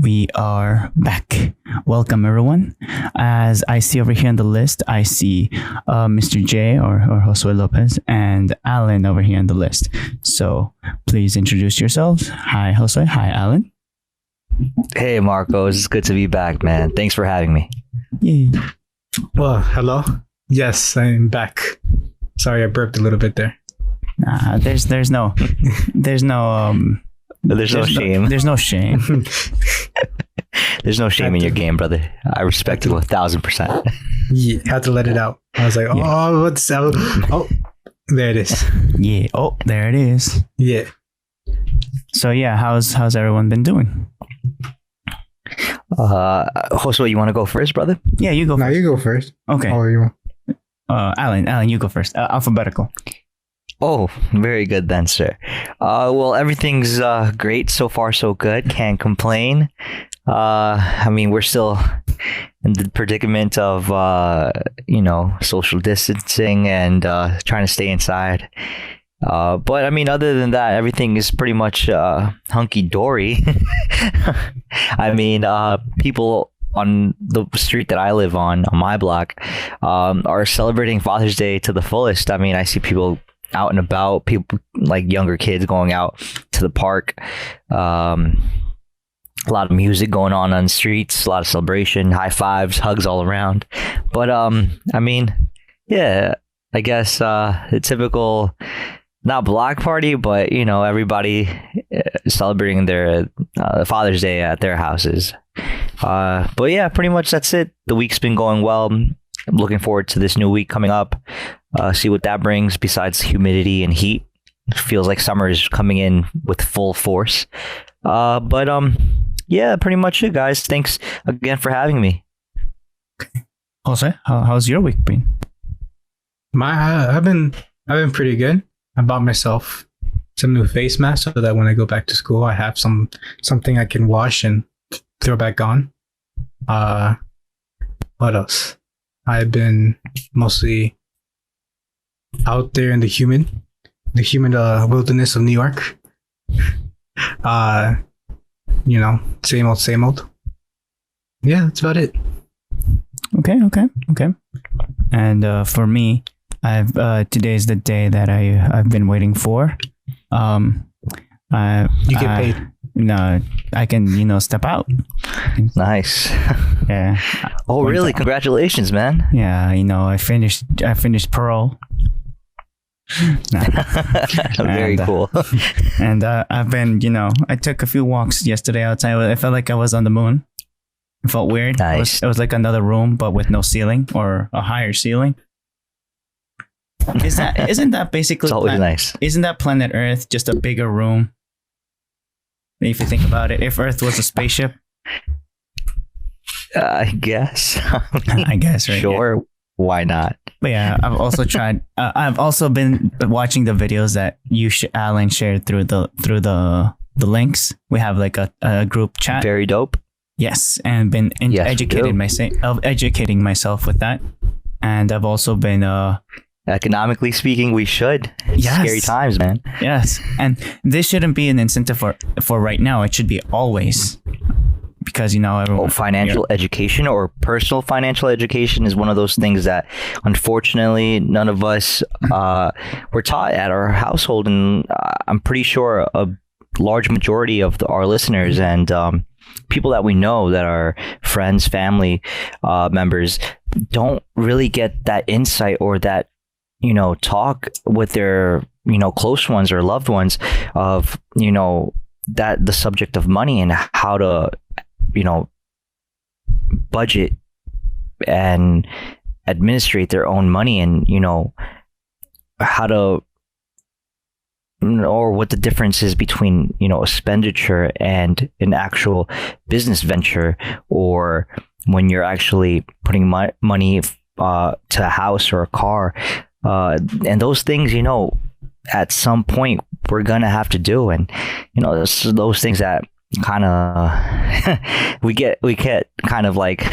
We are back. Welcome, everyone. As I see over here on the list, I see Mr. J or Josue Lopez and Alan over here on the list. So please introduce yourselves. Hi, Josue. Hi, Alan. Hey, Marcos. It's good to be back, man. Thanks for having me. Yay. Well, hello. Yes, I'm back. Sorry, I burped a little bit there. There's no There's no shame. There's no shame. There's no shame in your game, brother. I respect it 1,000%. Yeah, had to let it out. I was like, oh, there it is. Yeah. Oh, there it is. Yeah. So yeah, how's everyone been doing? Josue, you want to go first, brother? Yeah, you go Now first. you go first. Okay. Oh, you want? Alan, you go first. Alphabetical. Oh, very good then, sir. Well, everything's great so far, so good. Can't complain. I mean, we're still in the predicament of social distancing and trying to stay inside. But I mean, other than that, everything is pretty much hunky dory. I mean, people on the street that I live on my block, are celebrating Father's Day to the fullest. I mean, I see people out and about, people like younger kids going out to the park. A lot of music going on the streets, a lot of celebration, high fives, hugs all around. But I mean, yeah, I guess the typical, not block party, but everybody celebrating their Father's Day at their houses. But yeah, pretty much that's it. The week's been going well. I'm looking forward to this new week coming up. See what that brings besides humidity and heat. It feels like summer is coming in with full force. But yeah, pretty much it, guys. Thanks again for having me. Jose, how's your week been? I've been pretty good. I bought myself some new face masks so that when I go back to school, I have something I can wash and throw back on. What else? I've been mostly out there in the humid wilderness of New York. Same old. Yeah, that's about it. Okay. And for me, today's the day that I've been waiting for. You get paid. No, I can step out. Nice. Yeah. Oh, really? Congratulations, man. Yeah, I finished parole. Very cool. And I've been, I took a few walks yesterday outside. I felt like I was on the moon. It felt weird. Nice. It was like another room, but with no ceiling or a higher ceiling. Isn't that basically? It's always nice. Isn't that planet Earth just a bigger room? If you think about it, if Earth was a spaceship. I guess. I guess, right? Sure. Yeah. Why not? But yeah, I've also tried. I've also been watching the videos that Alan shared through the links. We have like a group chat. Very dope. Yes, and been educating myself with that, and I've also been. Economically speaking, we should. Yes. Scary times, man. Yes, and this shouldn't be an incentive for right now. It should be always. Because everyone, financial education or personal financial education is one of those things that unfortunately none of us were taught at our household, and I'm pretty sure a large majority of our listeners and people that we know that are friends, family members don't really get that insight or that talk with their close ones or loved ones of that the subject of money and how to budget and administrate their own money, and how to or what the difference is between expenditure and an actual business venture, or when you're actually putting money to a house or a car, and those things at some point we're gonna have to do, and those things that kind of we get kind of like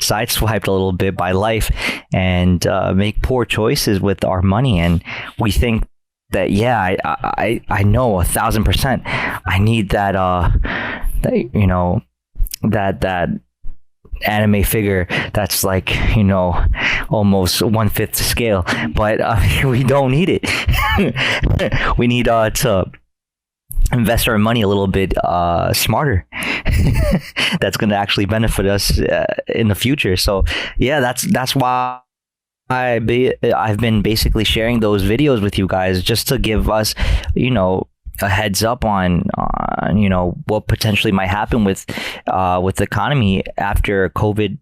sideswiped a little bit by life and make poor choices with our money, and we think that I know 1,000% I need that that anime figure that's like, you know, almost 1/5 the scale, but we don't need it. We need to invest our money a little bit smarter. That's going to actually benefit us in the future. So yeah, that's why I've been basically sharing those videos with you guys, just to give us, you know, a heads up on you know, what potentially might happen with the economy after COVID,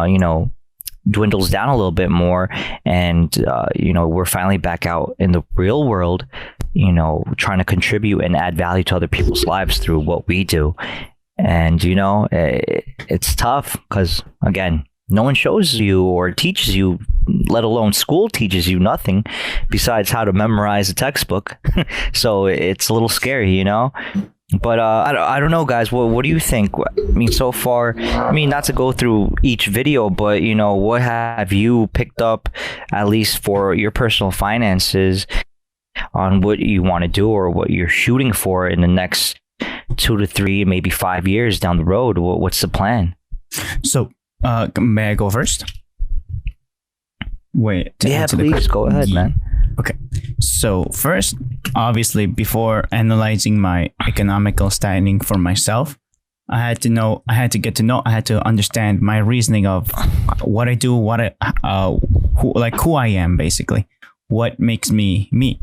you know, dwindles down a little bit more, and you know, we're finally back out in the real world, you know, trying to contribute and add value to other people's lives through what we do. And you know, it's tough because, again, no one shows you or teaches you, let alone school teaches you nothing besides how to memorize a textbook. So it's a little scary, you know. But I don't know, guys. What do you think? I mean, so far, I mean, not to go through each video, but you know, what have you picked up, at least for your personal finances, on what you want to do or what you're shooting for in the next 2 to 3, maybe 5 years down the road? What's the plan? So, may I go first? Wait. Yeah, please go ahead, man. Okay. So first, obviously, before analyzing my economical standing for myself, I had to understand my reasoning of what I do, who I am, basically, what makes me me.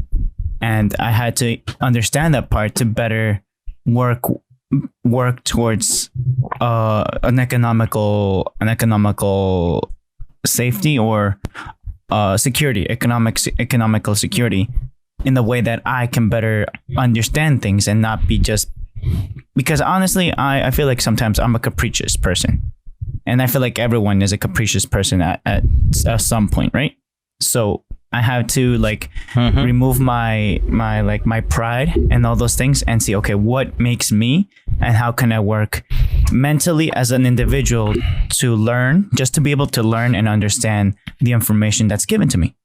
And I had to understand that part to better work towards an economical safety or security, economical security, in the way that I can better understand things and not be just, because honestly, I feel like sometimes I'm a capricious person, and I feel like everyone is a capricious person at some point, right? So I have to remove my pride and all those things and see, okay, what makes me and how can I work mentally as an individual to learn, just to be able to learn and understand the information that's given to me.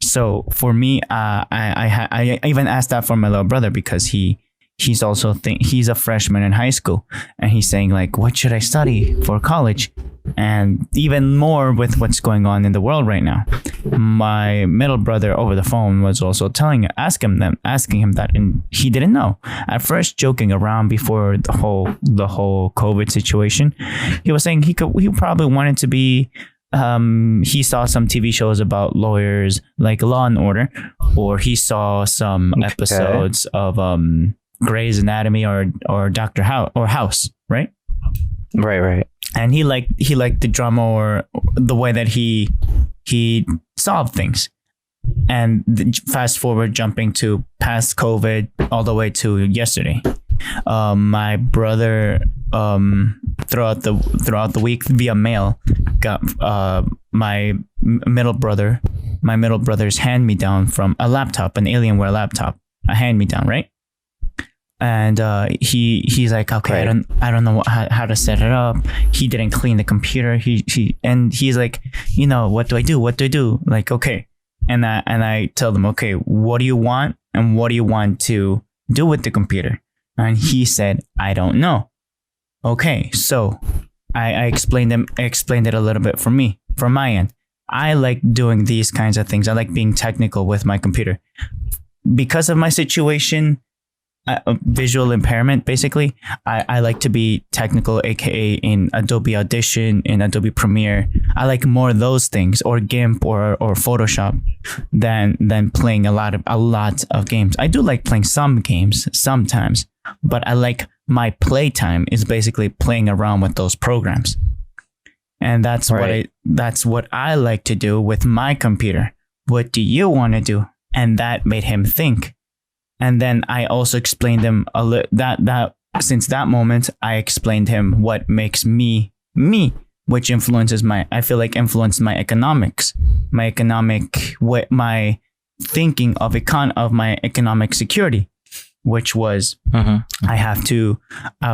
So for me, I even asked that for my little brother, because he's a freshman in high school, and he's saying like, what should I study for college? And even more with what's going on in the world right now. My middle brother over the phone was also asking him that, and he didn't know. At first, joking around before the whole COVID situation, he was saying he probably wanted to be. He saw some TV shows about lawyers, like Law and Order, or he saw some episodes of Grey's Anatomy or Doctor House, right? Right. And he liked the drama or the way that he solved things. And fast forward, jumping to past COVID all the way to yesterday. My brother, throughout the week via mail, got my middle brother's hand-me-down from a laptop, an Alienware laptop, a hand-me-down, right? And he's like, okay, right. I don't know how to set it up. He didn't clean the computer. He's like, you know, what do I do? Like, okay. And I tell them, okay, what do you want? And what do you want to do with the computer? And he said, I don't know. Okay. So I explained it a little bit from my end. I like doing these kinds of things. I like being technical with my computer because of my situation. Visual impairment, basically. I like to be technical, aka in Adobe Audition, in Adobe Premiere. I like more of those things, or GIMP or Photoshop, than playing a lot of games. I do like playing some games sometimes, but I like my playtime is basically playing around with those programs, and that's right. what I like to do with my computer. What do you want to do? And that made him think. And then I also explained him that since that moment, I explained him what makes me, which influences my economics, my thinking of my economic security, which was, I have to,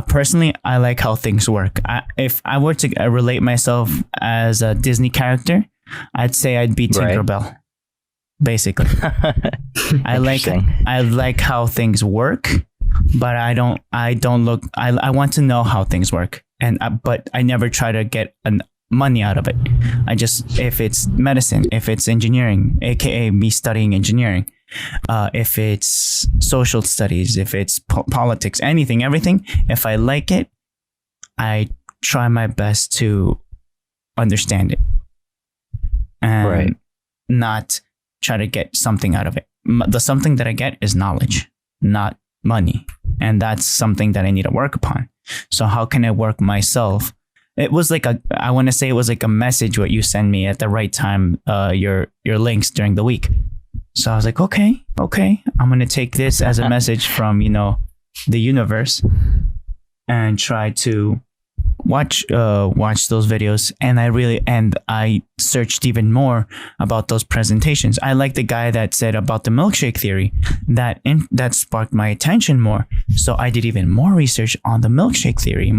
personally, I like how things work. If I were to relate myself as a Disney character, I'd say I'd be Tinkerbell. Right. Basically, I like how things work, but I want to know how things work. and but I never try to get money out of it. I just, if it's medicine, if it's engineering, aka me studying engineering, if it's social studies, if it's politics, anything, everything, if I like it, I try my best to understand it and not try to get something out of it. The something that I get is knowledge, not money. And that's something that I need to work upon. So how can I work myself? It was like I want to say it was like a message what you send me at the right time, your links during the week. So I was like, okay, I'm going to take this as a message from, the universe and try to watch those videos. And I searched even more about those presentations. I like the guy that said about the milkshake theory that sparked my attention more. So I did even more research on the milkshake theory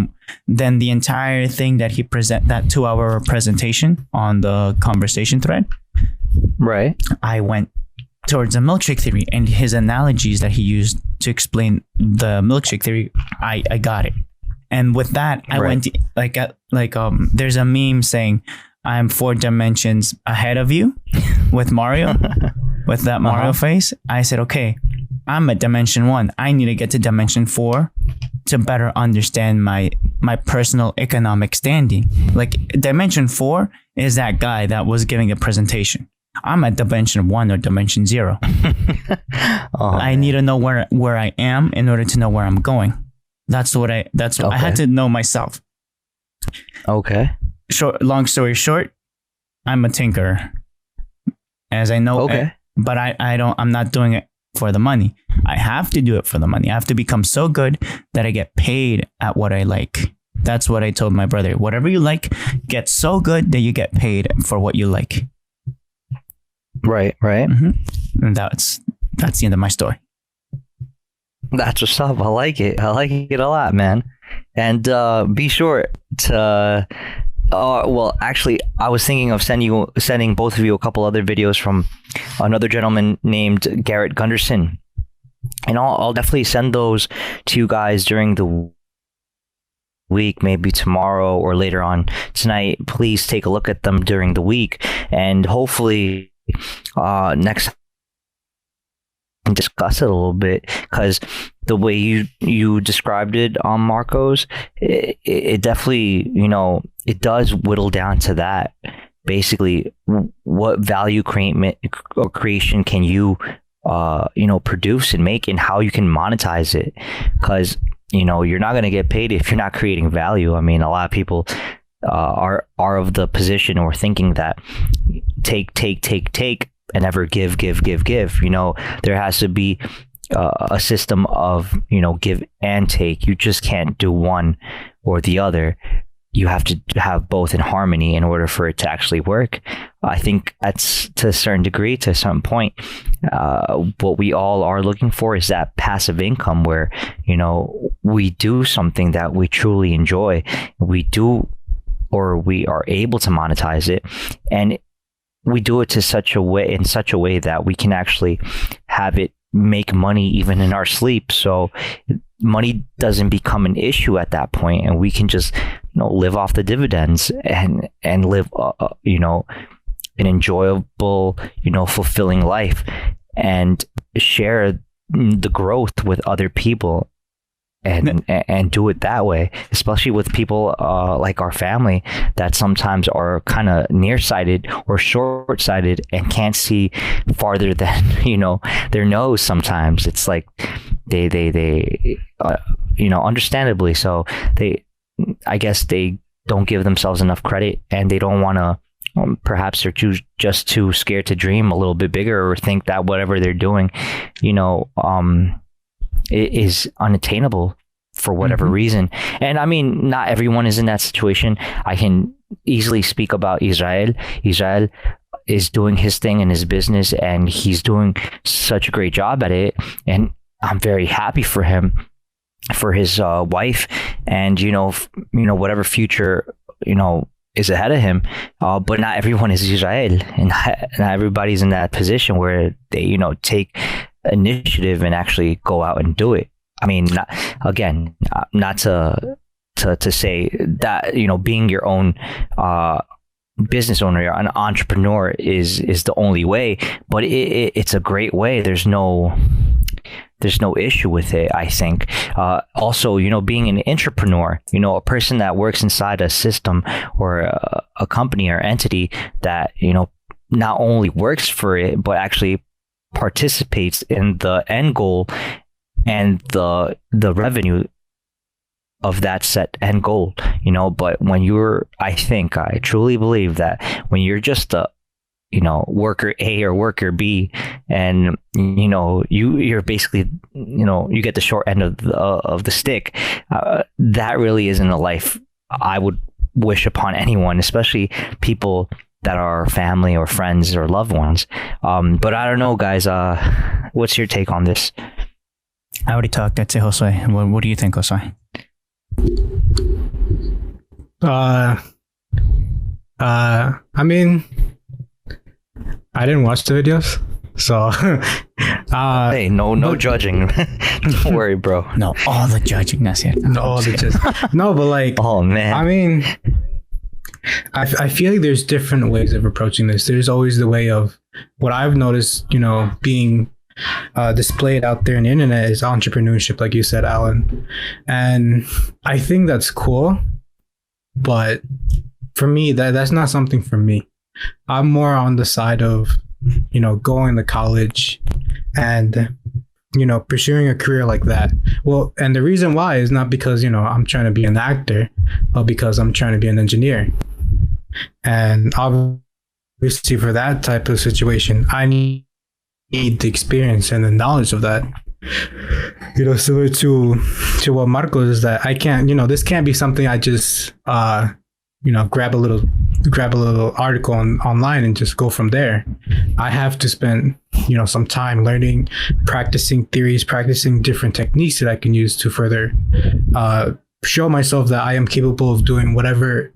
than the entire thing that he that 2-hour presentation on the conversation thread. Right. I went towards the milkshake theory and his analogies that he used to explain the milkshake theory. I got it. And with that, I went there's a meme saying, I'm 4 dimensions ahead of you with Mario, with that Mario face. I said, okay, I'm at dimension 1. I need to get to dimension 4 to better understand my personal economic standing. Like dimension 4 is that guy that was giving a presentation. I'm at dimension 1 or dimension 0. I need to know where I am in order to know where I'm going. That's what I had to know myself. Okay. Long story short, I'm a tinkerer. As I know, but I'm not doing it for the money. I have to do it for the money. I have to become so good that I get paid at what I like. That's what I told my brother. Whatever you like, get so good that you get paid for what you like. Right. Mm-hmm. And that's the end of my story. That's what's up. I like it. I like it a lot, man. And be sure to. Well, actually, I was thinking of sending both of you a couple other videos from another gentleman named Garrett Gunderson, and I'll definitely send those to you guys during the week, maybe tomorrow or later on tonight. Please take a look at them during the week, and hopefully next and discuss it a little bit, because the way you described it on Marcos, it definitely, it does whittle down to that. Basically, what value creation can you produce and make, and how you can monetize it, because you're not going to get paid if you're not creating value. I mean, a lot of people are of the position or thinking that take and never give. There has to be a system of give and take. You just can't do one or the other. You have to have both in harmony in order for it to actually work. I think that's, to a certain degree, to a certain point, what we all are looking for is that passive income where we do something that we truly enjoy. We do, or we are able to monetize it, and we do it in such a way that we can actually have it make money even in our sleep. So money doesn't become an issue at that point, and we can just live off the dividends and live an enjoyable, fulfilling life, and share the growth with other people. And do it that way, especially with people like our family that sometimes are kind of nearsighted or short-sighted and can't see farther than their nose. Sometimes it's like they understandably so, I guess they don't give themselves enough credit, and they don't want to. Perhaps they're just too scared to dream a little bit bigger, or think that whatever they're doing, is unattainable for whatever reason. And I mean, not everyone is in that situation. I can easily speak about Israel. Israel is doing his thing in his business, and he's doing such a great job at it. And I'm very happy for him, for his wife, and whatever future is ahead of him. But not everyone is Israel, and not everybody's in that position where they take initiative and actually go out and do it. I mean, not to to say that, you know, being your own business owner, an entrepreneur is the only way, but it's a great way. There's no issue with it, I think. Also, you know, being an entrepreneur, you know, a person that works inside a system or a company or entity that, you know, not only works for it, but actually participates in the end goal and the revenue of that set end goal, you know. But when I truly believe that when you're just a, you know, worker A or worker B, and, you know, you're basically, you know, you get the short end of the stick, that really isn't a life I would wish upon anyone, especially people that are family or friends or loved ones. But I don't know, guys, what's your take on this? I already talked. That's it, Josue. What do you think, Josue? I mean, I didn't watch the videos, so hey, no judging. Don't worry, bro. No, all the judging. That's it. No, but like, oh man, I mean, I feel like there's different ways of approaching this. There's always the way of what I've noticed, you know, being displayed out there in the internet is entrepreneurship, like you said, Alan, and I think that's cool, but for me, that's not something for me. I'm more on the side of, you know, going to college and, you know, pursuing a career like that. Well, and the reason why is not because, you know, I'm trying to be an actor, but because I'm trying to be an engineer. And obviously for that type of situation, I need the experience and the knowledge of that. You know, similar to what Marcos is, that I can't, you know, this can't be something I just you know, grab a little article online and just go from there. I have to spend, you know, some time learning, practicing theories, practicing different techniques that I can use to further show myself that I am capable of doing whatever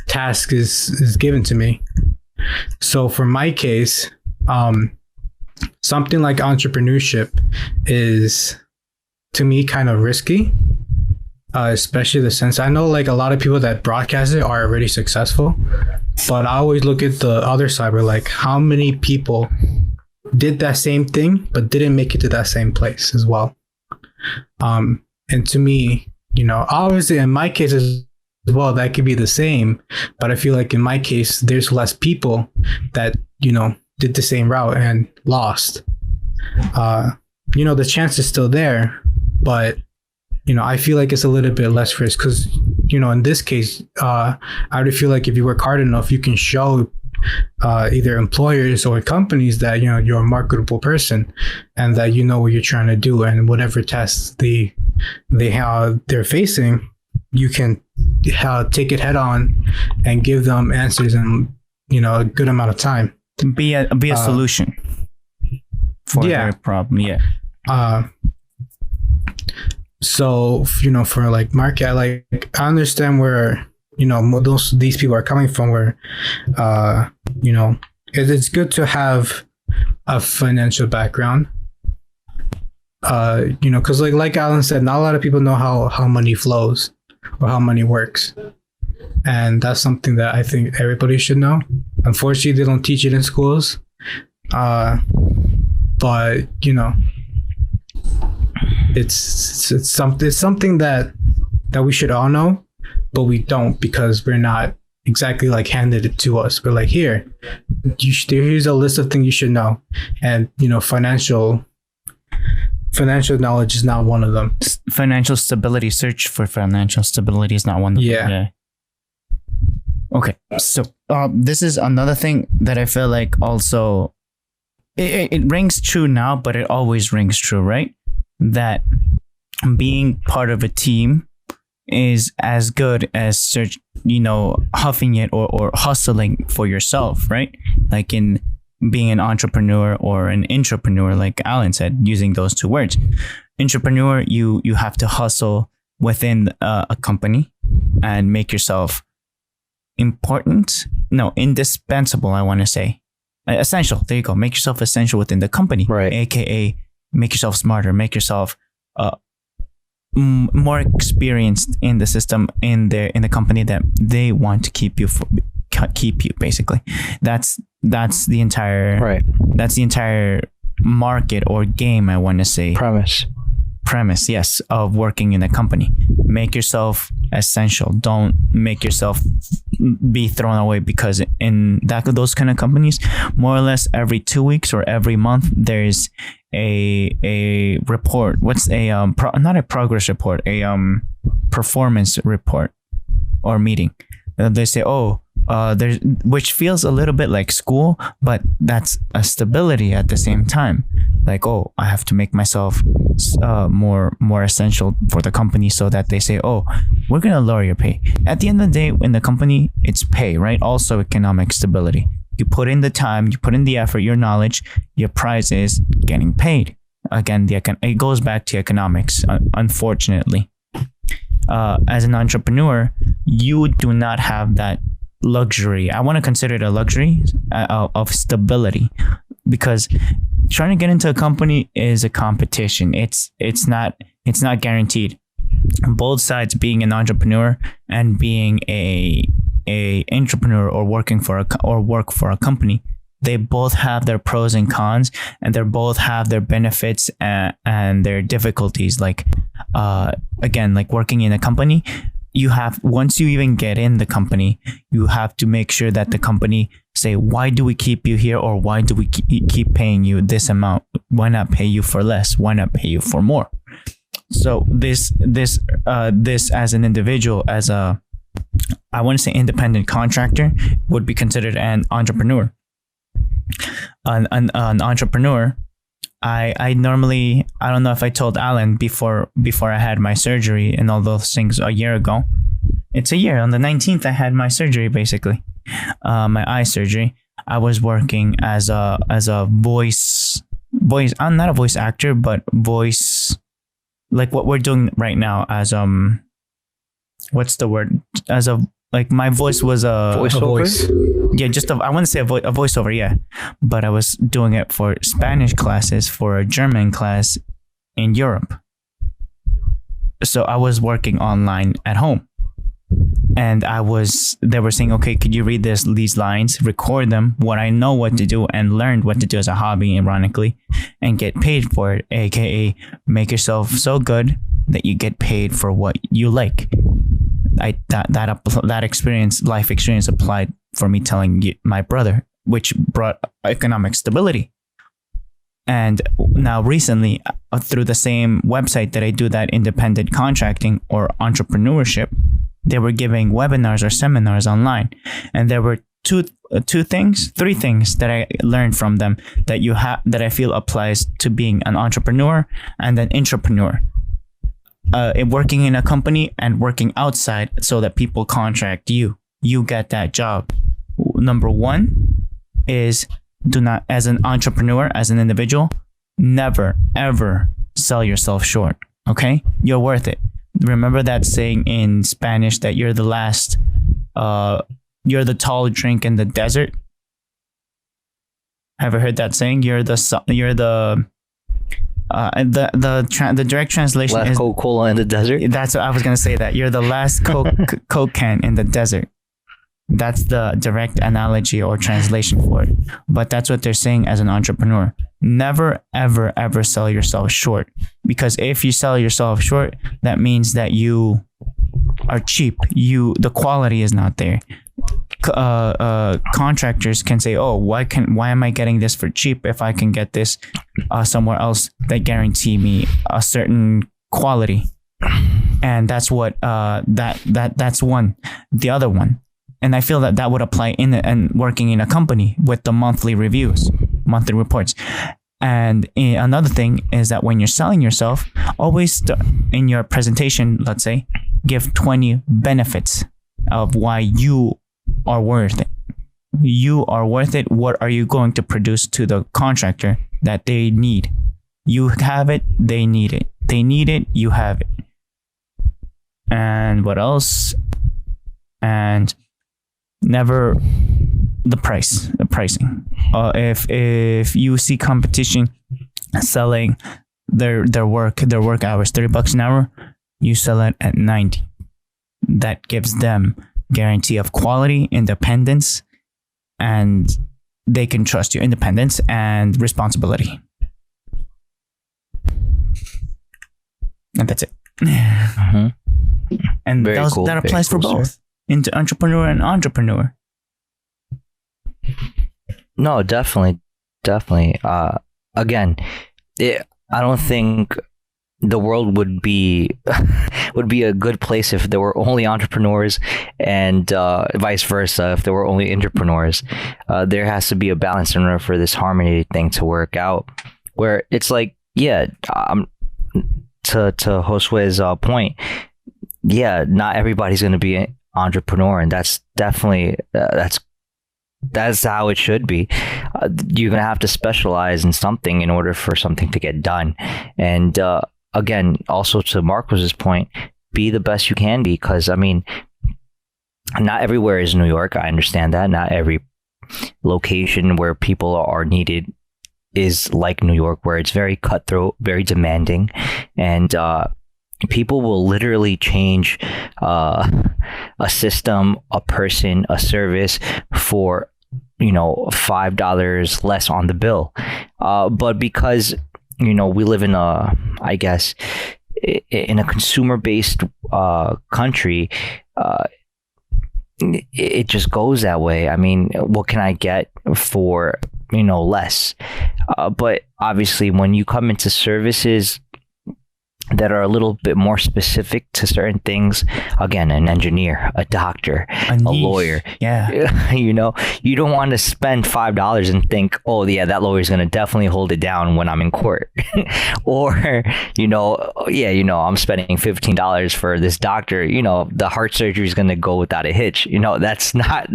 task is given to me. So for my case, something like entrepreneurship is, to me, kind of risky. Especially the sense, I know like a lot of people that broadcast it are already successful, but I always look at the other side where, like, how many people did that same thing but didn't make it to that same place as well. And to me, you know, obviously in my case as well, that could be the same, but I feel like in my case there's less people that, you know, did the same route and lost. You know, the chance is still there, but, you know, I feel like it's a little bit less risk because, you know, in this case, I would feel like if you work hard enough, you can show either employers or companies that, you know, you're a marketable person and that you know what you're trying to do, and whatever tests they're facing, you can take it head on and give them answers in, you know, a good amount of time. Be a solution for their problem. Yeah. So, you know, for like market, I understand where, you know, these people are coming from, where, you know, it's good to have a financial background, you know, because like Alan said, not a lot of people know how money flows or how money works. And that's something that I think everybody should know. Unfortunately, they don't teach it in schools. But, you know, it's something that we should all know, but we don't, because we're not exactly like handed it to us. We're like, here's a list of things you should know, and, you know, financial knowledge is not one of them. Financial stability. Search for financial stability is not one of them. Yeah. Okay, so this is another thing that I feel like also it rings true now, but it always rings true, right? That being part of a team is as good as huffing it or hustling for yourself, right? Like in being an entrepreneur or an intrapreneur, like Alan said, using those two words. Entrepreneur, you have to hustle within a company and make yourself indispensable, I want to say. Essential. There you go. Make yourself essential within the company. Right. AKA make yourself smarter, make yourself more experienced in the system in the company that they want to keep you basically. That's the entire Right. That's the entire market or game, I want to say. Premise, yes, of working in a company. Make yourself essential. Don't make yourself be thrown away, because in those kind of companies, more or less every 2 weeks or every month, there's a report. What's not a progress report, a performance report or meeting. They say, there's, which feels a little bit like school, but that's a stability at the same time. Like, I have to make myself more essential for the company, so that they say, we're going to lower your pay. At the end of the day, in the company, it's pay, right? Also economic stability. You put in the time, you put in the effort, your knowledge, your prize is getting paid. Again, it goes back to economics, unfortunately. As an entrepreneur, you do not have that luxury. I want to consider it a luxury of stability, because trying to get into a company is a competition. It's not guaranteed. Both sides, being an entrepreneur and being a entrepreneur or work for a company, they both have their pros and cons, and they both have their benefits and their difficulties. Like, again, like working in a company, once you even get in the company, you have to make sure that the company say, why do we keep you here, or why do we keep paying you this amount? Why not pay you for less? Why not pay you for more? So this as an individual, as I want to say independent contractor, would be considered an entrepreneur. An entrepreneur. I normally, I don't know if I told Alan before I had my surgery and all those things a year ago. It's a year. On the 19th, I had my surgery, basically, my eye surgery. I was working as a voice. I'm not a voice actor, but voice, like what we're doing right now. As what's the word? Like my voice was a voice. Yeah, I want to say a voiceover, yeah. But I was doing it for Spanish classes, for a German class in Europe. So I was working online at home. And they were saying, okay, could you read these lines, record them, what I know what to do, and learned what to do as a hobby, ironically, and get paid for it, aka make yourself so good that you get paid for what you like. That experience, life experience, applied for me telling my brother, which brought economic stability. And now recently, through the same website that I do that independent contracting or entrepreneurship, they were giving webinars or seminars online. And there were three things that I learned from them that I feel applies to being an entrepreneur and an intrapreneur. Working in a company and working outside, so that people contract you get that job. Number one is, do not, as an entrepreneur, as an individual, never ever sell yourself short. Okay, you're worth it. Remember that saying in Spanish that you're the tall drink in the desert. Have you heard that saying? You're the direct translation last is Coca-Cola in the desert. That's what I was gonna say. That you're the last Coke can in the desert. That's the direct analogy or translation for it. But that's what they're saying as an entrepreneur. Never, ever, ever sell yourself short. Because if you sell yourself short, that means that you are cheap. The quality is not there. Contractors can say, why am I getting this for cheap if I can get this somewhere else that guarantee me a certain quality? And that's what that's one. The other one, and I feel that would apply and working in a company with the monthly reports. And another thing is that when you're selling yourself, always in your presentation, let's say, give 20 benefits of why you are worth it. You are worth it. What are you going to produce to the contractor that they need? You have it, they need it. They need it, you have it. And what else? And never the pricing. If you see competition selling their work hours $30 an hour, you sell it at 90. That gives them guarantee of quality, independence, and they can trust you. Independence and responsibility. And that's it. And Very cool, that very applies for cool, both, sir. into entrepreneur and entrepreneur. No, definitely. Again, I don't think the world would be a good place if there were only entrepreneurs, and vice versa if there were only entrepreneurs. There has to be a balance in order for this harmony thing to work out. Where it's like, yeah, to Josue's point, yeah, not everybody's going to be an entrepreneur, and that's definitely that's how it should be. You're going to have to specialize in something in order for something to get done. And again, also to Marcos's point, be the best you can be, because I mean, not everywhere is New York. I understand that. Not every location where people are needed is like New York, where it's very cutthroat, very demanding, and people will literally change a system, a person, a service for, you know, $5 less on the bill. But because, you know, we live in I guess, in a consumer-based country, it just goes that way. I mean, what can I get for, you know, less? But obviously, when you come into services that are a little bit more specific to certain things, again, an engineer, a doctor, a lawyer, yeah, you know, you don't want to spend $5 and think, oh yeah, that lawyer is going to definitely hold it down when I'm in court. Or, you know, yeah, you know, I'm spending $15 for this doctor, you know, the heart surgery is going to go without a hitch. You know, that's not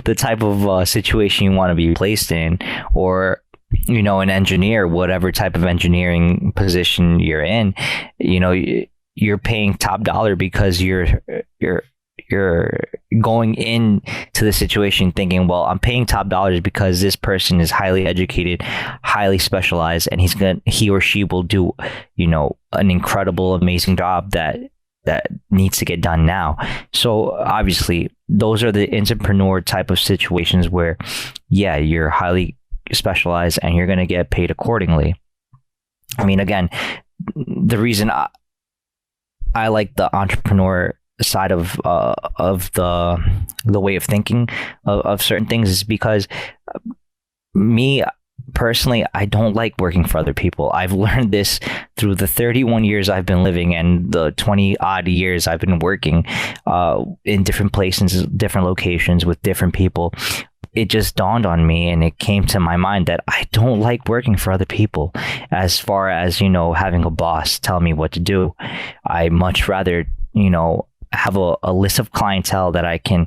the type of situation you want to be placed in. Or, you know, an engineer, whatever type of engineering position you're in, you know, you're paying top dollar because you're going into the situation thinking, well, I'm paying top dollars because this person is highly educated, highly specialized, and he or she will do, you know, an incredible, amazing job that needs to get done now. So obviously, those are the entrepreneur type of situations where, yeah, you're highly specialized and you're going to get paid accordingly. I mean, again, the reason I like the entrepreneur side of the way of thinking of certain things is because me personally, I don't like working for other people. I've learned this through the 31 years I've been living and the 20 odd years I've been working in different places, different locations with different people. It just dawned on me, and it came to my mind that I don't like working for other people. As far as, you know, having a boss tell me what to do, I much rather, you know, have a list of clientele that I can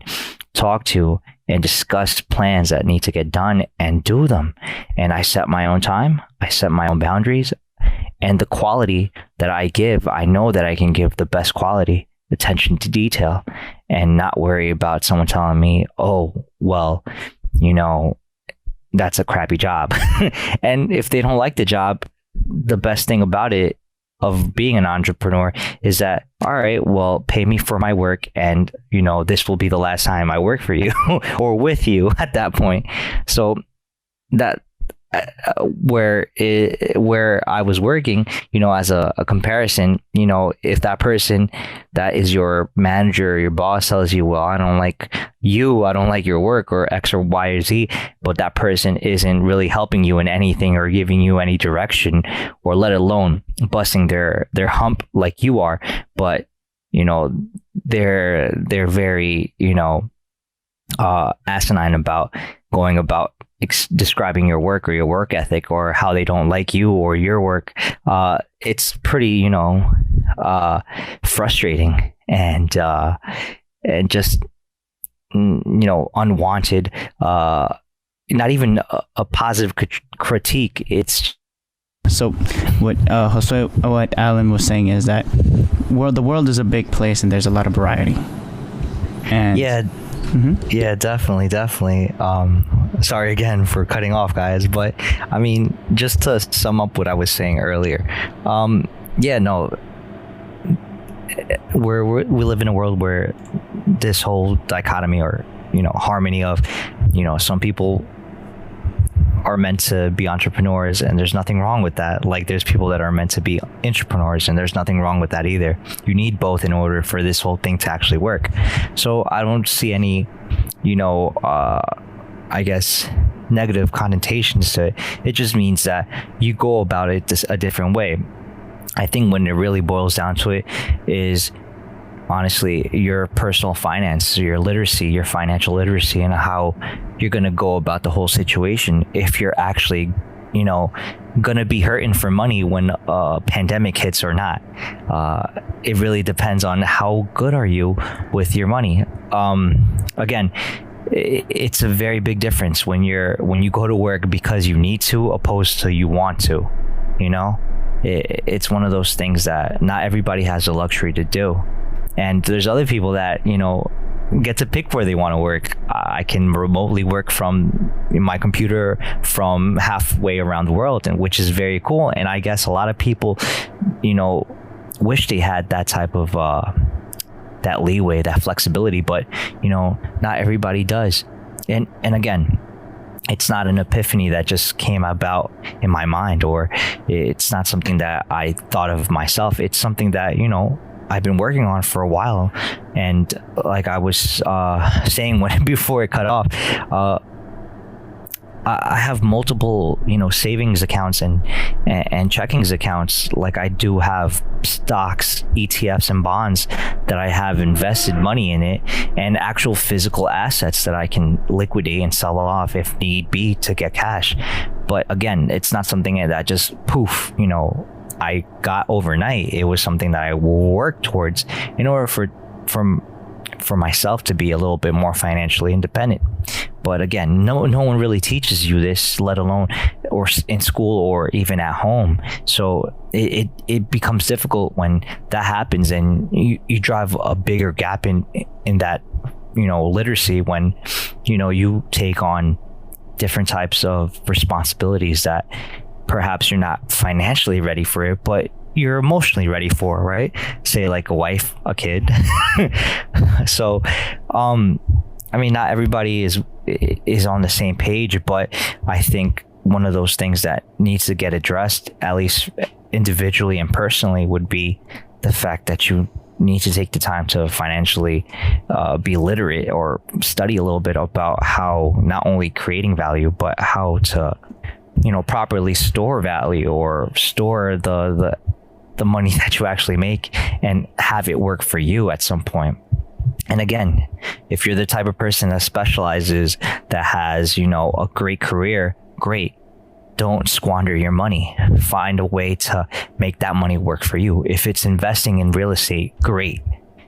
talk to and discuss plans that need to get done and do them. And I set my own time, I set my own boundaries, and the quality that I give, I know that I can give the best quality, attention to detail, and not worry about someone telling me, oh, well, you know, that's a crappy job. And if they don't like the job, the best thing about it, of being an entrepreneur, is that, all right, well, pay me for my work, and, you know, this will be the last time I work for you or with you at that point. So that where I was working, you know, as a comparison, you know, if that person that is your manager or your boss tells you, well, I don't like you, I don't like your work, or X or Y or Z, but that person isn't really helping you in anything or giving you any direction, or let alone busting their hump like you are, but, you know, they're very, you know, asinine about going about describing your work or your work ethic, or how they don't like you or your work. It's pretty, you know, frustrating and just, you know, unwanted, not even a positive critique. It's so what what Alan was saying is that the world is a big place and there's a lot of variety. And yeah. Mm-hmm. Yeah, definitely. Sorry again for cutting off, guys, but I mean, just to sum up what I was saying earlier, yeah, no, we live in a world where this whole dichotomy or, harmony of, some people are meant to be entrepreneurs, and there's nothing wrong with that. Like, there's people that are meant to be entrepreneurs, and there's nothing wrong with that either. You need both in order for this whole thing to actually work. So I don't see any, I guess, negative connotations to it. It just means that you go about it a different way. I think when it really boils down to it is honestly your personal finance, your literacy, your financial literacy, and how you're going to go about the whole situation. If you're actually, going to be hurting for money when a pandemic hits or not. It really depends on how good are you with your money. Again, it's a very big difference when you go to work because you need to, opposed to you want to. It's one of those things that not everybody has the luxury to do. And there's other people that, get to pick where they want to work. I can remotely work from my computer from halfway around the world, and which is very cool. And I guess a lot of people, wish they had that type of that leeway, that flexibility, but not everybody does. And again, it's not an epiphany that just came about in my mind, or it's not something that I thought of myself. It's something that, I've been working on for a while. And like I was saying before it cut off, I have multiple, savings accounts and checkings accounts. Like I do have stocks, ETFs, and bonds that I have invested money in it, and actual physical assets that I can liquidate and sell off if need be to get cash. But again, it's not something that just poof, I got overnight. It was something that I worked towards in order for myself to be a little bit more financially independent. But again, no one really teaches you this, let alone or in school or even at home. So it becomes difficult when that happens, and you drive a bigger gap in that, literacy when, you take on different types of responsibilities that perhaps you're not financially ready for it, but you're emotionally ready for, right? Say like a wife, a kid. So, not everybody is on the same page, but I think one of those things that needs to get addressed, at least individually and personally, would be the fact that you need to take the time to financially be literate, or study a little bit about how not only creating value, but how to properly store value, or store the money that you actually make and have it work for you at some point. And again, if you're the type of person that specializes, that has, a great career, great. Don't squander your money. Find a way to make that money work for you. If it's investing in real estate, great.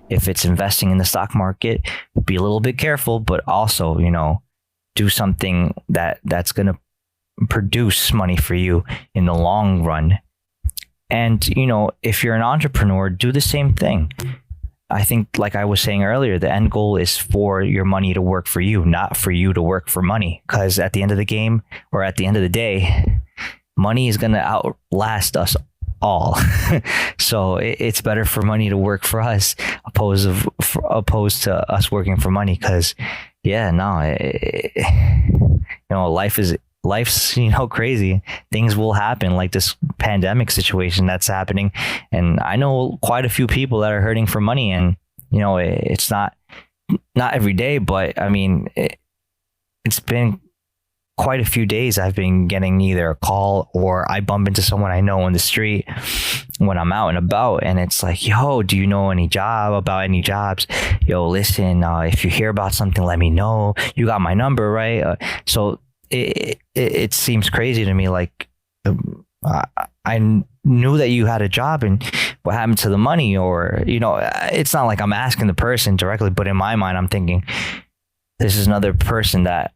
If it's investing in the stock market, be a little bit careful, but also, do something that's going to produce money for you in the long run. And, if you're an entrepreneur, do the same thing. I think, like I was saying earlier, the end goal is for your money to work for you, not for you to work for money. Because at the end of the game, or at the end of the day, money is going to outlast us all. So it's better for money to work for us opposed to us working for money. Because life's crazy. Things will happen, like this pandemic situation that's happening, and I know quite a few people that are hurting for money. And it's not every day, but it's been quite a few days I've been getting either a call, or I bump into someone I know on the street when I'm out and about, and it's like, yo, do you know any jobs? Yo, listen, if you hear about something, let me know. You got my number, right? So it seems crazy to me. Like, I knew that you had a job, and what happened to the money? Or, it's not like I'm asking the person directly, but in my mind, I'm thinking, this is another person that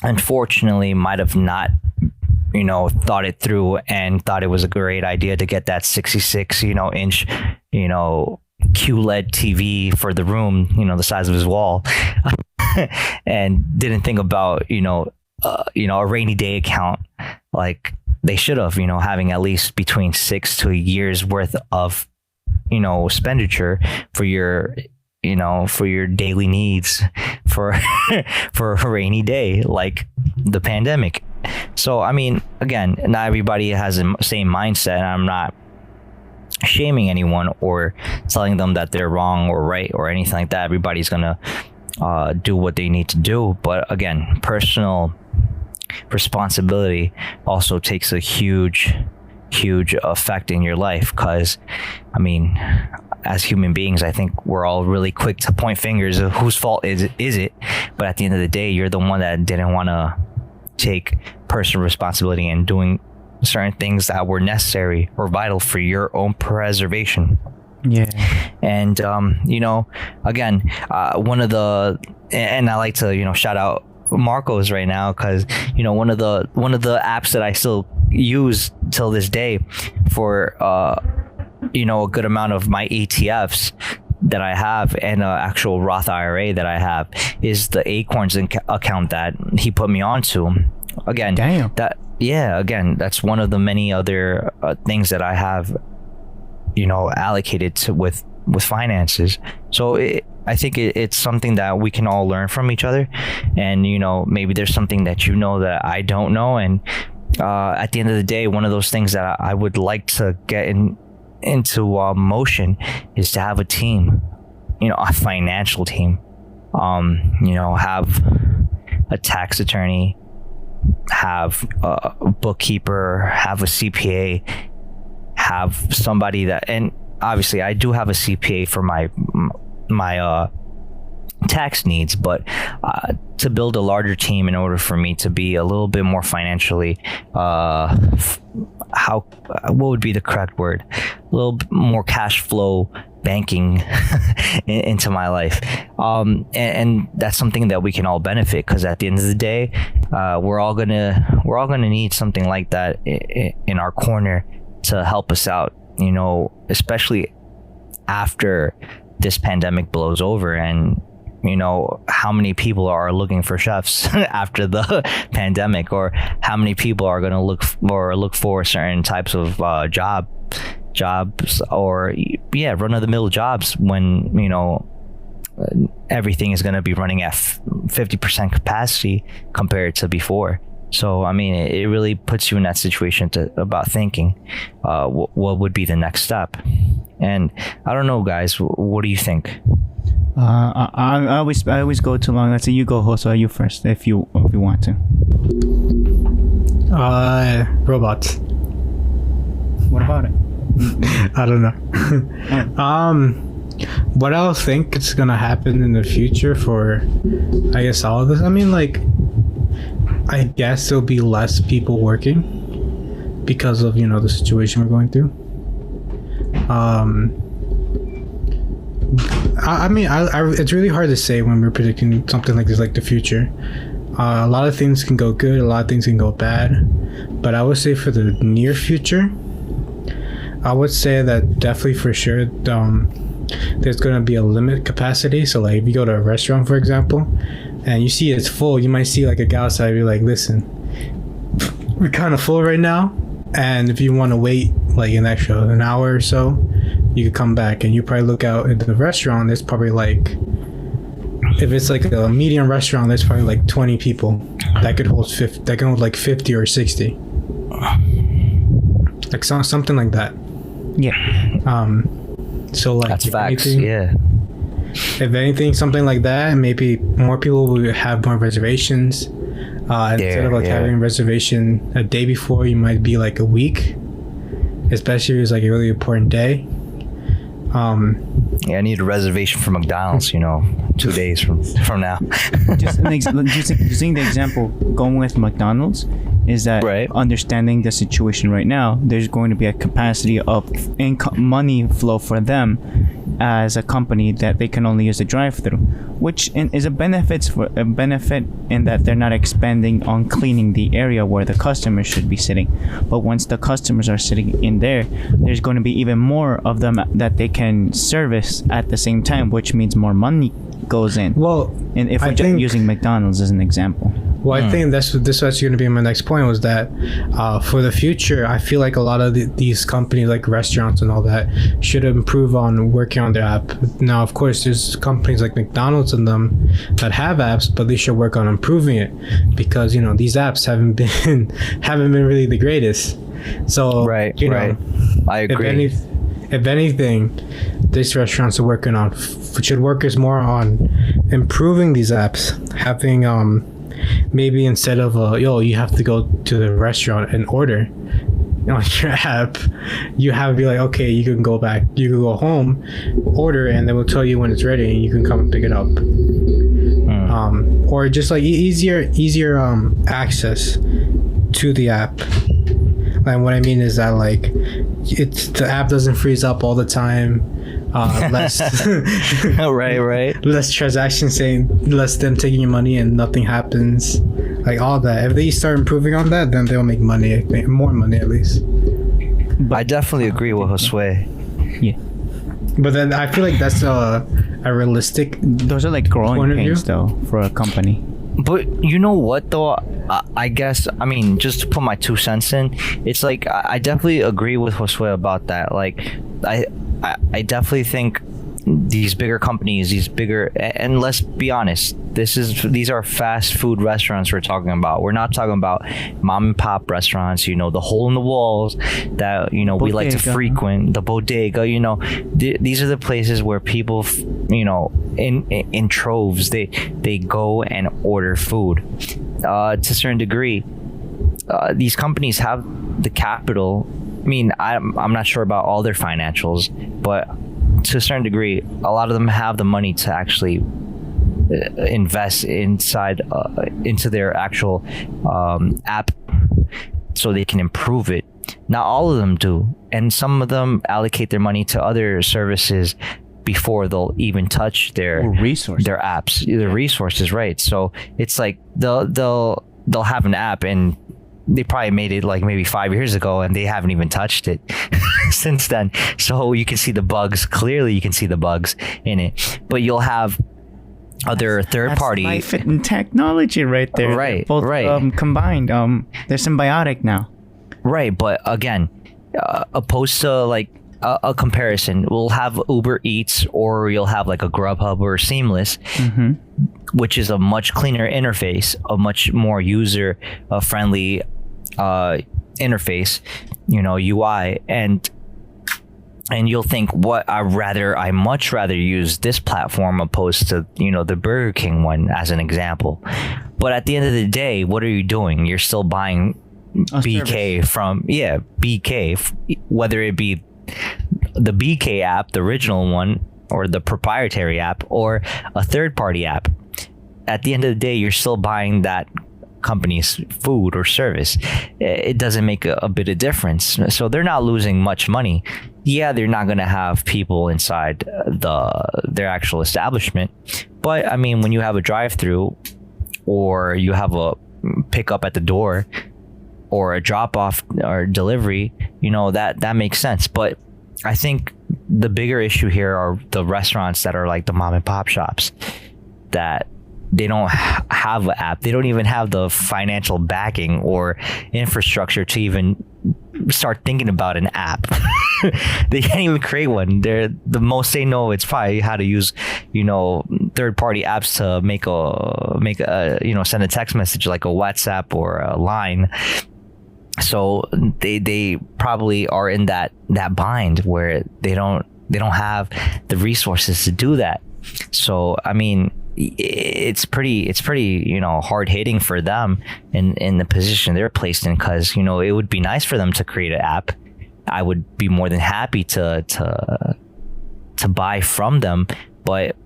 unfortunately might have not, thought it through and thought it was a great idea to get that 66, inch, QLED TV for the room, the size of his wall, and didn't think about, a rainy day account like they should have, having at least between 6 to a year's worth of expenditure for your for your daily needs for for a rainy day like the pandemic. So I mean, again, not everybody has the same mindset. I'm not shaming anyone or telling them that they're wrong or right or anything like that. Everybody's gonna do what they need to do, but again, personal responsibility also takes a huge effect in your life, because I mean, as human beings, I think we're all really quick to point fingers of whose fault is it, but at the end of the day, you're the one that didn't want to take personal responsibility and doing certain things that were necessary or vital for your own preservation. Yeah. And again, one of the, and I like to shout out Marcos right now, because one of the apps that I still use till this day for a good amount of my ETFs that I have and an actual Roth IRA that I have is the Acorns account that he put me onto. Again, damn. That's one of the many other things that I have allocated to with finances. So I think it's something that we can all learn from each other, and maybe there's something that that I don't know, and at the end of the day, one of those things that I would like to get into motion is to have a team, a financial team, have a tax attorney, have a bookkeeper, have a CPA, have somebody that, and obviously I do have a CPA for my tax needs, but to build a larger team in order for me to be a little bit more financially what would be the correct word, a little bit more cash flow banking into my life, and that's something that we can all benefit, because at the end of the day, we're all gonna need something like that in our corner to help us out, especially after this pandemic blows over. And how many people are looking for chefs after the pandemic, or how many people are going to look for certain types of jobs or run-of-the-mill jobs when everything is going to be running at 50% capacity compared to before. So I mean, it really puts you in that situation about thinking what would be the next step. And I don't know, guys, what do you think? I always go too long. Let's say you go, Jose, you first, if you want to. Robots. What about it? I don't know. What I think is gonna happen in the future for, I guess, all of this. I mean, like, I guess there'll be less people working because of the situation we're going through. I mean, it's really hard to say when we're predicting something like this, like the future. A lot of things can go good, a lot of things can go bad. But I would say for the near future, I would say that definitely for sure, there's going to be a limit capacity. So like if you go to a restaurant, for example, and you see it's full, you might see like a guy outside be like, listen, we're kind of full right now. And if you want to wait like an hour or so, you could come back, and you probably look out into the restaurant. There's probably like, if it's like a medium restaurant, there's probably like 20 people that could hold 50, that can hold like 50 or 60, like something like that. Yeah. So like, that's facts. If anything, something like that, maybe more people will have more reservations. Instead of like having a reservation a day before, you might be like a week, especially if it's like a really important day. I need a reservation for McDonald's, 2 days from now. just using the example, going with McDonald's, is that right. Understanding the situation right now, there's going to be a capacity of money flow for them as a company that they can only use the drive-through, which is a benefit in that they're not expanding on cleaning the area where the customers should be sitting. But once the customers are sitting in there's going to be even more of them that they can service at the same time, which means more money goes in. Well, and if we're just using McDonald's as an example. Well, I think this was going to be my next point, was that for the future, I feel like a lot of these companies, like restaurants and all that, should improve on working on their app. Now, of course, there's companies like McDonald's and them that have apps, but they should work on improving it, because these apps haven't been really the greatest. So Right. I agree. If anything, these restaurants are working on should work more on improving these apps, having maybe instead of you have to go to the restaurant and order on your app, you have to be like, okay, you can go home, order, and they will tell you when it's ready and you can come and pick it up. Or just like easier access to the app. And what I mean is that, like, the app doesn't freeze up all the time. Less right. less transactions, saying less them taking your money and nothing happens. Like all that. If they start improving on that, then they'll make money. I think, more money at least. I definitely agree with Josue. Yeah. But then I feel like that's a realistic. Those are like growing Point of pains, view? though, for a company. But you know what though? I guess, I mean, just to put my 2 cents in, it's like I definitely agree with Josue about that. Like I definitely think these bigger companies, and let's be honest, these are fast food restaurants we're talking about. We're not talking about mom and pop restaurants, the hole in the walls that we like to Bodega. frequent, the bodega. These are the places where people in troves they go and order food. To a certain degree, these companies have the capital. I mean, I'm not sure about all their financials, but to a certain degree, a lot of them have the money to actually invest into their actual app, so they can improve it. Not all of them do, and some of them allocate their money to other services before they'll even touch their resources. their apps, their resources, right? So it's like they'll have an app, and they probably made it like maybe 5 years ago, and they haven't even touched it since then. So you can see the bugs. Clearly, you can see the bugs in it. But you'll have other third party. Life and technology, right there. Right, They're both, right. Combined. They're symbiotic now. Right, but again, opposed to like a comparison, we'll have Uber Eats, or you'll have like a Grubhub or Seamless, which is a much cleaner interface, a much more user friendly interface, UI, and you'll think, I much rather use this platform opposed to the Burger King one, as an example. But at the end of the day, what are you doing? You're still buying BK service. from BK, whether it be the BK app, the original one, or the proprietary app, or a third-party app. At the end of the day, you're still buying that company's food or service. It doesn't make a bit of difference. So they're not losing much money. Yeah, they're not going to have people inside their actual establishment. But I mean, when you have a drive-through, or you have a pickup at the door, or a drop-off or delivery, that makes sense. But I think the bigger issue here are the restaurants that are like the mom and pop shops, that they don't have an app. They don't even have the financial backing or infrastructure to even start thinking about an app. They can't even create one. They're the most they know. It's probably how to use, third-party apps to make a send a text message, like a WhatsApp or a Line. So they probably are in that bind where they don't have the resources to do that. So I mean, it's pretty hard hitting for them in the position they're placed in, because it would be nice for them to create an app. I would be more than happy to buy from them, but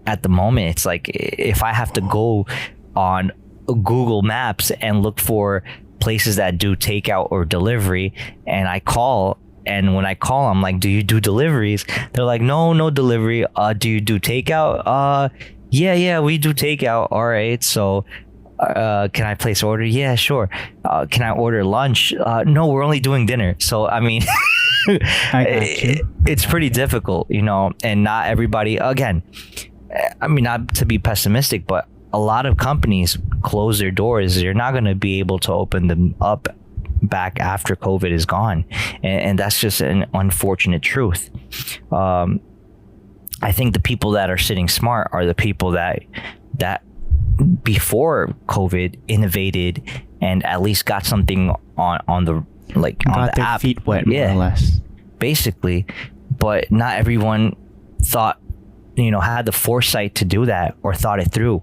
at the moment, it's like, if I have to go on Google Maps and look for places that do takeout or delivery, and I call, and when I call, I'm like, do you do deliveries? They're like, no delivery. Do you do takeout? Yeah, we do takeout. All right, so can I place order? Yeah, sure. Can I order lunch? No, we're only doing dinner. So I mean, it's pretty difficult, and not everybody, again, I mean, not to be pessimistic, but a lot of companies close their doors, you're not going to be able to open them up back after COVID is gone. And that's just an unfortunate truth. I think the people that are sitting smart are the people that before COVID innovated and at least got something on the got their app. feet wet, more or less. Basically. But not everyone thought, had the foresight to do that or thought it through.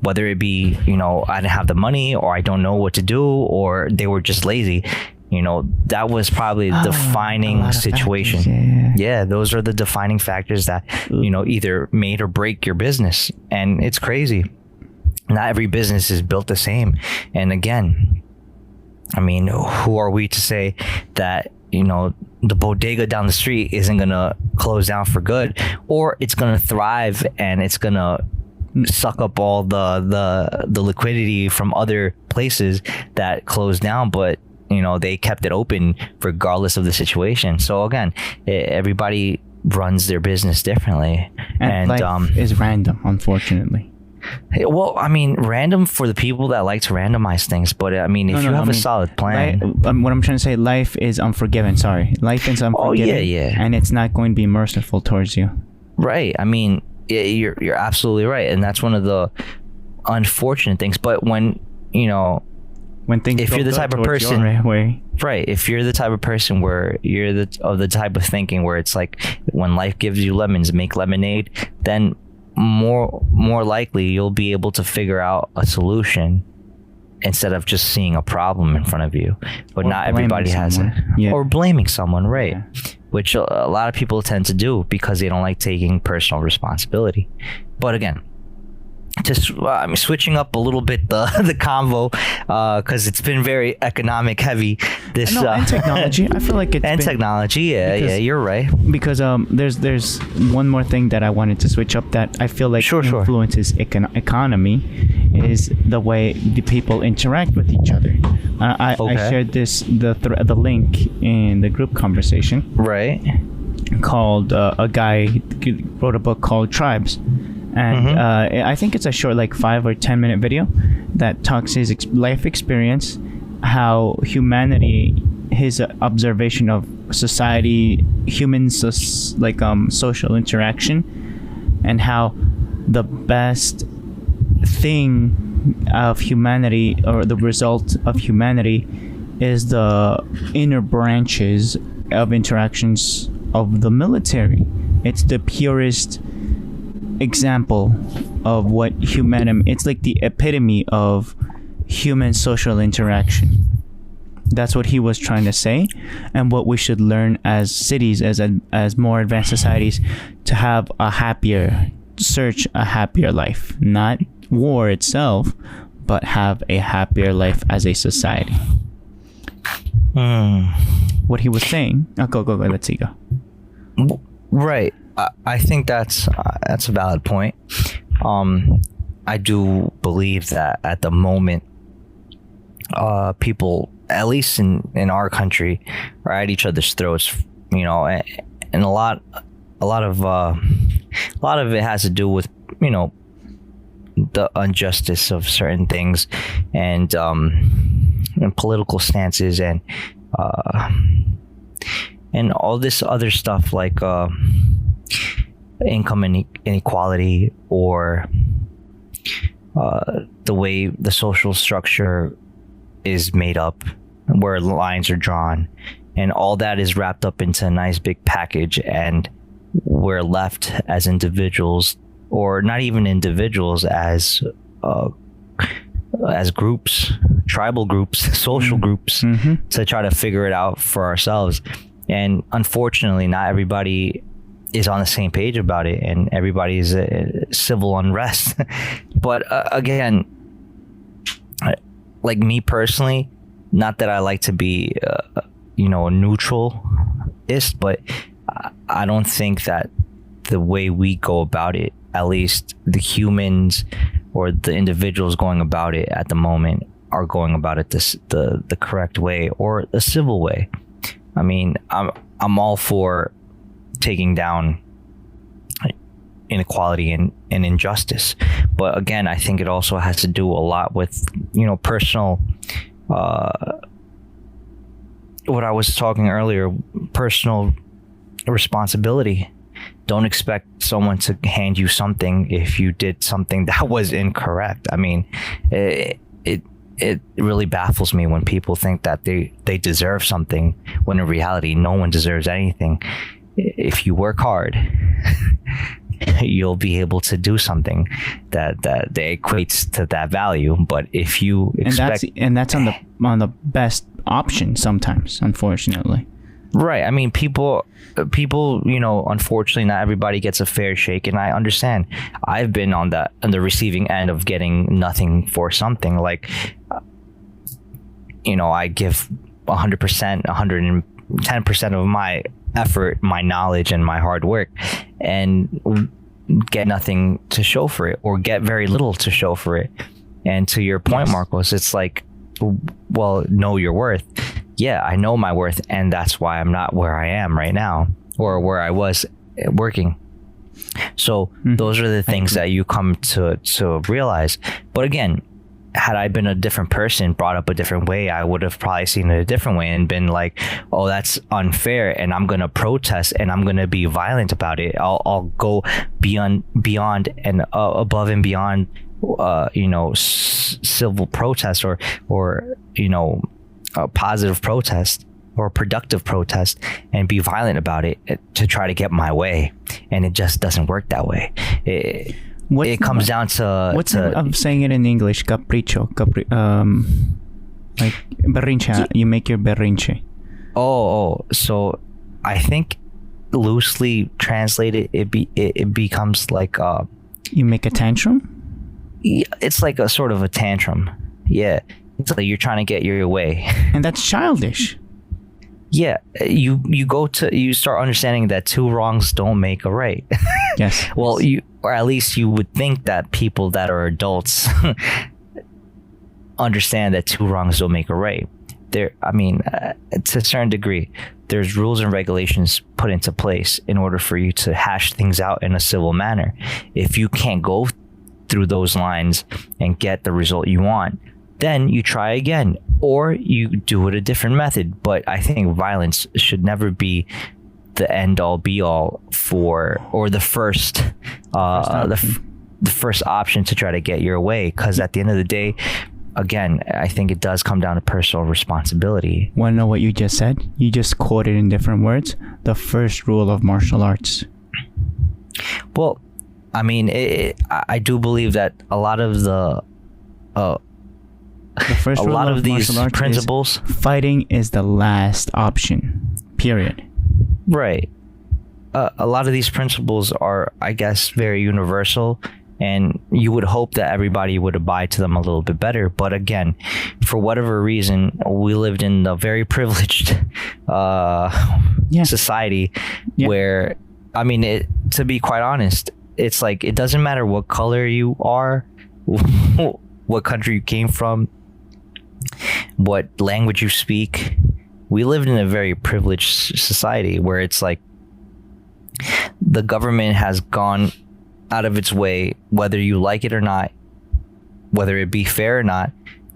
Whether it be, I didn't have the money, or I don't know what to do, or they were just lazy. That was probably the defining situation. Factors, yeah, those are the defining factors that, either made or break your business. And it's crazy. Not every business is built the same. And again, I mean, who are we to say that, the bodega down the street isn't going to close down for good, or it's going to thrive and it's going to suck up all the liquidity from other places that closed down, but they kept it open regardless of the situation. So again, everybody runs their business differently, and life is random, unfortunately. Well, I mean, random for the people that like to randomize things, but I mean, if you have a solid plan. What I'm trying to say, life is unforgiving. Sorry, life is unforgiving. Oh yeah. And it's not going to be merciful towards you. Right. I mean, you're absolutely right, and that's one of the unfortunate things. But when things, if you're the type of person, right? If you're the type of person where you're the type of thinking where it's like, when life gives you lemons, make lemonade, then more likely you'll be able to figure out a solution instead of just seeing a problem in front of you. But not everybody has it. Yeah. Or blaming someone, right? Yeah. Which a lot of people tend to do because they don't like taking personal responsibility. But again, just I'm switching up a little bit the convo because it's been very economic heavy. And technology. I feel like it's technology. Yeah, you're right. Because there's one more thing that I wanted to switch up that I feel like influences economy is the way the people interact with each other. I shared the link in the group conversation. Right. Called a guy wrote a book called Tribes. And I think it's a short, like 5 or 10 minute video that talks his life experience, how humanity, his observation of society, humans, social interaction, and how the best thing of humanity, or the result of humanity, is the inner branches of interactions of the military. It's the purest example of what it's like the epitome of human social interaction. That's what he was trying to say, and what we should learn as cities, as more advanced societies, to have a happier life, not war itself, but have a happier life as a society. What he was saying. Go. Let's see. Go. Right. I think that's a valid point. I do believe that at the moment, people, at least in our country, are at each other's throats. And a lot of it has to do with the injustice of certain things, and political stances, and all this other stuff like income inequality, or the way the social structure is made up, where lines are drawn, and all that is wrapped up into a nice big package, and we're left as individuals, or not even individuals, as groups, tribal groups, social groups, to try to figure it out for ourselves. And unfortunately, not everybody is on the same page about it, and everybody is civil unrest. But again, like me personally, not that I like to be a neutralist, but I don't think that the way we go about it, at least the humans or the individuals going about it at the moment, are going about it the correct way, or the civil way. I mean, I'm all for taking down inequality and injustice, But again, I think it also has to do a lot with, personal, what I was talking earlier, personal responsibility. Don't expect someone to hand you something if you did something that was incorrect. I mean, it really baffles me when people think that they deserve something, when in reality, no one deserves anything. If you work hard, you'll be able to do something that equates to that value. But if you expect, and that's on the best option sometimes, unfortunately. Right. I mean, people, unfortunately, not everybody gets a fair shake, and I understand. I've been on the receiving end of getting nothing for something. Like, I give 100%, 110% of my effort, my knowledge, and my hard work, and get nothing to show for it, or get very little to show for it. And to your point, yes, Marcos, it's like, well, know your worth. Yeah, I know my worth, and that's why I'm not where I am right now, or where I was working. So those are the things that you come to realize. But again, had I been a different person, brought up a different way, I would have probably seen it a different way and been like, oh, that's unfair, and I'm going to protest, and I'm going to be violent about it. I'll go beyond and above and beyond, civil protest or a positive protest or a productive protest, and be violent about it to try to get my way. And it just doesn't work that way. It comes down to I'm saying it in English, capricho, like berrinche. You make your berrinche. So I think loosely translated, it becomes like you make a tantrum. It's like a sort of a tantrum. Yeah, it's like you're trying to get your way, and that's childish. Yeah, you start understanding that two wrongs don't make a right. Yes. Well, or at least you would think that people that are adults understand that two wrongs don't make a right. To a certain degree, there's rules and regulations put into place in order for you to hash things out in a civil manner. If you can't go through those lines and get the result you want, then you try again, or you do it a different method. But I think violence should never be the end all be all or the first the first option to try to get your way, because at the end of the day, again, I think it does come down to personal responsibility. Want to know what you just said? You just quoted in different words the first rule of martial arts. Well, I mean, I do believe that a lot of these principles, fighting is the last option, period. Right. A lot of these principles are, I guess, very universal, and you would hope that everybody would abide to them a little bit better. But again, for whatever reason, we lived in a very privileged society where, I mean, to be quite honest, it's like, it doesn't matter what color you are, what country you came from, what language you speak. We lived in a very privileged society where it's like the government has gone out of its way, whether you like it or not, whether it be fair or not.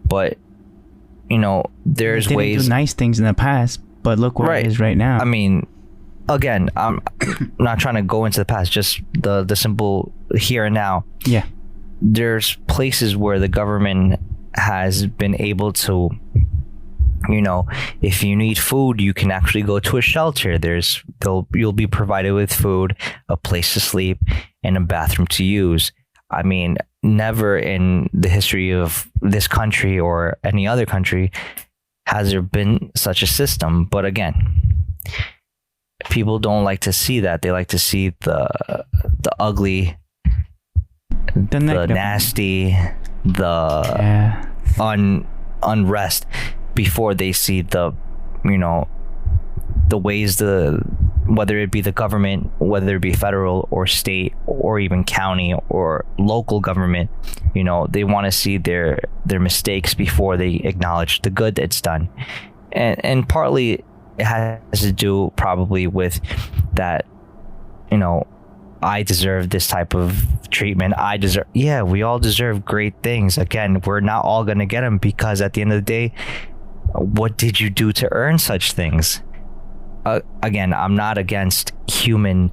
But there's ways. Do nice things in the past, but look where it is right now. I mean, again, I'm not trying to go into the past, just the simple here and now. Yeah. There's places where the government has been able to, if you need food, you can actually go to a shelter. You'll be provided with food, a place to sleep, and a bathroom to use. I mean, never in the history of this country or any other country has there been such a system. But again, people don't like to see that. They like to see the ugly, the nasty, the unrest before they see the ways, whether it be the government, whether it be federal or state or even county or local government, they want to see their mistakes before they acknowledge the good that's done. And partly it has to do probably with that, I deserve this type of treatment. We all deserve great things. Again, we're not all going to get them, because at the end of the day, what did you do to earn such things? Again, I'm not against human,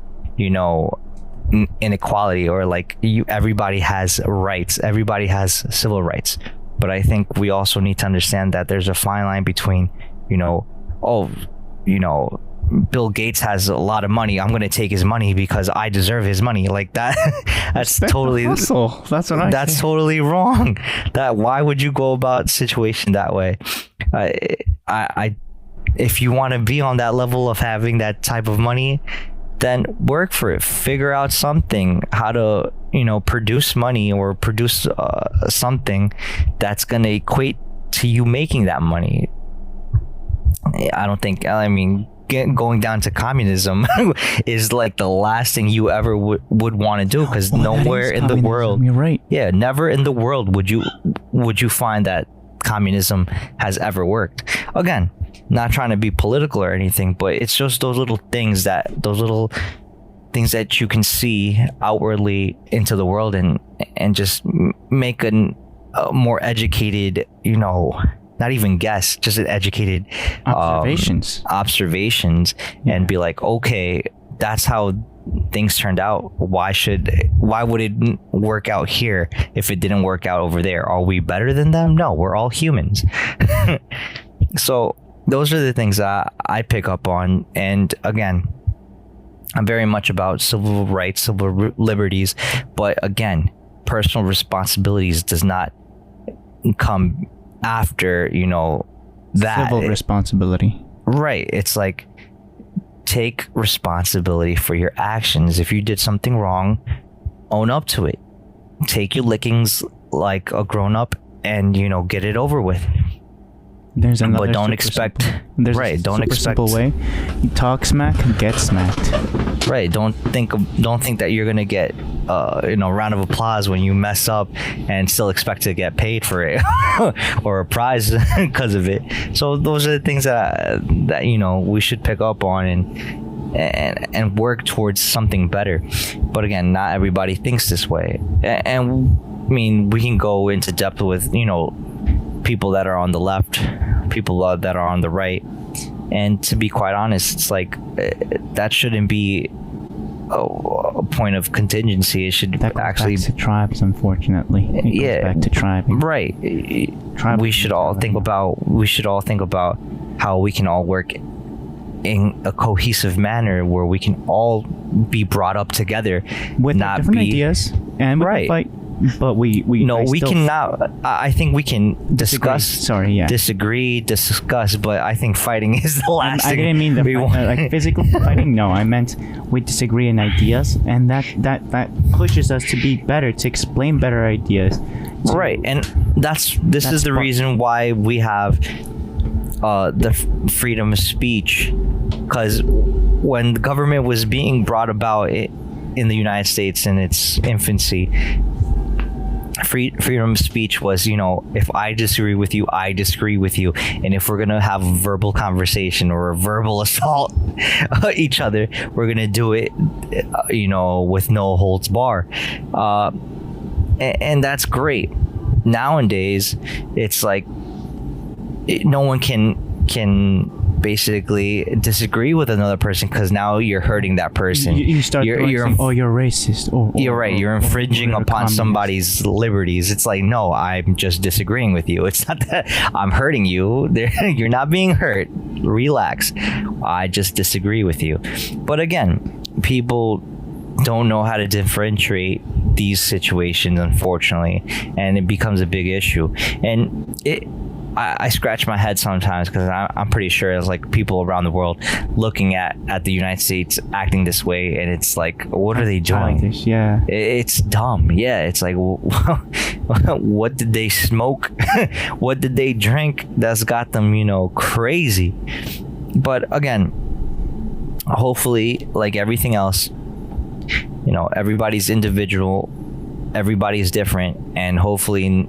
inequality, or like everybody has rights. Everybody has civil rights. But I think we also need to understand that there's a fine line between, Bill Gates has a lot of money, I'm going to take his money because I deserve his money. Like that, that's totally hustle. That's what that's totally wrong. Why would you go about situation that way? I if you want to be on that level of having that type of money, then work for it. Figure out something, how to, produce money, or produce something that's going to equate to you making that money. Going down to communism is like the last thing you ever would want to do, because nowhere in the world, you're right. Yeah, never in the world would you find that communism has ever worked. Again, not trying to be political or anything, but it's just those little things that you can see outwardly into the world, and just make a more educated, not even guess, just an educated observations, and be like, okay, that's how things turned out. Why would it work out here if it didn't work out over there? Are we better than them? No, we're all humans. So those are the things that I pick up on. And again, I'm very much about civil rights, civil liberties, but again, personal responsibilities does not come after, that civil responsibility. Right. It's like, take responsibility for your actions. If you did something wrong, own up to it. Take your lickings like a grown up, and get it over with. There's another, but don't expect simple way. You talk smack, get smacked. Right. Don't think that you're gonna get round of applause when you mess up, and still expect to get paid for it or a prize because of it. So those are the things that we should pick up on and work towards something better. But again, not everybody thinks this way, and we can go into depth with people that are on the left, people that are on the right, and to be quite honest, it's like that shouldn't be a point of contingency. It should actually back to tribes, unfortunately. It goes back to tribe. Right. We should all think about how we can all work in a cohesive manner, where we can all be brought up together with different ideas, and we can fight. But we cannot. I think we can discuss. Disagree, discuss. But I think fighting is the last thing. I didn't mean like physical fighting. No, I meant we disagree in ideas, and that pushes us to be better, to explain better ideas. Right, and this is the reason why we have the freedom of speech, because when the government was being brought about in the United States in its infancy, freedom of speech was, if I disagree with you, I disagree with you, and if we're gonna have a verbal conversation or a verbal assault each other, we're gonna do it with no holds bar, and that's great. Nowadays it's like no one can basically disagree with another person, because now you're hurting that person. You start you're racist. You're right. You're infringing upon somebody's liberties. It's like, no, I'm just disagreeing with you. It's not that I'm hurting you. You're not being hurt. Relax. I just disagree with you. But again, people don't know how to differentiate these situations, unfortunately, and it becomes a big issue. And I scratch my head sometimes, because I'm pretty sure there's like people around the world looking at the United States acting this way, and it's like, what are they doing? Childish, yeah. It's dumb. Yeah, it's like, what did they smoke? What did they drink that's got them, crazy? But again, hopefully, like everything else, everybody's individual, everybody's different, and hopefully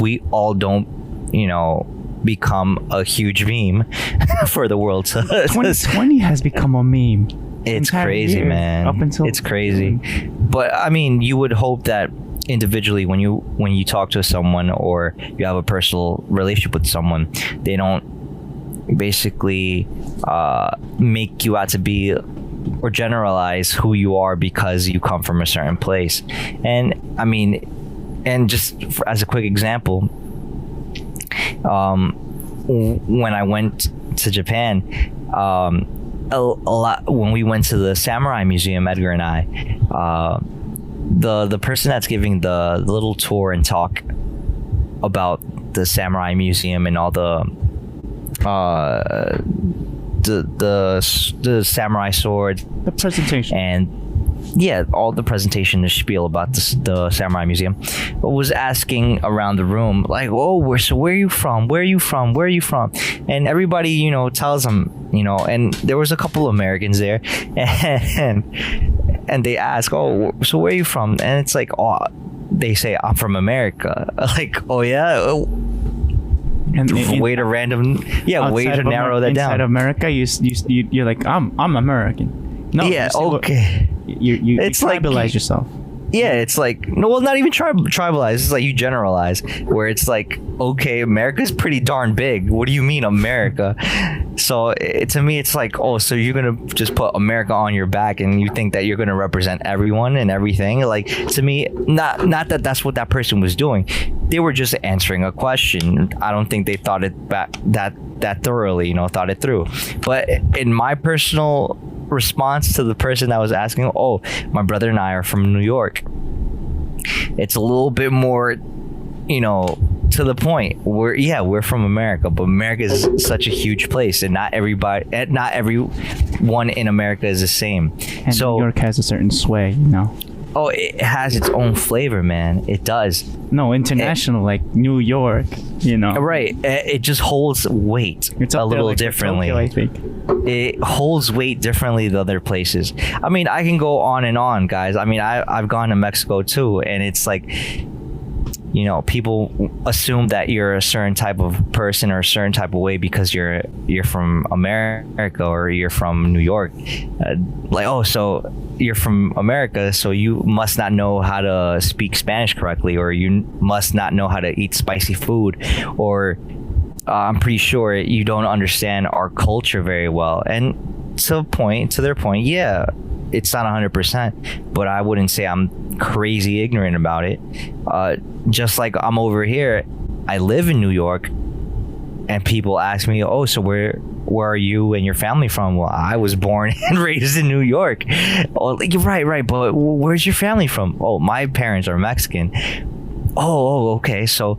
we all don't become a huge meme for the world to 2020 has become a meme. It's entire crazy, year, man. Up until It's crazy. But I mean, you would hope that individually, when you talk to someone or you have a personal relationship with someone, they don't basically make you out to be or generalize who you are because you come from a certain place. And I mean, and just as a quick example, when I went to Japan, a lot when we went to the Samurai Museum, Edgar and I, the person that's giving the little tour and talk about the Samurai Museum and all the samurai sword, the presentation, and all the presentation, the spiel about the Samurai Museum, was asking around the room like, oh, where are you from, and everybody tells them, and there was a couple of Americans there, and they ask, oh, so where are you from, and it's like, oh, they say, I'm from America. Like, oh yeah. And way to narrow that down. Inside America, you're like, I'm American. No, yeah, okay. You tribalize yourself. Yeah, it's like, no, well, not even tribalize. It's like you generalize, where it's like, okay, America's pretty darn big. What do you mean America? So to me, it's like, oh, so you're gonna just put America on your back and you think that you're gonna represent everyone and everything? Like, to me, not that that's what that person was doing. They were just answering a question. I don't think they thought it back that thoroughly, thought it through. But in my personal response to the person that was asking, oh, my brother and I are from New York, it's a little bit more, to the point. We're from America, but America is such a huge place, and not everyone in America is the same. And so New York has a certain sway, Oh, it has its own flavor, man. It does. No, international, like New York, Right. It just holds weight a little differently. Tokyo, I think. It holds weight differently than other places. I mean, I can go on and on, guys. I mean, I've gone to Mexico too, and it's like, people assume that you're a certain type of person or a certain type of way because you're from America or you're from New York. Like, oh, so you're from America, so you must not know how to speak Spanish correctly, or you must not know how to eat spicy food, or I'm pretty sure you don't understand our culture very well. And to their point, yeah, it's not 100%, but I wouldn't say I'm crazy ignorant about it. Just like I'm over here, I live in New York, and people ask me, oh, so where are you and your family from? Well, I was born and raised in New York. Oh, right, but where's your family from? Oh, my parents are Mexican. Oh, okay. So,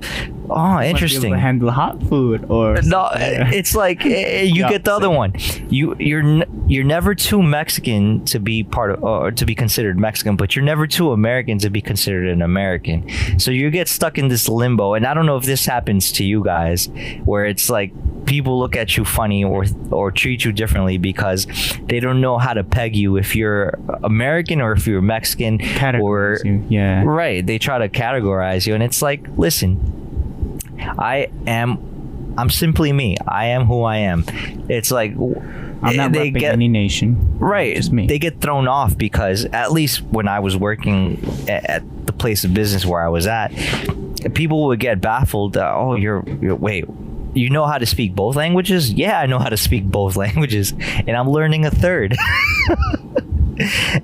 interesting. Be able to handle hot food, or no? It's like you get the other one. You're never too Mexican to be part of, or to be considered Mexican, but you're never too American to be considered an American. So you get stuck in this limbo. And I don't know if this happens to you guys, where it's like people look at you funny or treat you differently because they don't know how to peg you if you're American or if you're Mexican. Categorize you. Yeah. Right. They try to categorize you, and it's like, listen, I'm simply me. I am who I am. It's like, I'm not repping any nation. Right. Just me. They get thrown off because, at least when I was working at the place of business where I was at, people would get baffled. Oh, wait, you know how to speak both languages? Yeah, I know how to speak both languages, and I'm learning a third.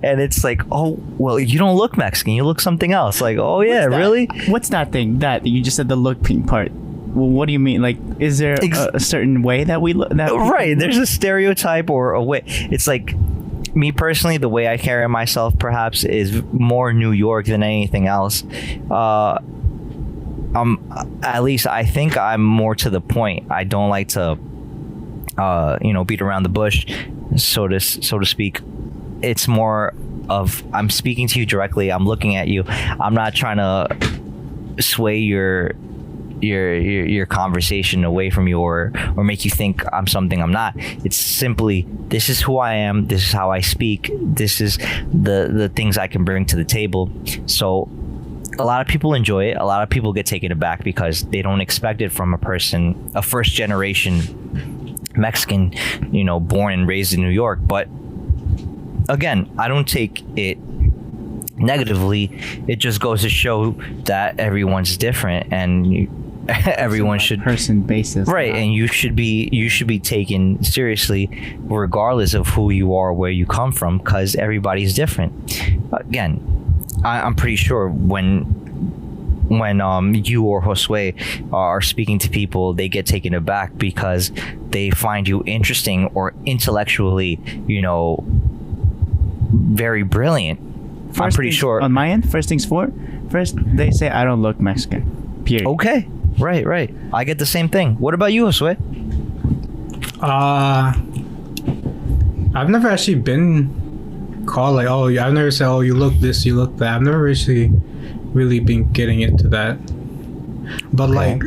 And it's like, oh, well, you don't look Mexican. You look something else. Like, oh, yeah, really? What's that thing that you just said, the looking part? Well, what do you mean? Like, is there a certain way that we look? Right. There's a stereotype or a way. It's like, me personally, the way I carry myself perhaps is more New York than anything else. At least I think I'm more to the point. I don't like to, beat around the bush, so to speak. It's more of, I'm speaking to you directly. I'm looking at you. I'm not trying to sway your conversation away from you or make you think I'm something I'm not. It's simply, this is who I am. This is how I speak. This is the things I can bring to the table. So a lot of people enjoy it. A lot of people get taken aback because they don't expect it from a first generation Mexican, born and raised in New York. But again, I don't take it negatively. It just goes to show that everyone's different, and everyone should person basis, right, and you should be taken seriously regardless of who you are, where you come from, because everybody's different. Again, I'm pretty sure when you or Josue are speaking to people, they get taken aback because they find you interesting or intellectually, very brilliant. I'm pretty sure on my end. First, they say I don't look Mexican. Period. Okay, right. I get the same thing. What about you, Josue? I've never actually been called like, oh, I've never said, oh, you look this, you look that. I've never actually really been getting into that. But like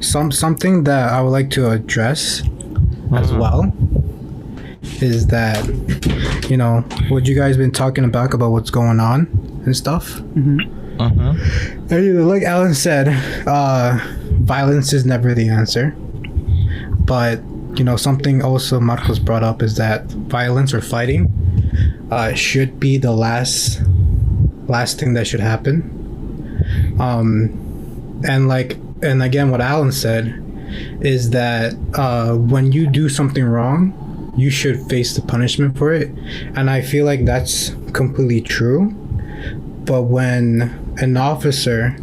something that I would like to address as well is that, what you guys been talking about what's going on and stuff. And, like Alan said, violence is never the answer. But something also Marcos brought up is that violence or fighting should be the last thing that should happen. And again, what Alan said is that when you do something wrong, you should face the punishment for it. And I feel like that's completely true. But when an officer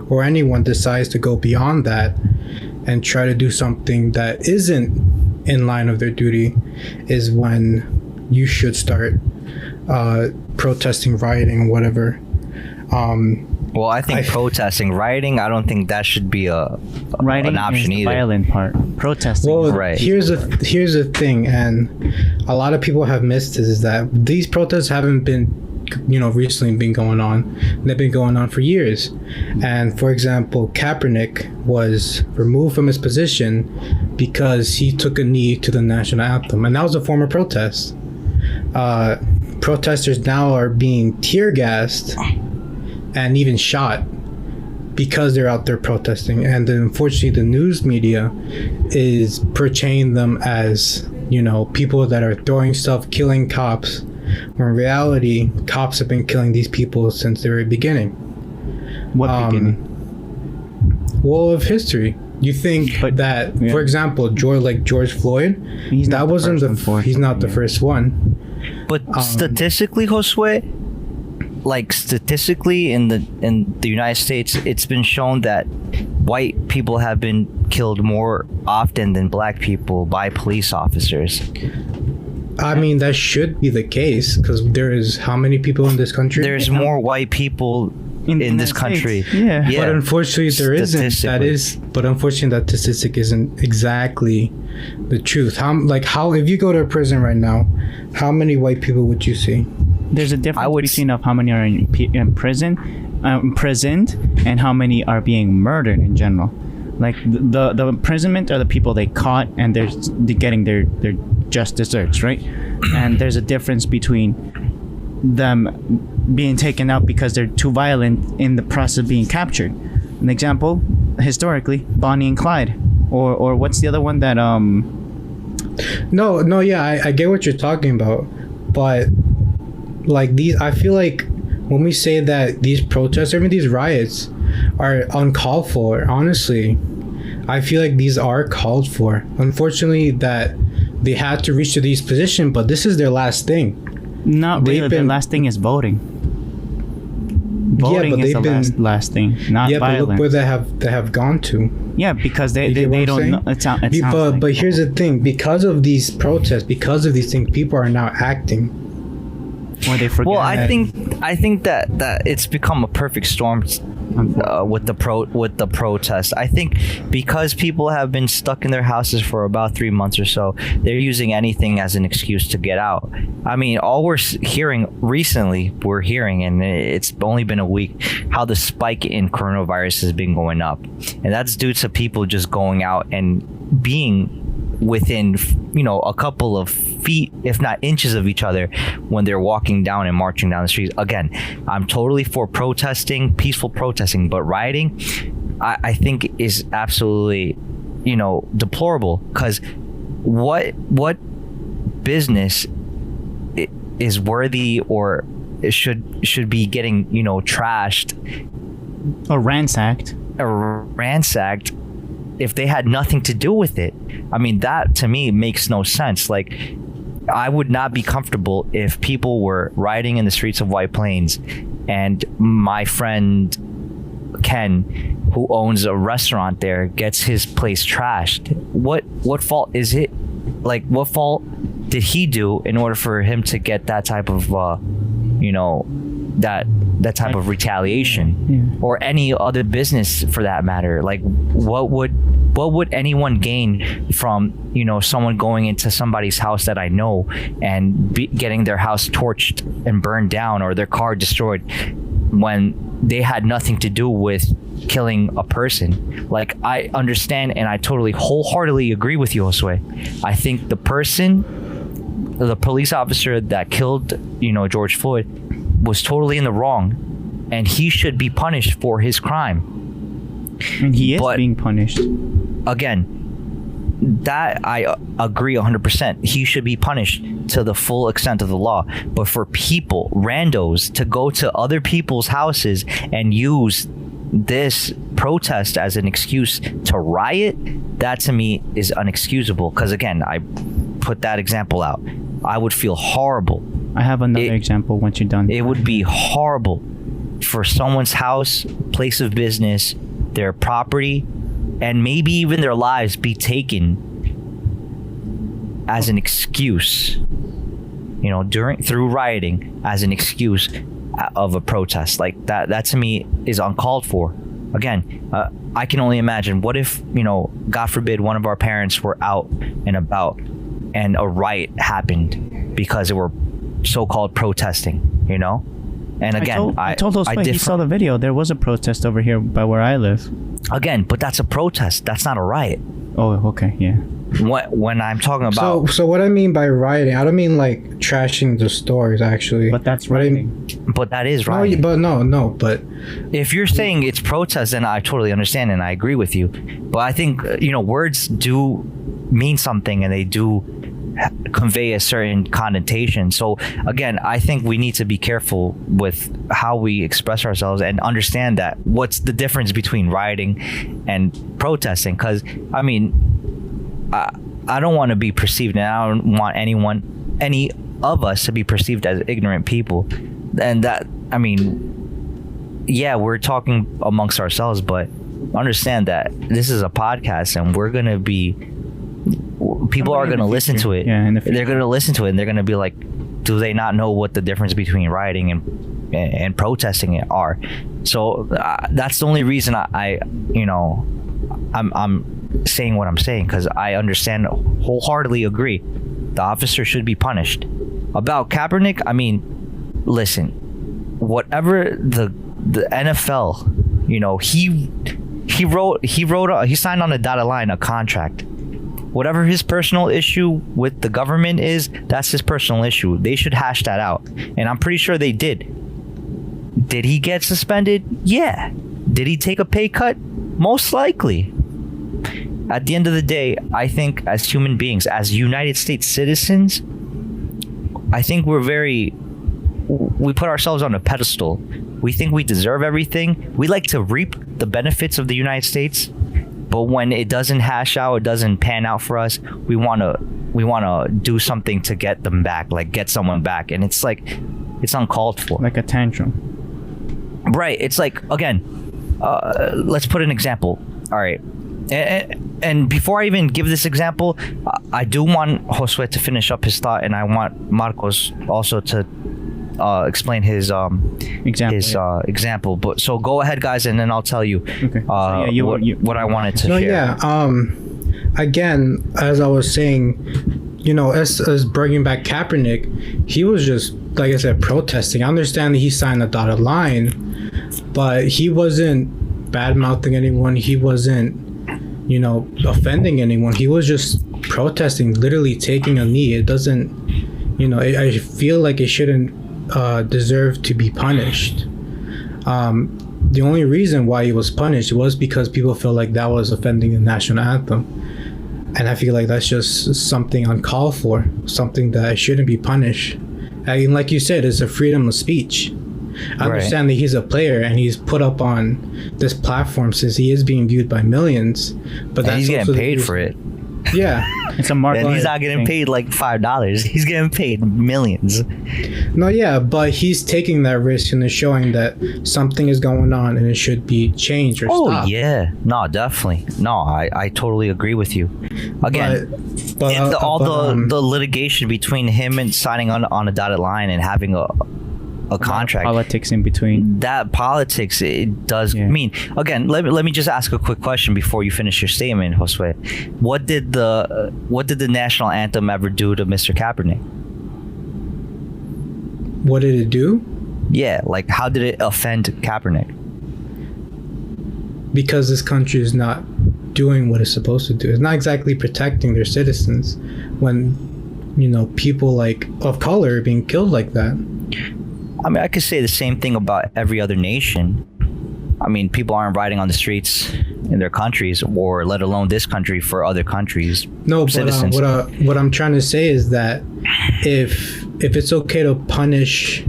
or anyone decides to go beyond that and try to do something that isn't in line of their duty, is when you should start protesting, rioting, whatever. Well, I think protesting, rioting, I don't think that should be an option is the either. violent part. Protesting. Well, right. Here's a thing, and a lot of people have missed this, is that these protests haven't been, recently been going on. They've been going on for years. And for example, Kaepernick was removed from his position because he took a knee to the national anthem, and that was a form of protest. Protesters now are being tear gassed and even shot because they're out there protesting, and then unfortunately the news media is portraying them as people that are throwing stuff, killing cops, when in reality cops have been killing these people since the very beginning. What beginning? Well, of history. You think that, for example, George Floyd, he's not the first one. But statistically, Josue, statistically in the United States, it's been shown that white people have been killed more often than black people by police officers. I mean, that should be the case, because there is how many people in this country? There's more white people in this country. Yeah. But unfortunately there isn't. But unfortunately that statistic isn't exactly the truth. How if you go to a prison right now, how many white people would you see? There's a difference between of how many are in prison, imprisoned, and how many are being murdered in general. Like the imprisonment are the people they caught and they're getting their just desserts, right? And there's a difference between them being taken out because they're too violent in the process of being captured. An example, historically, Bonnie and Clyde, or what's the other one that I get what you're talking about, but like I feel like when we say that these protests, even these riots, are uncalled for, honestly, I feel like these are called for. Unfortunately, that they had to reach to these positions, but this is their last thing. Not really. Their last thing is voting. Voting is the last thing, not violence. But look where they have gone to. Yeah, because they don't know. But here's the thing: because of these protests, because of these things, people are now acting. Or they forget. Well, I think that it's become a perfect storm with the protest. I think because people have been stuck in their houses for about 3 months or so, they're using anything as an excuse to get out. I mean, all we're hearing, and it's only been a week, how the spike in coronavirus has been going up, and that's due to people just going out and being within a couple of feet, if not inches, of each other when they're walking down and marching down the streets. Again, I'm totally for protesting, peaceful protesting, but rioting, I think is absolutely deplorable, because what business is worthy or should be getting, trashed Or ransacked. or ransacked if they had nothing to do with it. I mean, that to me makes no sense. Like, I would not be comfortable if people were riding in the streets of White Plains and my friend Ken, who owns a restaurant there, gets his place trashed. What fault is it? Like, what fault did he do in order for him to get that type of that type of retaliation, or any other business for that matter? Like, what would anyone gain from someone going into somebody's house that I know and getting their house torched and burned down, or their car destroyed, when they had nothing to do with killing a person? Like, I understand and I totally wholeheartedly agree with you, Josue. I think the police officer that killed George Floyd was totally in the wrong, and he should be punished for his crime. And he is being punished. Again, that I agree 100%. He should be punished to the full extent of the law. But for people, randos, to go to other people's houses and use this protest as an excuse to riot, that to me is unexcusable. Because again, I put that example out. I would feel horrible. I have another example once you're done. It would be horrible for someone's house, place of business, their property, and maybe even their lives be taken as an excuse, through rioting, as an excuse of a protest. Like, that to me is uncalled for. Again, I can only imagine, what if, God forbid, one of our parents were out and about and a riot happened because they were so-called protesting, And again, I told Josue, he saw the video. There was a protest over here by where I live. Again, but that's a protest. That's not a riot. Oh, okay, yeah. When I'm talking about... So what I mean by rioting, I don't mean like trashing the stores, actually. But that's rioting. But that is rioting. But if you're saying it's protest, then I totally understand and I agree with you. But I think, words do mean something, and they do convey a certain connotation. So again, I think we need to be careful with how we express ourselves and understand that what's the difference between rioting and protesting. Because I mean, I don't want to be perceived, and I don't want any of us to be perceived as ignorant people. And that, I mean, yeah, we're talking amongst ourselves, but understand that this is a podcast, and we're gonna be people are going to listen to it. Yeah, they're going to listen to it, and they're going to be like, do they not know what the difference between rioting and protesting it are? So that's the only reason I'm saying what I'm saying, because I understand, wholeheartedly agree, the officer should be punished. About Kaepernick, I mean, listen, whatever the NFL, he signed on a dotted line a contract. Whatever his personal issue with the government is, that's his personal issue. They should hash that out. And I'm pretty sure they did. Did he get suspended? Yeah. Did he take a pay cut? Most likely. At the end of the day, I think as human beings, as United States citizens, I think we put ourselves on a pedestal. We think we deserve everything. We like to reap the benefits of the United States. But when it doesn't hash out, it doesn't pan out for us, we want to do something to get them back, like get someone back. And it's like, it's uncalled for. Like a tantrum. Right. It's like, again, let's put an example. All right. And before I even give this example, I do want Josue to finish up his thought, and I want Marcos also to explain his example. But so go ahead, guys, and then I'll tell you, what I wanted to share. Yeah. Again, as I was saying, as bringing back Kaepernick, he was just, like I said, protesting. I understand that he signed a dotted line, but he wasn't bad mouthing anyone. He wasn't, offending anyone. He was just protesting, literally taking a knee. It doesn't, I feel like it shouldn't deserve to be punished. The only reason why he was punished was because people felt like that was offending the national anthem, and I feel like that's just something uncalled for, something that shouldn't be punished. And like you said, it's a freedom of speech. I understand that he's a player and he's put up on this platform since he is being viewed by millions. But and he's getting paid for it. Yeah. It's a market. And he's not getting paid like $5. He's getting paid millions. No, yeah, but he's taking that risk and is showing that something is going on and it should be changed or stopped. Oh, yeah. No, definitely. No, I totally agree with you. Again, the litigation between him and signing on a dotted line and having a contract, politics in between, that politics, it does mean. Again, let me just ask a quick question before you finish your statement, Josue. What did the national anthem ever do to Mr. Kaepernick? What did it do? Yeah, like how did it offend Kaepernick? Because this country is not doing what it's supposed to do. It's not exactly protecting their citizens when, people like of color are being killed like that. I mean, I could say the same thing about every other nation. I mean, people aren't riding on the streets in their countries, or let alone this country, for other countries. No, citizens. But what I'm trying to say is that if it's okay to punish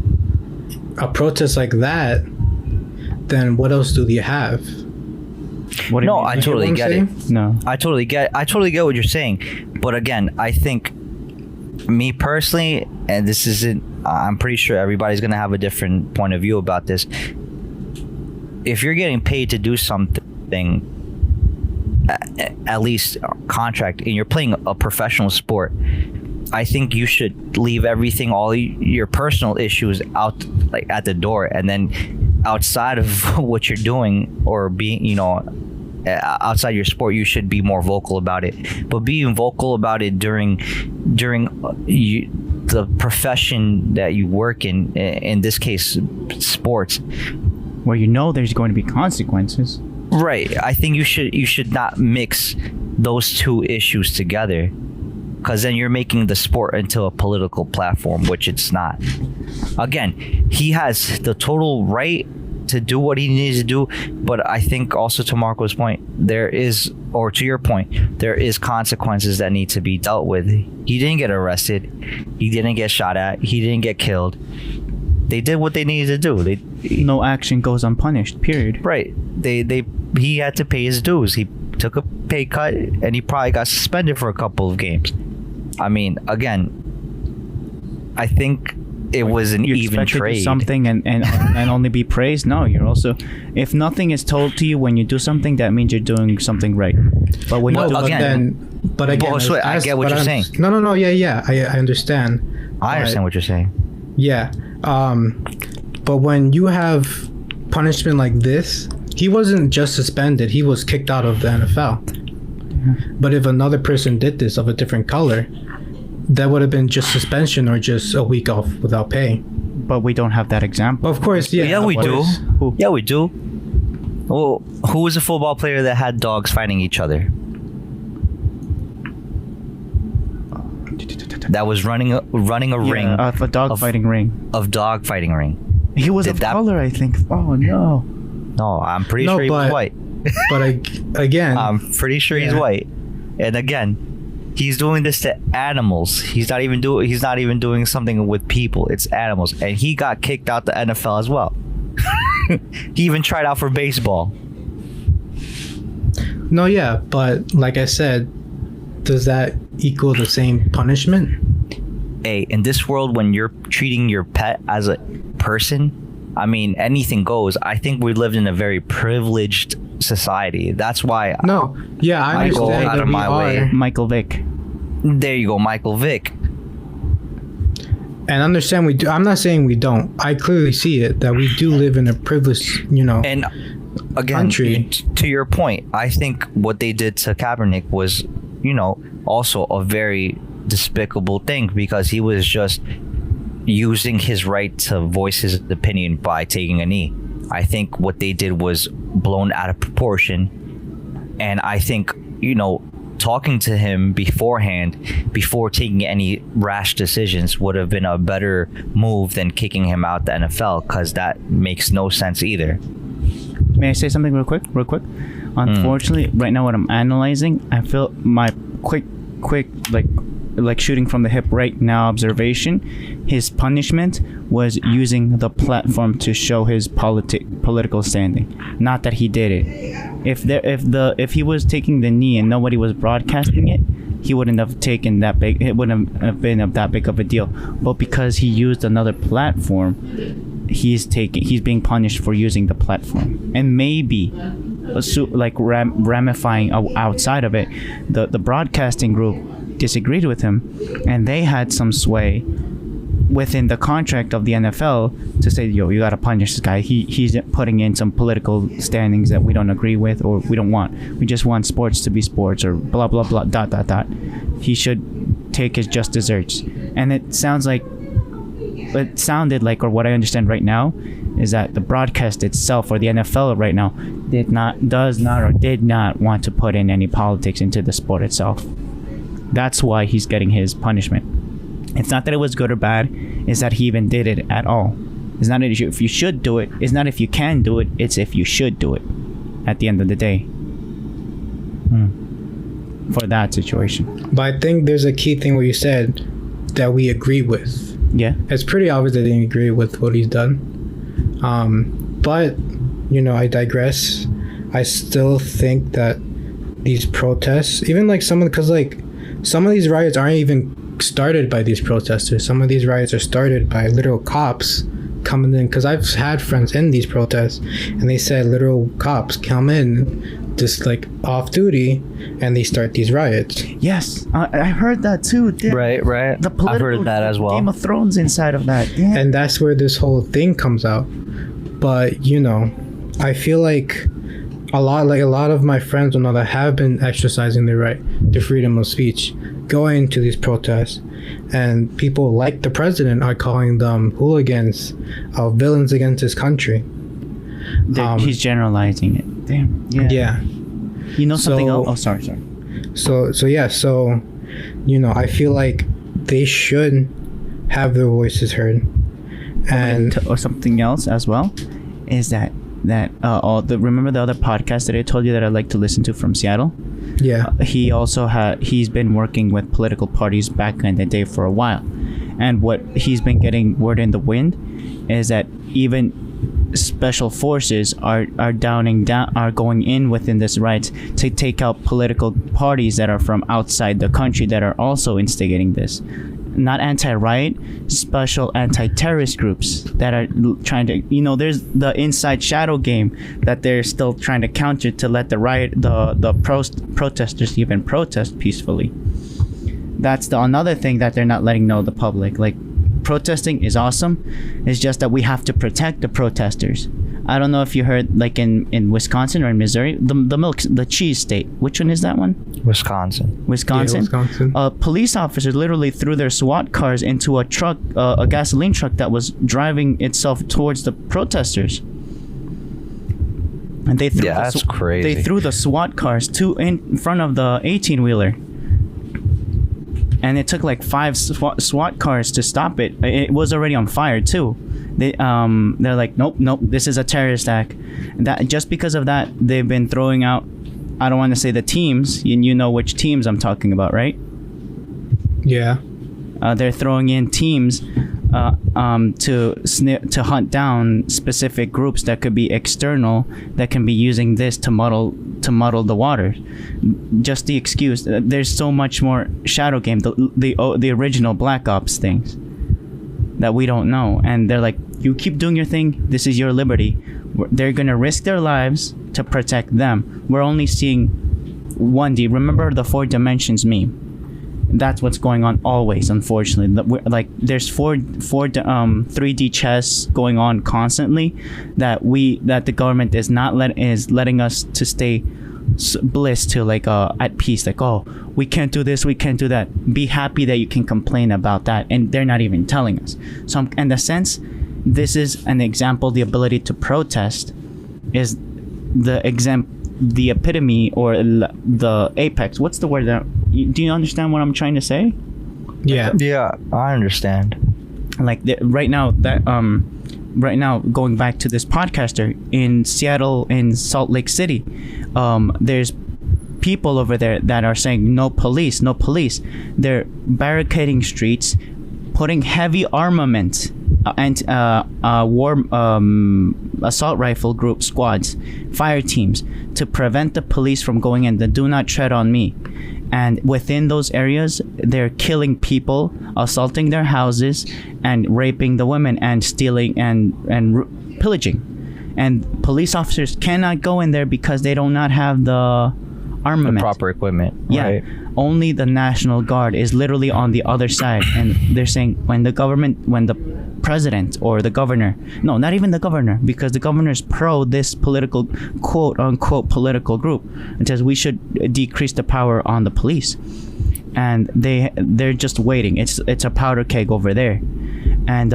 a protest like that, then what else do you have? What do you mean? I totally get it. No, I totally get what you're saying. But again, I think, me personally, and this isn't, I'm pretty sure everybody's going to have a different point of view about this. If you're getting paid to do something, at least a contract, and you're playing a professional sport, I think you should leave everything, all your personal issues out, like at the door, and then outside of what you're doing or being, outside your sport, you should be more vocal about it. But being vocal about it during the profession that you work in this case, sports, where there's going to be consequences. Right. I think you should not mix those two issues together, because then you're making the sport into a political platform, which it's not. Again, he has the total right to do what he needs to do, but I think also, to Marco's point, to your point, there is consequences that need to be dealt with. He didn't get arrested, he didn't get shot at, he didn't get killed. They did what they needed to do. No action goes unpunished, period. Right. He had to pay his dues. He took a pay cut, and he probably got suspended for a couple of games. I mean, again, I think it was an even trade. To do something and only be praised? No, you're also, if nothing is told to you when you do something, that means you're doing something right. But when you do I get what you're saying. No, yeah, I understand. I understand what you're saying. Yeah, but when you have punishment like this, he wasn't just suspended; he was kicked out of the NFL. Yeah. But if another person did this of a different color, that would have been just suspension or just a week off without pay. But we don't have that example. Of course, yeah. Yeah, we do. Yeah, we do. Well, who was a football player that had dogs fighting each other? That was running a ring of a dog fighting ring. Of dog fighting ring. He was of color, I think. Oh no. No, I'm pretty sure he was white. But again, I'm pretty sure he's white. And again, he's doing this to animals. He's not even doing something with people. It's animals, and he got kicked out the NFL as well. He even tried out for baseball. No, yeah, but like I said, does that equal the same punishment? Hey, in this world, when you're treating your pet as a person, I mean, anything goes. I think we lived in a very privileged society. That's why. No, yeah, I go out of my way. Michael Vick. There you go, Michael Vick. And understand we do. I'm not saying we don't. I clearly see it that we do live in a privileged, and again, country. To your point, I think what they did to Kaepernick was, also a very despicable thing, because he was just using his right to voice his opinion by taking a knee. I think what they did was blown out of proportion, and I think talking to him beforehand, before taking any rash decisions, would have been a better move than kicking him out the NFL, because that makes no sense either. May I say something real quick? Unfortunately, right now what I'm analyzing, I feel my quick like like shooting from the hip right now observation, his punishment was using the platform to show his political standing. Not that he did it. If he was taking the knee and nobody was broadcasting it, he wouldn't have taken that big. It wouldn't have been that big of a deal. But because he used another platform, he's being punished for using the platform. And maybe, like ramifying outside of it, the broadcasting group disagreed with him, and they had some sway within the contract of the NFL to say, yo, you gotta punish this guy. He's putting in some political standings that we don't agree with or we don't want. We just want sports to be sports, or blah blah blah dot dot dot. He should take his just desserts. And it sounded like, or what I understand right now, is that the broadcast itself, or the NFL right now, did not want to put in any politics into the sport itself. That's why he's getting his punishment. It's not that it was good or bad, it's that he even did it at all. It's not if you should do it, it's not if you can do it, it's if you should do it at the end of the day. For that situation. But I think there's a key thing what you said that we agree with. Yeah. It's pretty obvious that they didn't agree with what he's done. But, I digress. I still think that these protests, even like some of these riots aren't even started by these protesters. Some of these riots are started by literal cops coming in, because I've had friends in these protests, and they said literal cops come in just like off duty, and they start these riots. Yes, I heard that too. Damn. Right. The I've heard that as well. Game of Thrones inside of that. Damn. And that's where this whole thing comes out. But I feel like a lot of my friends that have been exercising their right to freedom of speech, going to these protests, and people like the president are calling them hooligans, villains against his country. He's generalizing it. Damn. Yeah. Something else? Oh, sorry. So I feel like they should have their voices heard. And or something else as well is that remember the other podcast that I told you that I like to listen to from Seattle? Yeah. He's been working with political parties back in the day for a while. And what he's been getting word in the wind is that even special forces are going in within this right to take out political parties that are from outside the country that are also instigating this. Not anti-riot, special anti-terrorist groups that are trying to, there's the inside shadow game that they're still trying to counter to let the protesters even protest peacefully. That's another thing that they're not letting know the public. Like, protesting is awesome. It's just that we have to protect the protesters. I don't know if you heard, like in Wisconsin or in Missouri, the cheese state. Which one is that one? Wisconsin. Yeah, Wisconsin. Police officers literally threw their SWAT cars into a truck, a gasoline truck that was driving itself towards the protesters. And they threw that's crazy. They threw the SWAT cars in front of the 18-wheeler. And it took like 5 SWAT cars to stop it. It was already on fire too. They're like, nope, this is a terrorist act. That just because of that, they've been throwing out, I don't want to say the teams, you know which teams I'm talking about, right? Yeah. They're throwing in teams to hunt down specific groups that could be external, that can be using this to muddle the water. Just the excuse. There's so much more shadow game, the original Black Ops things that we don't know, and they're like, you keep doing your thing, this is your liberty. They're gonna risk their lives to protect them. We're only seeing 1D. Remember the 4 dimensions meme? That's what's going on always, unfortunately. Like, there's 3D chess going on constantly that the government is letting us to stay bliss to, like, at peace. Like, oh, we can't do this, we can't do that. Be happy that you can complain about that, and they're not even telling us. So in the sense, this is an example. The ability to protest is the epitome, or the apex. What's the word that? Do you understand what I'm trying to say? Yeah. Yeah, I understand. Like, right now, going back to this podcaster in Seattle, in Salt Lake City, there's people over there that are saying no police, no police. They're barricading streets, putting heavy armament and war assault rifle group squads, fire teams to prevent the police from going in. The do not tread on me. And within those areas, they're killing people, assaulting their houses, and raping the women, and stealing and pillaging. And police officers cannot go in there because they do not have the armament, the proper equipment. Yeah, right? Only the National Guard is literally on the other side, and they're saying when the president or the governor, no, not even the governor, because the governor is pro this political, quote unquote, political group, and says we should decrease the power on the police, and they're just waiting. It's a powder keg over there. And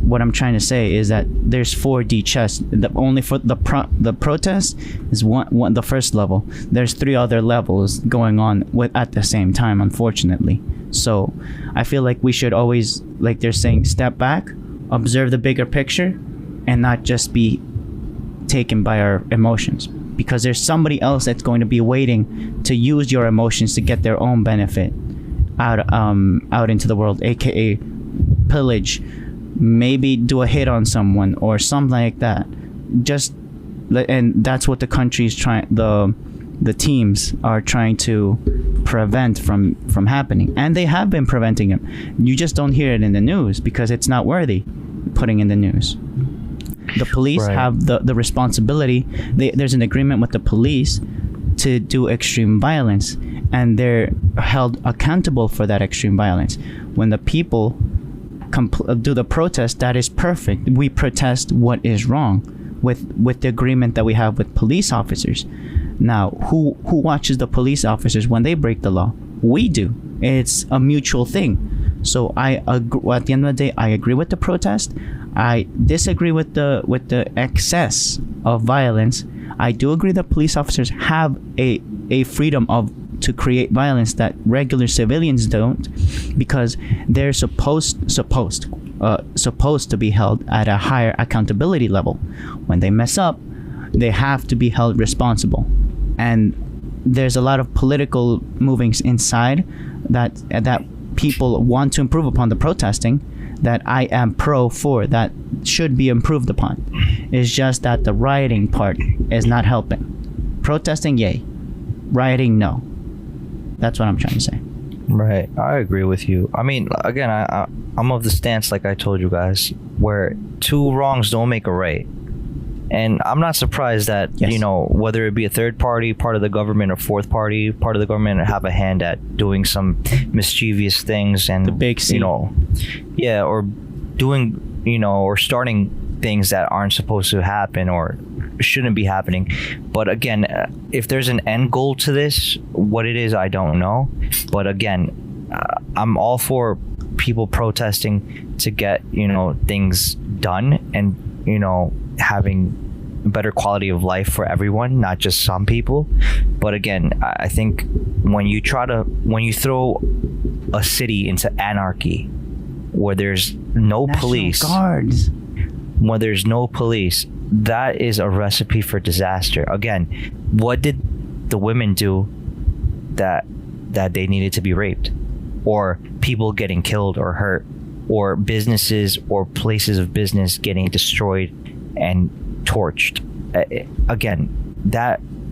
what I'm trying to say is that there's 4D chess. Only for the protest is one the first level. There's 3 other levels going on at the same time, unfortunately. So I feel like we should always, like they're saying, step back, observe the bigger picture, and not just be taken by our emotions. Because there's somebody else that's going to be waiting to use your emotions to get their own benefit out into the world, aka pillage, maybe do a hit on someone or something like that. And that's what the country's trying, the teams are trying to prevent from happening, and they have been preventing it. You just don't hear it in the news because it's not worthy putting in the news. The police have the responsibility. There's an agreement with the police to do extreme violence, and they're held accountable for that extreme violence. When the people do the protest, that is perfect. We protest what is wrong with the agreement that we have with police officers. Now, who watches the police officers when they break the law? We do. It's a mutual thing. So at the end of the day, I agree with the protest. I disagree with the excess of violence. I do agree that police officers have a freedom to create violence that regular civilians don't, because they're supposed to be held at a higher accountability level. When they mess up, they have to be held responsible. And there's a lot of political movings inside that people want to improve upon the protesting, that I am for, that should be improved upon. It's just that the rioting part is not helping. Protesting, yay. Rioting, no. That's what I'm trying to say. Right, I agree with you. I mean, again, I'm of the stance, like I told you guys, where 2 wrongs don't make a right. And I'm not surprised that, yes, whether it be a third party, part of the government, or fourth party, part of the government, have a hand at doing some mischievous things, and the big C. or doing, or starting things that aren't supposed to happen or shouldn't be happening. But again, if there's an end goal to this, what it is, I don't know. But again, I'm all for people protesting to get, things done, and, having better quality of life for everyone, not just some people. But again, I think when you throw a city into anarchy, where there's no National police, guards, when there's no police, that is a recipe for disaster. Again, what did the women do that they needed to be raped, or people getting killed or hurt, or businesses or places of business getting destroyed and torched? Again,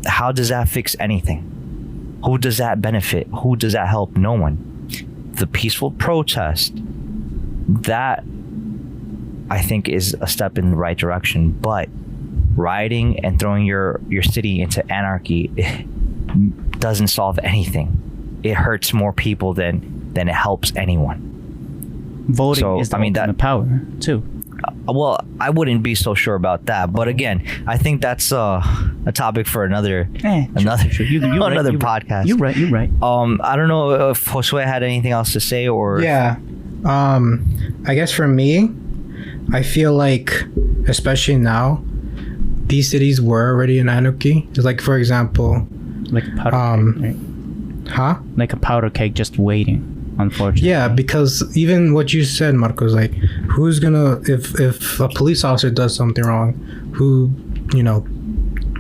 how does that fix anything? Who does that benefit? Who does that help? No one. The peaceful protest, that I think is a step in the right direction. But rioting and throwing your city into anarchy doesn't solve anything. It hurts more people than it helps anyone. Voting is the ultimate power too. Well, I wouldn't be so sure about that, but again, I think that's a topic for another podcast. You're right. I don't know if Josue had anything else to say, or yeah. I guess for me, I feel like, especially now, these cities were already in anarchy. It's like, for example, like a powder cake, right? Like a powder cake, just waiting. Unfortunately. Yeah, because even what you said, Marcos, like, who's gonna, if a police officer does something wrong, who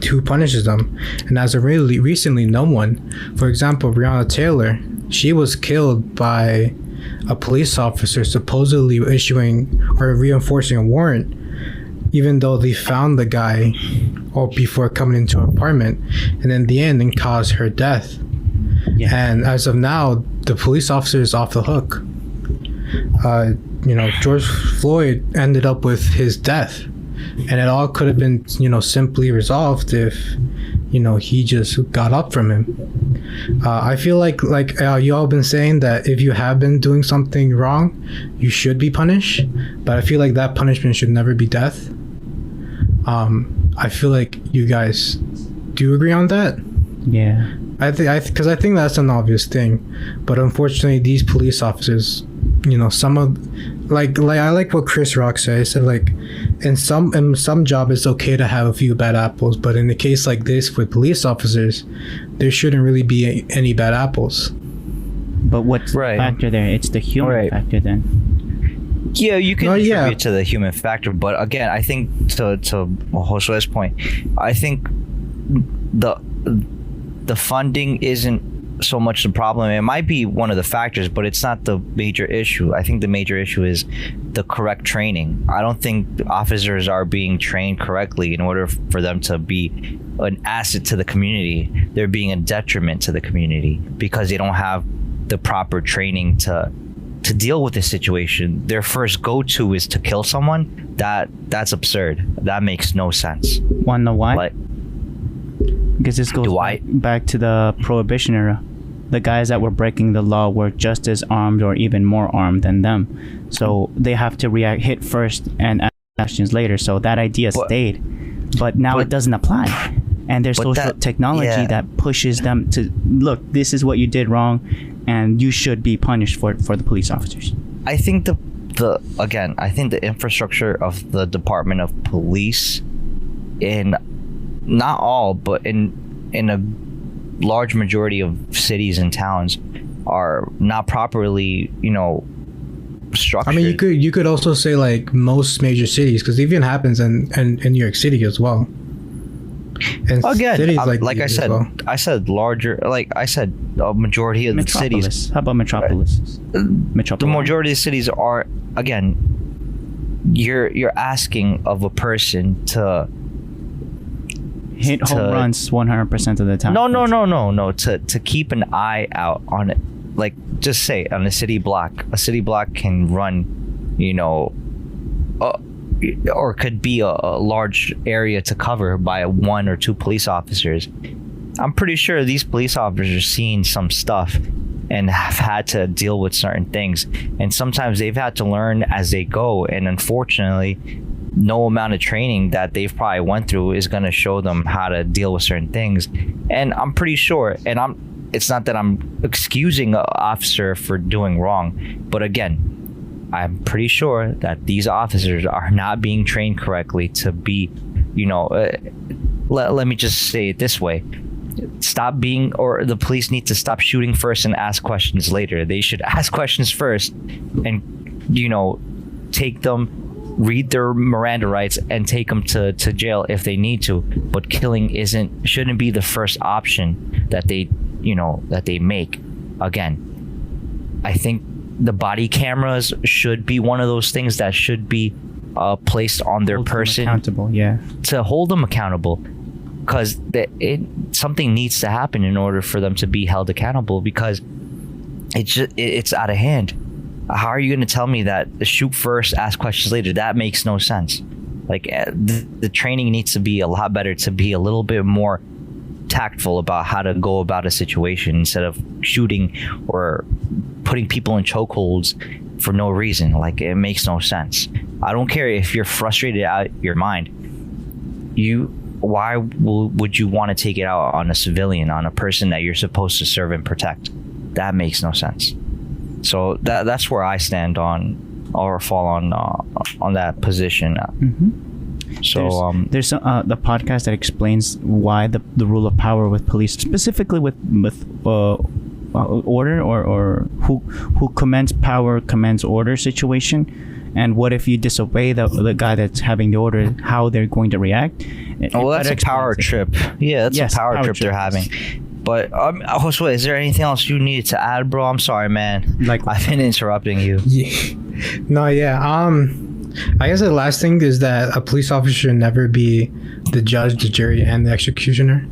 who punishes them. And as of really recently, no one. For example, Breonna Taylor, she was killed by a police officer supposedly issuing or reinforcing a warrant, even though they found the guy all before coming into her apartment, and in the end, it caused her death. Yeah. And as of now, the police officer is off the hook. George Floyd ended up with his death, and it all could have been, simply resolved if, he just got up from him. I feel like you all been saying that if you have been doing something wrong, you should be punished, but I feel like that punishment should never be death. I feel like you guys do agree on that. Yeah. I think that's an obvious thing, but unfortunately, these police officers, some of, like I like what Chris Rock said. He said, like, in some job it's okay to have a few bad apples, but in a case like this with police officers, there shouldn't really be any bad apples. But what's the factor there? It's the human factor then. Yeah, you can attribute to the human factor, but again, I think to Josue's point, I think the funding isn't so much the problem. It might be one of the factors, but it's not the major issue. I think the major issue is the correct training. I don't think officers are being trained correctly in order for them to be an asset to the community. They're being a detriment to the community because they don't have the proper training to deal with this situation. Their first go-to is to kill someone. That's absurd. That makes no sense. Wanna know why? Because this goes back to the Prohibition era. The guys that were breaking the law were just as armed or even more armed than them. So they have to hit first and ask questions later. So that idea stayed. But now it doesn't apply. And there's social technology that pushes them to, look, this is what you did wrong, and you should be punished for the police officers. I think I think the infrastructure of the Department of Police, in not all, but in a large majority of cities and towns, are not properly, structured. I mean, you could also say like most major cities, because it even happens in New York City as well. And again, I said larger. Like I said, a majority of the cities. How about metropolis? The majority of the cities are, again, you're asking of a person to hit home runs 100% of the time. No. To keep an eye out on it. Like, just say on a city block can run, or could be a large area to cover by one or two police officers. I'm pretty sure these police officers are seeing some stuff and have had to deal with certain things. And sometimes they've had to learn as they go. And unfortunately, no amount of training that they've probably went through is going to show them how to deal with certain things. And I'm pretty sure, it's not that I'm excusing an officer for doing wrong, but again, I'm pretty sure that these officers are not being trained correctly to be, let me just say it this way. The police need to stop shooting first and ask questions later. They should ask questions first and, take them, read their Miranda rights and take them to jail if they need to. But killing shouldn't be the first option that they make. Again, I think the body cameras should be one of those things that should be placed on their person, accountable, to hold them accountable, because something needs to happen in order for them to be held accountable, because it's out of hand. How are you going to tell me that shoot first, ask questions later? That makes no sense. Like, the training needs to be a lot better, to be a little bit more tactful about how to go about a situation instead of shooting or putting people in chokeholds for no reason. Like, it makes no sense. I don't care if you're frustrated out your mind. Why would you want to take it out on a civilian, on a person that you're supposed to serve and protect? That makes no sense. So that's where I stand on, or fall on that position. Mm-hmm. So there's the podcast that explains why the rule of power with police, specifically with order or who commands power commands order situation, And what if you disobey the guy that's having the order? How they're going to react? Well, that's a power trip. Yeah, that's a power trip they're having. But Josue, is there anything else you needed to add, bro? I'm sorry, man. Like, I've been interrupting you. No, yeah. I guess the last thing is that a police officer should never be the judge, the jury, and the executioner.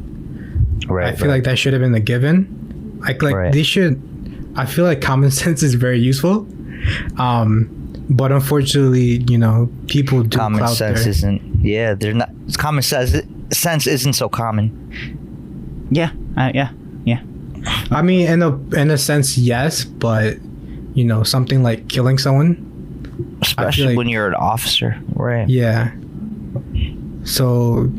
Right. I feel like that should have been a given. They should. I feel like common sense is very useful. But unfortunately, people do. Common sense isn't. Yeah, they're not. Common sense isn't so common. Yeah. I mean, in a sense, yes, but something like killing someone. Especially when you're an officer, right? Yeah. So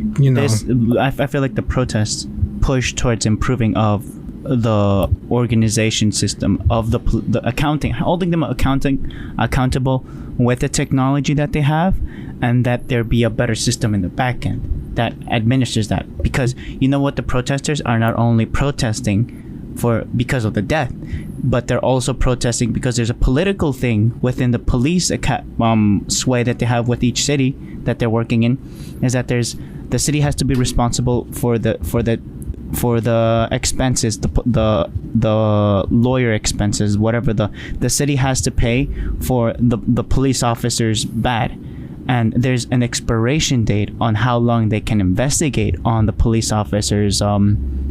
I feel like the protests push towards improving of the organization system of the accounting, holding them accountable with the technology that they have, and that there be a better system in the back end that administers that. Because what, the protesters are not only protesting because of the death, but they're also protesting because there's a political thing within the police sway that they have with each city that they're working in, is that the city has to be responsible for the expenses, the lawyer expenses, whatever the city has to pay for the police officers bad. And there's an expiration date on how long they can investigate on the police officers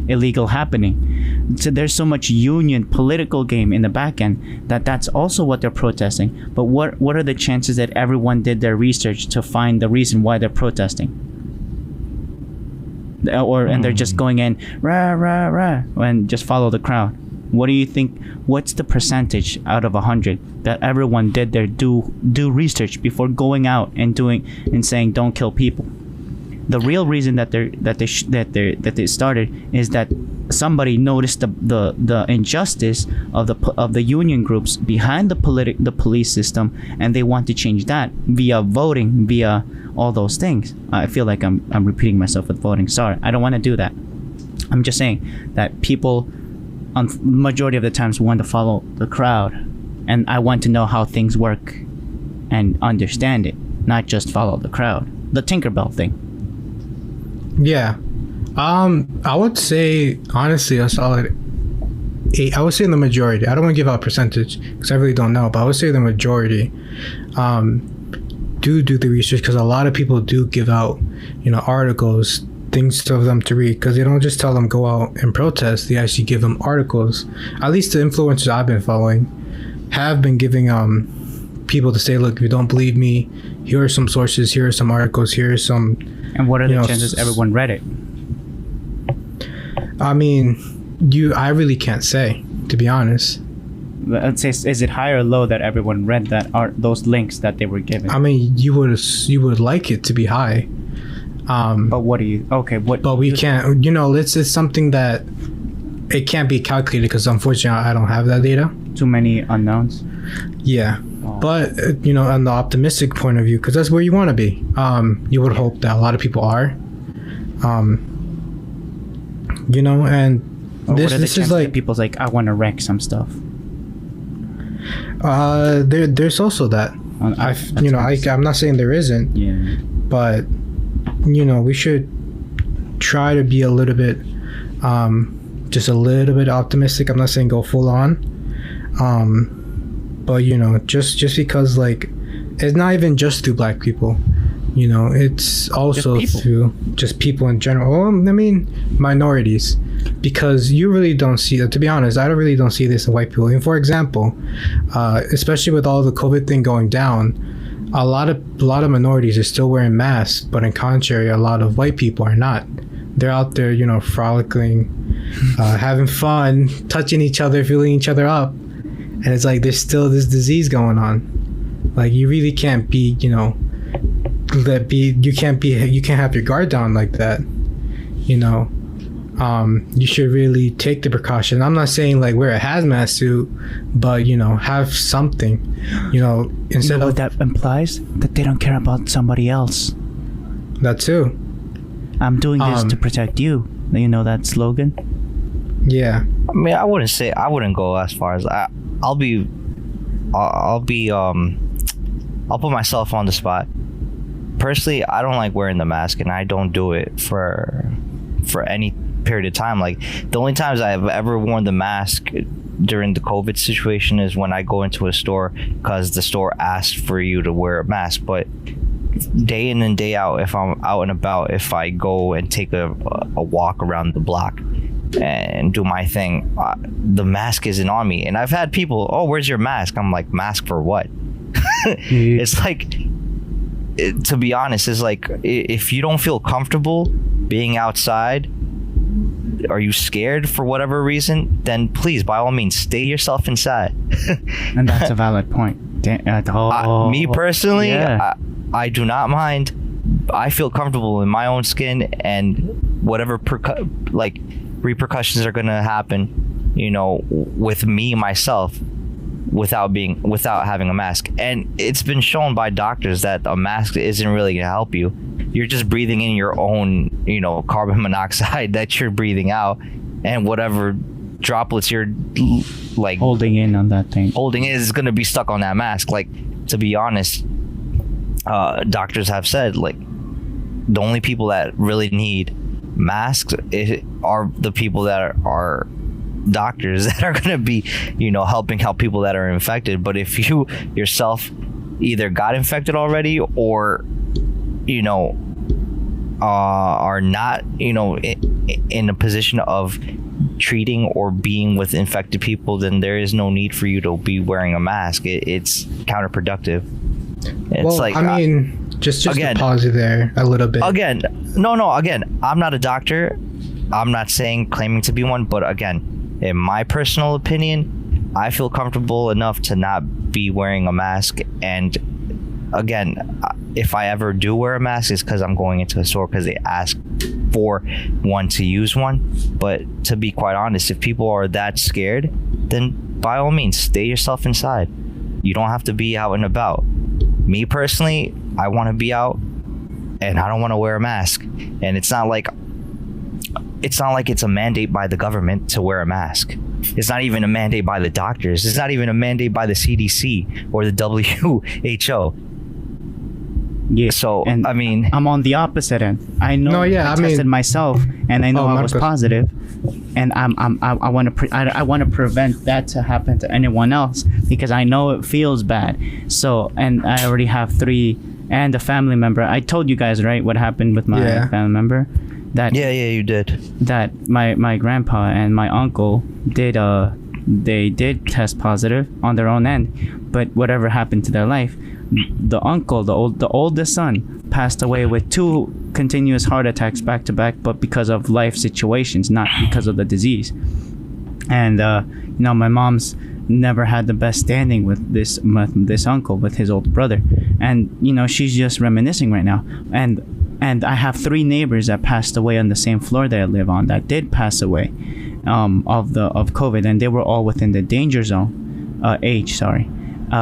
illegal happening. So there's so much union political game in the back end that's also what they're protesting. But what are the chances that everyone did their research to find the reason why they're protesting? And they're just going in rah rah rah and just follow the crowd. What do you think? What's the percentage out of 100 that everyone did their do research before going out and saying don't kill people? The real reason that they started is that somebody noticed the injustice of the union groups behind the police system, and they want to change that via voting, via all those things. I feel like I'm repeating myself with voting. Sorry, I don't want to do that. I'm just saying that people, on majority of the times, want to follow the crowd, and I want to know how things work and understand it, not just follow the crowd. The Tinkerbell thing. Yeah. I would say, honestly, a solid 8. I would say the majority. I don't want to give out a percentage because I really don't know, but I would say the majority do the research, because a lot of people do give out, articles, things for them to read, because they don't just tell them go out and protest. They actually give them articles. At least the influencers I've been following have been giving people to say, look, if you don't believe me, here are some sources, here are some articles, here are some. And what are the chances everyone read it? I mean, I really can't say, to be honest. Let's say, is it high or low that everyone read those links that they were given? I mean, you would like it to be high. But what do you? Okay, what? But we can't. It's something that it can't be calculated, because unfortunately I don't have that data. Too many unknowns. Yeah. But on the optimistic point of view, because that's where you want to be, you would hope that a lot of people are, and this is like people's like, I want to wreck some stuff. There's also that. I'm not saying there isn't. Yeah. But we should try to be a little bit, just a little bit optimistic. I'm not saying go full on. But just because, like, it's not even just through black people, it's also through just people in general. Well, I mean, minorities, because you really don't see that. To be honest, I really don't see this in white people. And for example, especially with all the COVID thing going down, a lot of minorities are still wearing masks, but in contrary, a lot of white people are not. They're out there, frolicking, having fun, touching each other, feeling each other up. And it's like there's still this disease going on. Like, you really can't be, you can't have your guard down like that. You should really take the precaution. I'm not saying like wear a hazmat suit, but have something. Instead of what that implies, that they don't care about somebody else. That too. I'm doing this to protect you. That slogan. Yeah. I mean, I wouldn't go as far as I'll be I'll put myself on the spot. Personally, I don't like wearing the mask, and I don't do it for any period of time. Like, the only times I've ever worn the mask during the COVID situation is when I go into a store because the store asked for you to wear a mask. But day in and day out, if I'm out and about, if I go and take a walk around the block and do my thing, the mask isn't on me. And I've had people, oh, where's your mask? I'm like, mask for what? It's like, to be honest, it's like, if you don't feel comfortable being outside, are you scared for whatever reason, then please, by all means, stay yourself inside. And that's a valid point. Me personally, yeah. I do not mind. I feel comfortable in my own skin, and whatever repercussions are going to happen, with me myself, without having a mask. And it's been shown by doctors that a mask isn't really going to help you. You're just breathing in your own, carbon monoxide that you're breathing out, and whatever droplets you're like holding in on that thing. Holding is going to be stuck on that mask. Like, to be honest, doctors have said, like, the only people that really need masks are the people that are doctors that are going to be, helping out people that are infected. But if you yourself either got infected already, or are not, in a position of treating or being with infected people, then there is no need for you to be wearing a mask. It's counterproductive. It's just again, to pause you there a little bit. Again, I'm not a doctor. I'm not claiming to be one, but again, in my personal opinion, I feel comfortable enough to not be wearing a mask. And again, if I ever do wear a mask, it's because I'm going into a store because they ask for one to use one. But to be quite honest, if people are that scared, then by all means, stay yourself inside. You don't have to be out and about. Me personally, I want to be out, and I don't want to wear a mask. And it's not like it's a mandate by the government to wear a mask. It's not even a mandate by the doctors. It's not even a mandate by the CDC or the WHO. Yeah. So, and I'm on the opposite end. I know. I tested myself, and I know I was positive, and I want to prevent that to happen to anyone else, because I know it feels bad. So, and I already have 3 and a family member. I told you guys, right, what happened with my family member. That you did. That my grandpa and my uncle did they did test positive on their own end, but whatever happened to their life, the uncle, the oldest son, passed away with 2 continuous heart attacks back to back, but because of life situations, not because of the disease. And my mom's never had the best standing with this uncle, with his older brother, and she's just reminiscing right now. And I have 3 neighbors that passed away on the same floor that I live on that did pass away of COVID, and they were all within the danger zone age.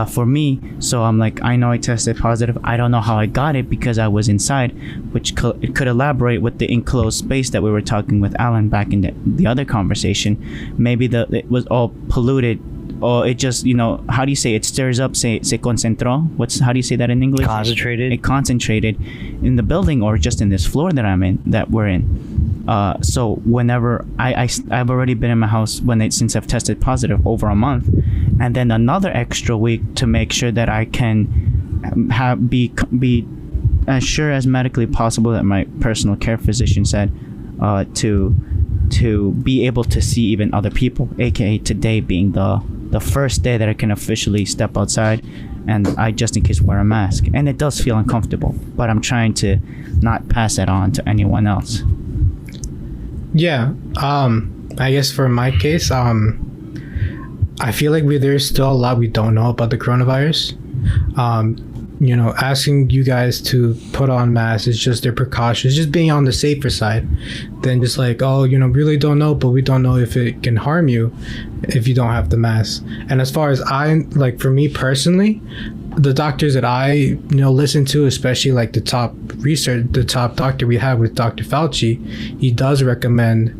For me. So I'm like, I know I tested positive. I don't know how I got it because I was inside, which it could elaborate with the enclosed space that we were talking with Alan back in the other conversation. Maybe it was all polluted, or it just, how do you say it stirs up? Se concentró. How do you say that in English? Concentrated. It concentrated in the building, or just in this floor that we're in. So whenever I've already been in my house since I've tested positive over a month, and then another extra week to make sure that I can be as sure as medically possible, that my personal care physician said, to be able to see even other people, aka today being the first day that I can officially step outside, and I just in case wear a mask. And it does feel uncomfortable, but I'm trying to not pass it on to anyone else. Yeah, I guess for my case, I feel like there's still a lot we don't know about the coronavirus. Asking you guys to put on masks is just their precautions, just being on the safer side, than just like, really don't know, but we don't know if it can harm you if you don't have the mask. And as far as for me personally, the doctors that I listen to, especially like the top doctor we have with Dr. Fauci, he does recommend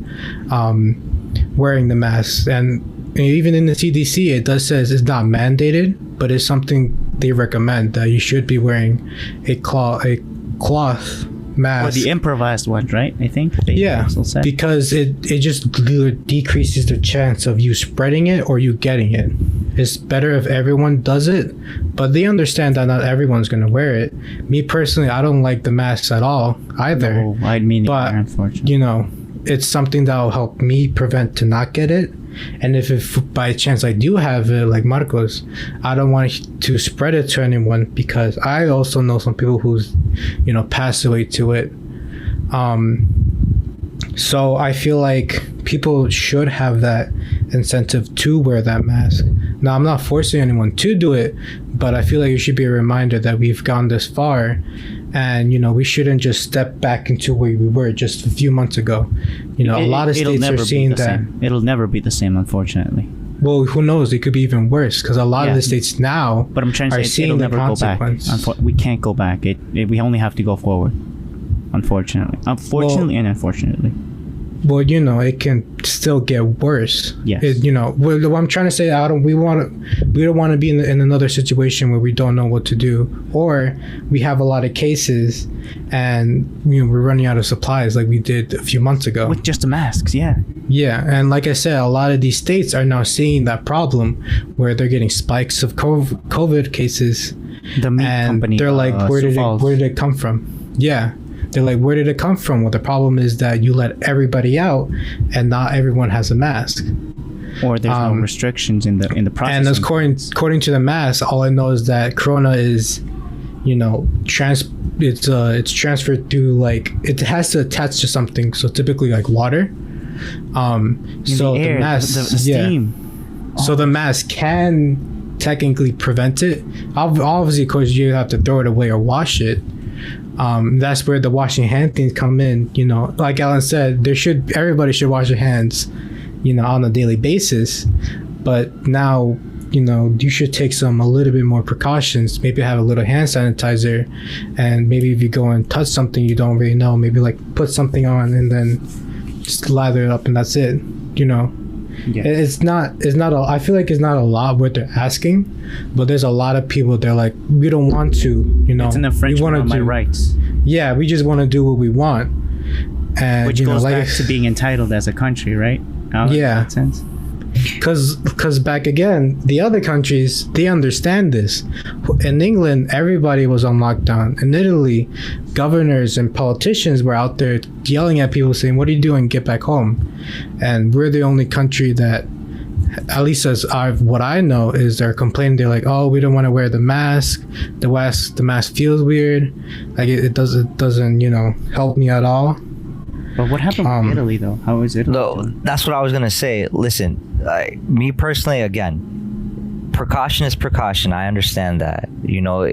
wearing the mask. And even in the CDC, it does says it's not mandated, but it's something they recommend that you should be wearing a cloth mask. Or the improvised one, right? I think. Yeah, because it just decreases the chance of you spreading it or you getting it. It's better if everyone does it, but they understand that not everyone's going to wear it. Me personally, I don't like the masks at all either. No, I mean, but unfortunately, you know, it's something that will help me prevent to not get it. And if by chance I do have it, like Marcos, I don't want to spread it to anyone, because I also know some people who's, you know, passed away to it. So I feel like people should have that incentive to wear that mask. Now, I'm not forcing anyone to do it, but I feel like it should be a reminder that we've gone this far, and, you know, we shouldn't just step back into where we were just a few months ago. You know, a lot of states are seeing that. It'll never be the same, unfortunately. Well, who knows? It could be even worse, because a lot of the states now but I'm trying to are say seeing it'll the never go back. consequence. We can't go back. We only have to go forward. Unfortunately, and unfortunately. Well, you know, it can still get worse. Yes. You know, what I'm trying to say, we don't want to be in another situation where we don't know what to do, or we have a lot of cases and, you know, we're running out of supplies like we did a few months ago. With just the masks, yeah. Yeah, and like I said, a lot of these states are now seeing that problem where they're getting spikes of COVID cases. The meat company. They're like, where did it come from? Yeah. They're like, where did it come from? Well, the problem is that you let everybody out, and not everyone has a mask. Or there's no restrictions in the process. And according to the mask, all I know is that Corona is, you know, it's transferred through, like, it has to attach to something. So typically like water. So the mask, the steam. So the mask can technically prevent it. Obviously, of course, you have to throw it away or wash it. That's where the washing hand things come in. You know, like Alan said, everybody should wash their hands, you know, on a daily basis. But now, you know, you should take a little bit more precautions. Maybe have a little hand sanitizer, and maybe if you go and touch something you don't really know, maybe like put something on and then just lather it up, and that's it. You know. Yeah. I feel like it's not a lot what they're asking, but there's a lot of people, they're like, we don't want to, you know, it's an infringement on my rights. Yeah, we just want to do what we want. And which goes back to being entitled as a country, right? Yeah. In that sense. Because back again, the other countries, they understand this. In England, everybody was on lockdown. In Italy, governors and politicians were out there yelling at people saying, what are you doing? Get back home. And we're the only country that, at least what I know, is they're complaining. They're like, oh, we don't want to wear the mask. The mask feels weird. Like it doesn't, you know, help me at all. But what happened with Italy, though? How is Italy? No, that's what I was gonna say. Listen, me personally, again, precaution is precaution. I understand that. You know,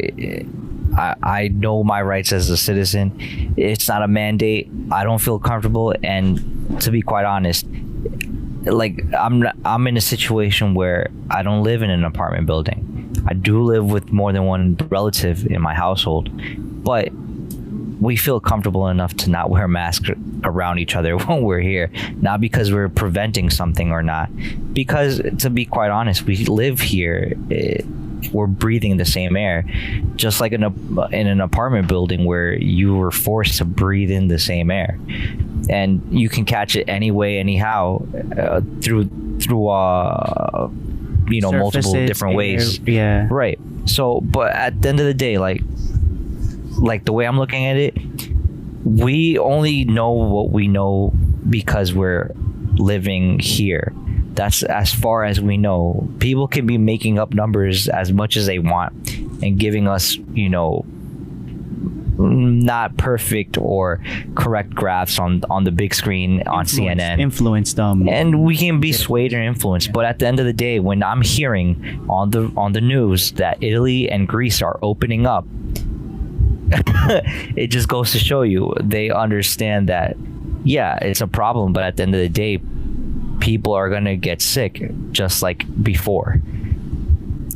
I know my rights as a citizen. It's not a mandate. I don't feel comfortable, and to be quite honest, like I'm in a situation where I don't live in an apartment building. I do live with more than one relative in my household, but we feel comfortable enough to not wear masks around each other when we're here. Not because we're preventing something or not, because, to be quite honest, we live here. We're breathing the same air, just like in an apartment building where you were forced to breathe in the same air, and you can catch it anyway, anyhow, through you know, multiple different ways. Yeah. Right. So, but at the end of the day, like the way I'm looking at it, we only know what we know because we're living here. That's as far as we know. People can be making up numbers as much as they want and giving us, you know, not perfect or correct graphs on the big screen on CNN. Influenced them. And we can be swayed or influenced. But at the end of the day, when I'm hearing on the news that Italy and Greece are opening up, it just goes to show you they understand that, yeah, it's a problem, but at the end of the day, people are gonna get sick just like before.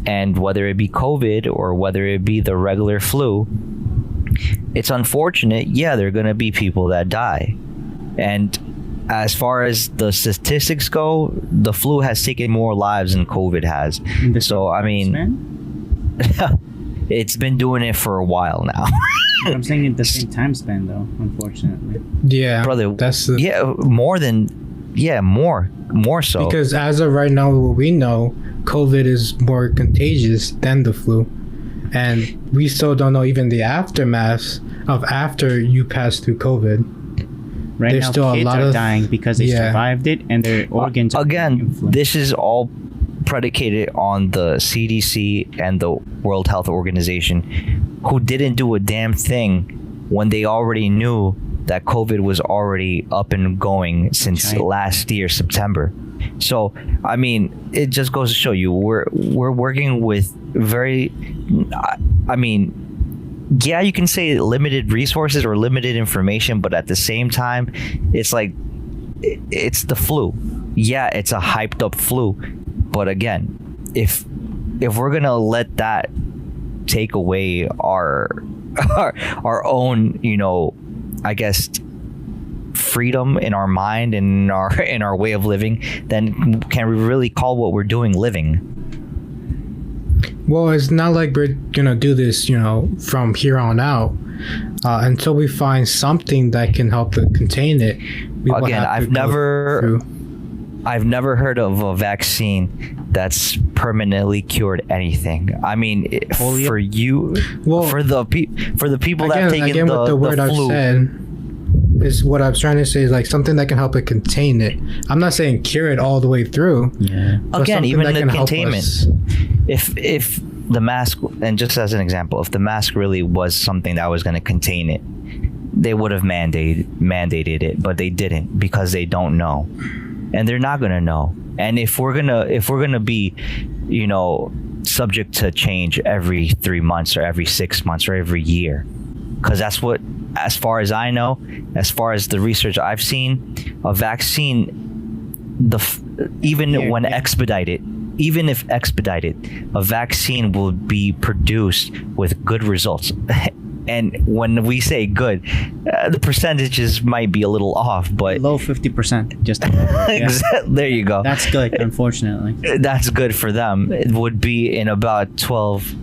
And whether it be COVID or whether it be the regular flu, it's unfortunate. Yeah, there are gonna be people that die. And as far as the statistics go, the flu has taken more lives than COVID has. So I mean, it's been doing it for a while now. I'm saying at the same time span, though. Unfortunately, Yeah, Brother, that's the, more so. because as of right now, what we know, COVID is more contagious than the flu, and we still don't know even the aftermath of after you pass through COVID. right There's now still a kids lot are of- dying because they yeah. survived it and their organs are being Again, influenced. this is all predicated on the CDC and the World Health Organization, who didn't do a damn thing when they already knew that COVID was already up and going since Right. last year, September. So, I mean, it just goes to show you we're working with very, I mean, yeah, you can say limited resources or limited information, but at the same time, it's like it's the flu. Yeah, it's a hyped up flu, but again, if we're gonna let that take away our own, I guess, freedom in our mind and in our way of living, then can we really call what we're doing living? Well, it's not like we're gonna do this, from here on out. Until we find something that can help to contain it. We will Again, have to go through. I've never heard of a vaccine that's permanently cured anything. I mean, Polio? for you, Well, for the people that have taken again, with the word I've flu. said is what I was trying to say is like something that can help it contain it. I'm not saying cure it all the way through. Yeah. but Again, something even that the can help containment. us. If the mask, and just as an example, if the mask really was something that was going to contain it, they would have mandated it, but they didn't because they don't know, and they're not going to know. And if we're gonna be, subject to change every 3 months or every 6 months or every year, because that's what, as far as I know, as far as the research I've seen, a vaccine, even if expedited, a vaccine will be produced with good results. And when we say good, the percentages might be a little off, but Below 50%. Just yeah. there you go. That's good, unfortunately. That's good for them. It would be in about 12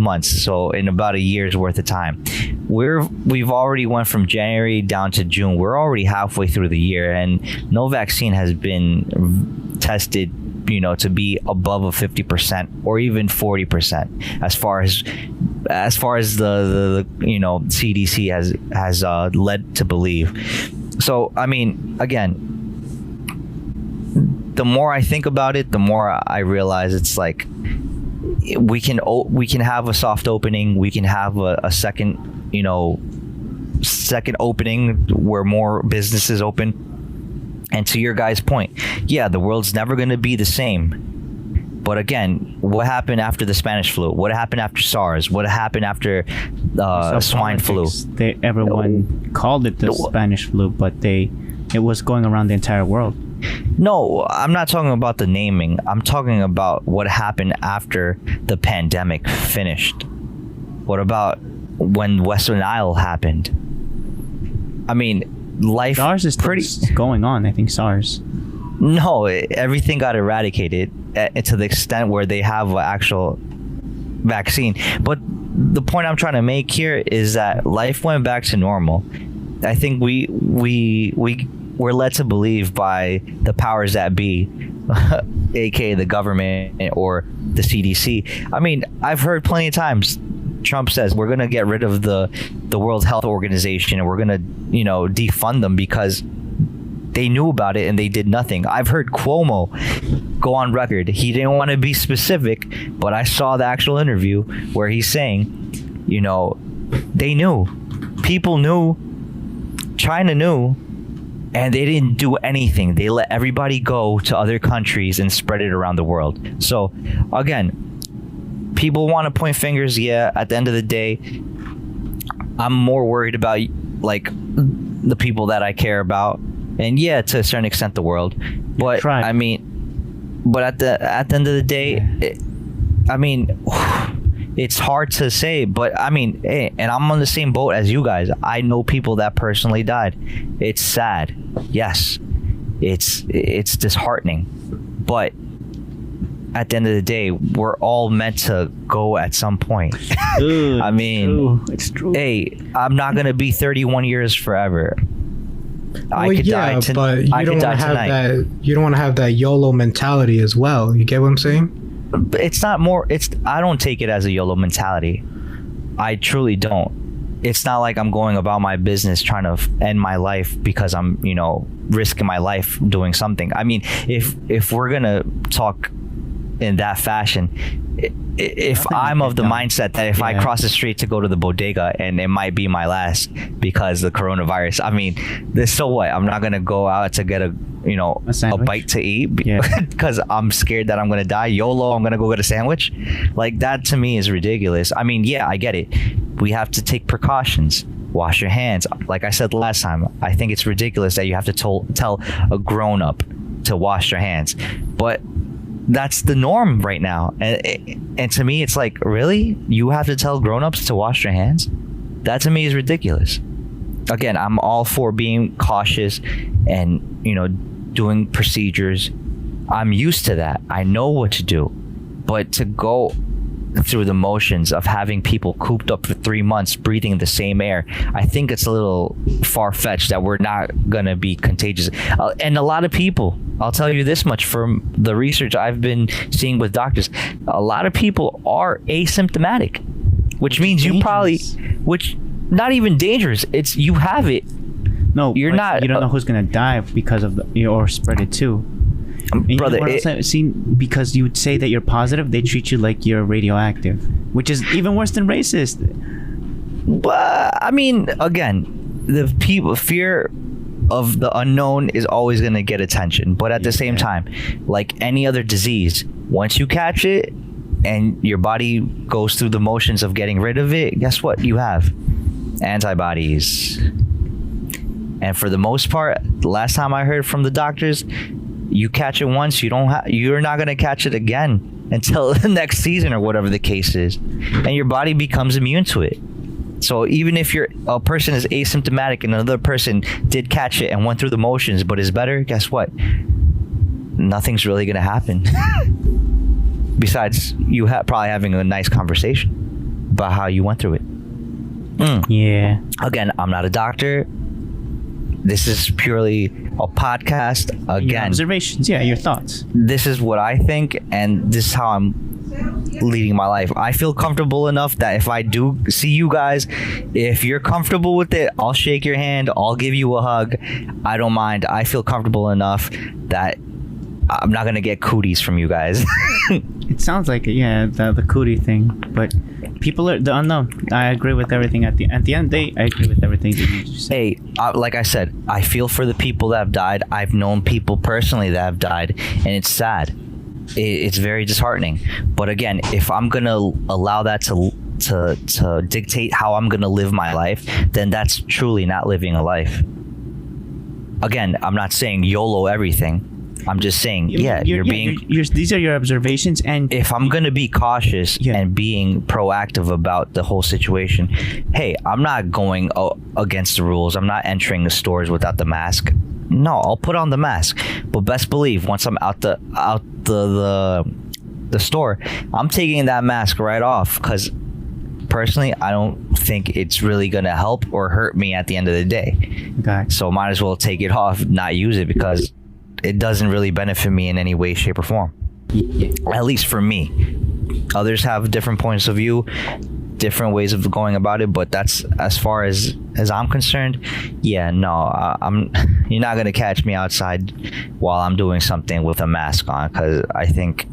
months, so in about a year's worth of time. We've already went from January down to June. We're already halfway through the year, and no vaccine has been tested, to be above a 50% or even 40%, as far as the CDC has led to believe. So I mean, again, the more I think about it, the more I realize it's like we can have a soft opening, we can have a second opening where more businesses open. And to your guys' point, yeah, the world's never going to be the same. But again, what happened after the Spanish flu? What happened after SARS? What happened after swine flu? Everyone called it the Spanish flu, but it was going around the entire world. No, I'm not talking about the naming. I'm talking about what happened after the pandemic finished. What about when Western Nile happened? I mean, life SARS is pretty going on. I think SARS. No, everything got eradicated to the extent where they have an actual vaccine. But the point I'm trying to make here is that life went back to normal. I think we're led to believe by the powers that be, aka the government or the CDC. I mean, I've heard plenty of times Trump says we're gonna get rid of the World Health Organization and we're gonna defund them because they knew about it and they did nothing. I've heard Cuomo go on record. He didn't want to be specific, but I saw the actual interview where he's saying, they knew, people knew, China knew, and they didn't do anything. They let everybody go to other countries and spread it around the world. So again, people want to point fingers. Yeah, at the end of the day, I'm more worried about like the people that I care about, and yeah, to a certain extent, the world. But Right. I mean, but at the end of the day, it's hard to say. But I mean, hey, and I'm on the same boat as you guys. I know people that personally died. It's sad. Yes, it's disheartening, but at the end of the day, we're all meant to go at some point. Dude, I mean, it's true. hey, I'm not gonna be 31 years forever. I Well, could yeah, die. but you I don't could want die to have tonight. that. You don't want to have that YOLO mentality as well. You get what I'm saying? But it's not more. It's I don't take it as a YOLO mentality. I truly don't. It's not like I'm going about my business trying to end my life because I'm, risking my life doing something. I mean, if we're gonna talk in that fashion, if I'm of the mindset that if I cross the street to go to the bodega and it might be my last because of the coronavirus, I mean, so what? I'm not gonna go out to get a bite to eat because I'm scared that I'm gonna die. YOLO, I'm gonna go get a sandwich. Like, that to me is ridiculous. I mean, yeah, I get it. We have to take precautions. Wash your hands. Like I said last time, I think it's ridiculous that you have to tell a grown-up to wash their hands. But that's the norm right now. And to me, it's like, really? You have to tell grown-ups to wash their hands? That to me is ridiculous. Again, I'm all for being cautious and, doing procedures. I'm used to that. I know what to do. But to go through the motions of having people cooped up for 3 months breathing the same air, I think it's a little far-fetched that we're not going to be contagious. And a lot of people, I'll tell you this much from the research I've been seeing with doctors, a lot of people are asymptomatic, which means you probably, not even dangerous, it's you have it. No, you're not. You don't know who's gonna die because of or spread it too. Brother, I've seen, because you would say that you're positive, they treat you like you're radioactive, which is even worse than racist. But I mean, again, the fear of the unknown is always going to get attention. But at the same time, like any other disease, once you catch it and your body goes through the motions of getting rid of it, guess what? You have antibodies. And for the most part, the last time I heard from the doctors, you catch it once, you're not going to catch it again until the next season or whatever the case is. And your body becomes immune to it. So even if a person is asymptomatic and another person did catch it and went through the motions but is better, guess what? Nothing's really going to happen. Besides you probably having a nice conversation about how you went through it. Yeah. Again, I'm not a doctor. This is purely a podcast. Again, your observations, your thoughts. This is what I think, and this is how I'm leading my life. I feel comfortable enough that if I do see you guys, if you're comfortable with it, I'll shake your hand, I'll give you a hug. I don't mind. I feel comfortable enough that I'm not gonna get cooties from you guys. It sounds like it, the cootie thing, but people are the unknown. I agree with everything at the end of the day. I agree with everything that you just said. Hey, like I said, I feel for the people that have died. I've known people personally that have died, and it's sad. It's very disheartening. But again, if I'm gonna allow that to dictate how I'm gonna live my life, then that's truly not living a life. Again, I'm not saying YOLO everything. I'm just saying, you're being. These are your observations, and if I'm gonna be cautious and being proactive about the whole situation, hey, I'm not going against the rules. I'm not entering the stores without the mask. No, I'll put on the mask. But best believe, once I'm out the store, I'm taking that mask right off, because personally, I don't think it's really gonna help or hurt me at the end of the day. Okay. So might as well take it off, not use it, because it doesn't really benefit me in any way, shape, or form. At least for me. Others have different points of view, different ways of going about it, but that's as far as I'm concerned. You're not gonna catch me outside while I'm doing something with a mask on, because I think,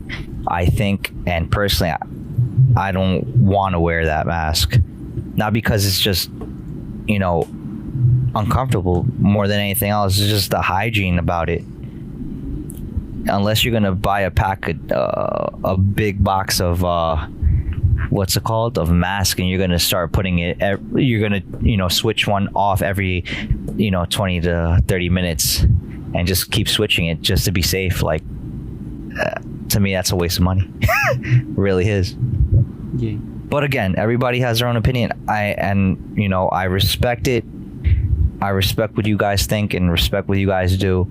and personally, I don't want to wear that mask. Not because it's just, uncomfortable more than anything else. It's just the hygiene about it. Unless you're gonna buy a big box of what's it called, of mask, and you're gonna start putting it, you're gonna switch one off every 20 to 30 minutes and just keep switching it just to be safe. Like, to me, that's a waste of money. It really is. Yeah. But again, everybody has their own opinion. I respect it. I respect what you guys think and respect what you guys do.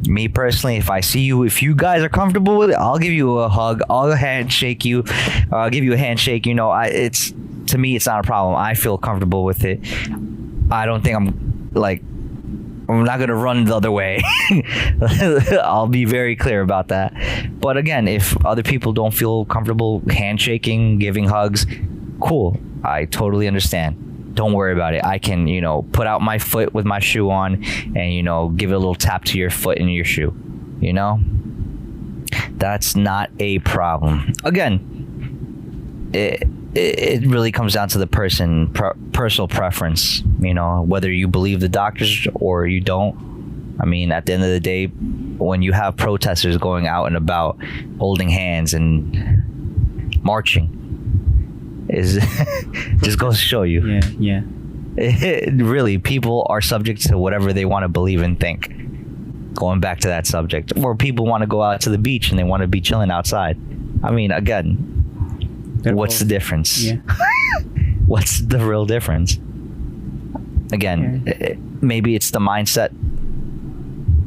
Me personally, if you guys are comfortable with it, I'll give you a hug. I'll handshake you. I'll give you a handshake. You know, to me, it's not a problem. I feel comfortable with it. I don't think I'm not gonna run the other way. I'll be very clear about that. But again, if other people don't feel comfortable handshaking, giving hugs, cool. I totally understand. Don't worry about it. I can, put out my foot with my shoe on and, give it a little tap to your foot and your shoe. That's not a problem. Again, it really comes down to the personal preference, whether you believe the doctors or you don't. I mean, at the end of the day, when you have protesters going out and about holding hands and marching, is just goes to show you. Yeah. Really, people are subject to whatever they want to believe and think. Going back to that subject, or people want to go out to the beach and they want to be chilling outside. I mean, again, what's the difference? Yeah. What's the real difference? Again, maybe it's the mindset.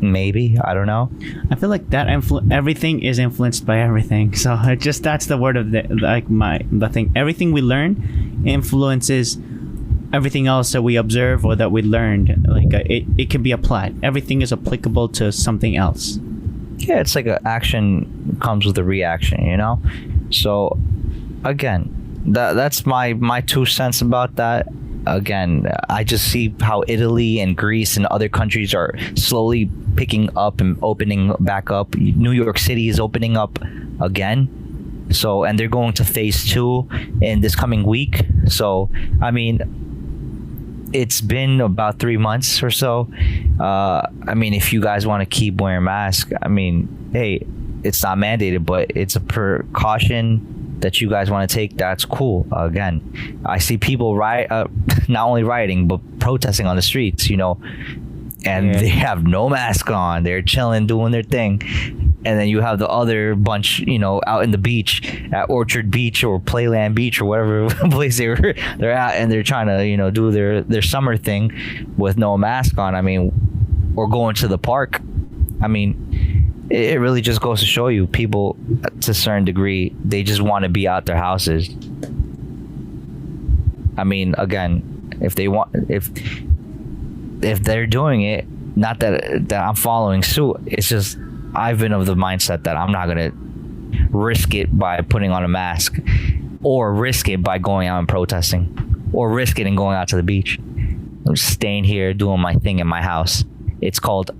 Maybe, I don't know. I feel like that everything is influenced by everything. So that's the word of the thing. Everything we learn influences everything else that we observe or that we learned. It can be applied. Everything is applicable to something else. Yeah, it's like an action comes with a reaction, So again, that's my 2 cents about that. Again, I just see how Italy and Greece and other countries are slowly picking up and opening back up. New York City is opening up again. So, and they're going to phase 2 in this coming week. So, I mean, it's been about 3 months or so. I mean, if you guys want to keep wearing masks, I mean, hey, it's not mandated, but it's a precaution that you guys want to take. That's cool. Again, I see people not only rioting but protesting on the streets, and they have no mask on. They're chilling, doing their thing. And then you have the other bunch, out in the beach at Orchard Beach or Playland Beach or whatever place they're at, and they're trying to, do their summer thing with no mask on. I mean, or going to the park. I mean, it really just goes to show you, people to a certain degree, they just want to be out their houses. I mean, again, if they're doing it, not that I'm following suit, it's just I've been of the mindset that I'm not gonna risk it by putting on a mask, or risk it by going out and protesting, or risk it and going out to the beach. I'm just staying here doing my thing in my house. It's called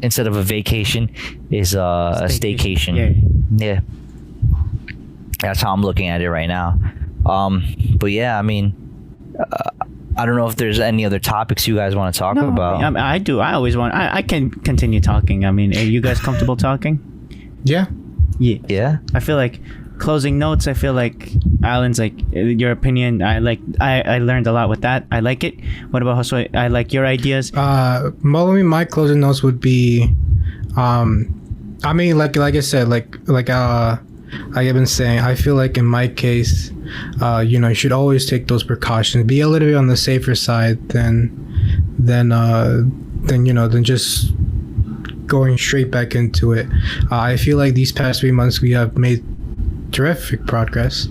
instead of a vacation, is a staycation. Yeah, that's how I'm looking at it right now. But yeah, I mean, I don't know if there's any other topics you guys want to talk about. I do. I always want. I can continue talking. I mean, are you guys comfortable talking? Yeah. I feel like closing notes. I feel like Alan's your opinion. I learned a lot with that. I like it. What about Josue? I like your ideas. My closing notes would be, I mean, like I said, like I've been saying, I feel like in my case, you should always take those precautions. Be a little bit on the safer side than just going straight back into it. I feel like these past 3 months we have made terrific progress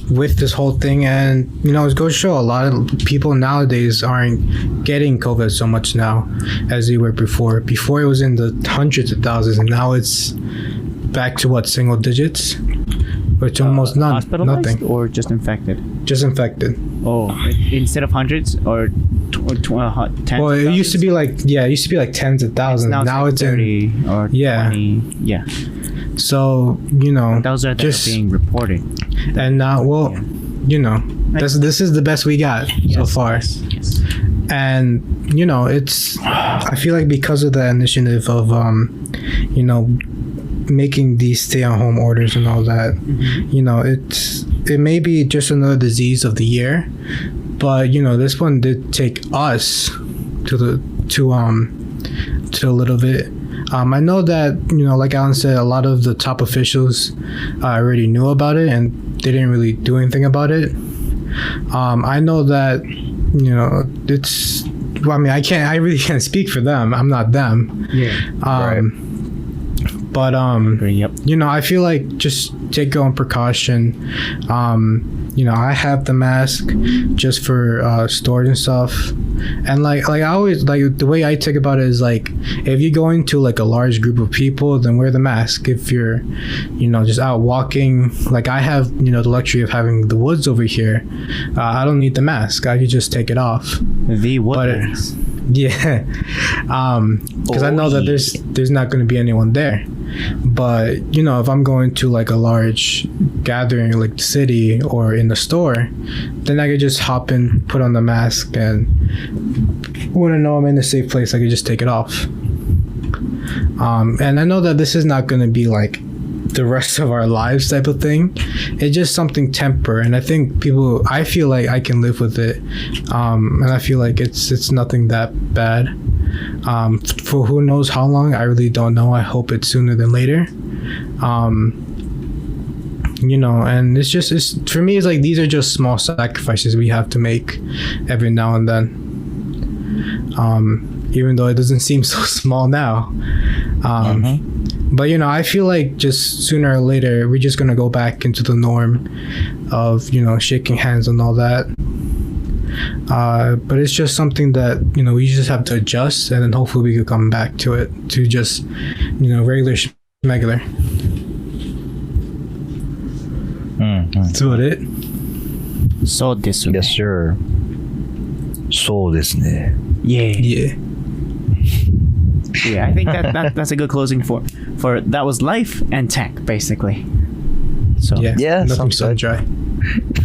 with this whole thing, and it goes to show a lot of people nowadays aren't getting COVID so much now as they were before. Before it was in the hundreds of thousands, and now it's back to single digits, which almost nothing. Or just infected. Just infected. Oh, instead of hundreds or tens. Well, it used to be tens of thousands. Now it's 30 or 20. Yeah. So those are just being reported. And now, this is the best we got so far. Yes. And it's, I feel like because of the initiative of making these stay-at-home orders and all that, it may be just another disease of the year, but this one did take us to a little bit. I know that like Alan said, a lot of the top officials already knew about it and they didn't really do anything about it. I know that it's well, I mean, I really can't speak for them. I'm not them. Yeah. Right. But Yep. you know, I feel like just take your own precaution. You know, I have the mask just for stores and stuff, and like I always, like, the way I think about it is like, if you go into like a large group of people, then wear the mask. If you're, you know, just out walking, like I have, you know, the luxury of having the woods over here, I don't need the mask. I could just take it off. The But Woodlands. yeah, because I know that there's not going to be anyone there. But you know, if I'm going to like a large gathering, like the city or in the store, then I could just hop in, put on the mask, and when I know I'm in a safe place, I could just take it off. And I know that this is not going to be like the rest of our lives type of thing. It's just something temporary, and I think I feel like I can live with it, and I feel like it's nothing that bad. For who knows how long, I really don't know. I hope it's sooner than later. You know, and it's for me, it's like these are just small sacrifices we have to make every now and then, even though it doesn't seem so small now. But you know, I feel like just sooner or later we're just gonna go back into the norm of, you know, shaking hands and all that. But it's just something that, you know, we just have to adjust, and then hopefully we could come back to it, to just, you know, regular schmegular. That's about it. So this. Yes, sir. So desu ne. Yeah. Yeah. Yeah, I think that's a good closing for that was life and tech basically. So Yeah. Yeah, Nothing sounds so good. dry.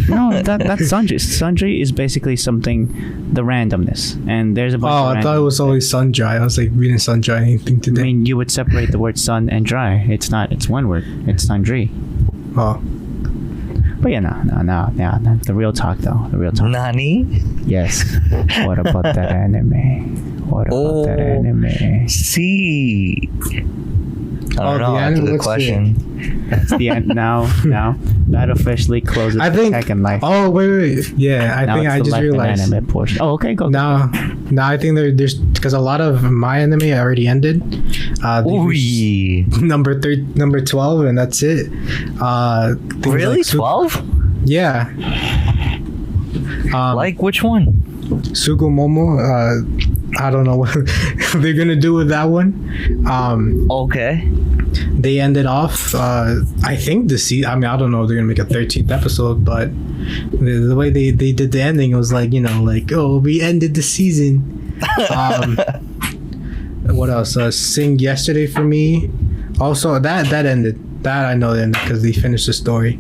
no, that's sundry. Sundry is basically something, the randomness, and there's a bunch Oh, of I thought it was always sun dry. I was like, we didn't sun dry anything I today. mean, you would separate the word sun and dry. It's not. It's one word. It's sundry. Oh, But yeah, no. The real talk though. The real talk. Nani? Yes. What about that anime? What about that Oh. anime? See. I don't know. the That's a anime good looks question. That's the end. Now that officially closes I the think. tech and life. Oh, wait. Yeah, I Now think it's I the just life and realized. anime portion. Oh, okay, go. Now I think there's because a lot of my anime already ended. Ooh. Number 12, and that's it. Things Really? like 12? Yeah. Like which one? Sugumomo. I don't know what they're gonna do with that one. Okay. They ended off. I think the season. I mean, I don't know if they're gonna make a 13th episode, but the way they did the ending was like, you know, like, oh, we ended the season. What else? Sing Yesterday for Me. Also, that ended. That I know ended because they finished the story.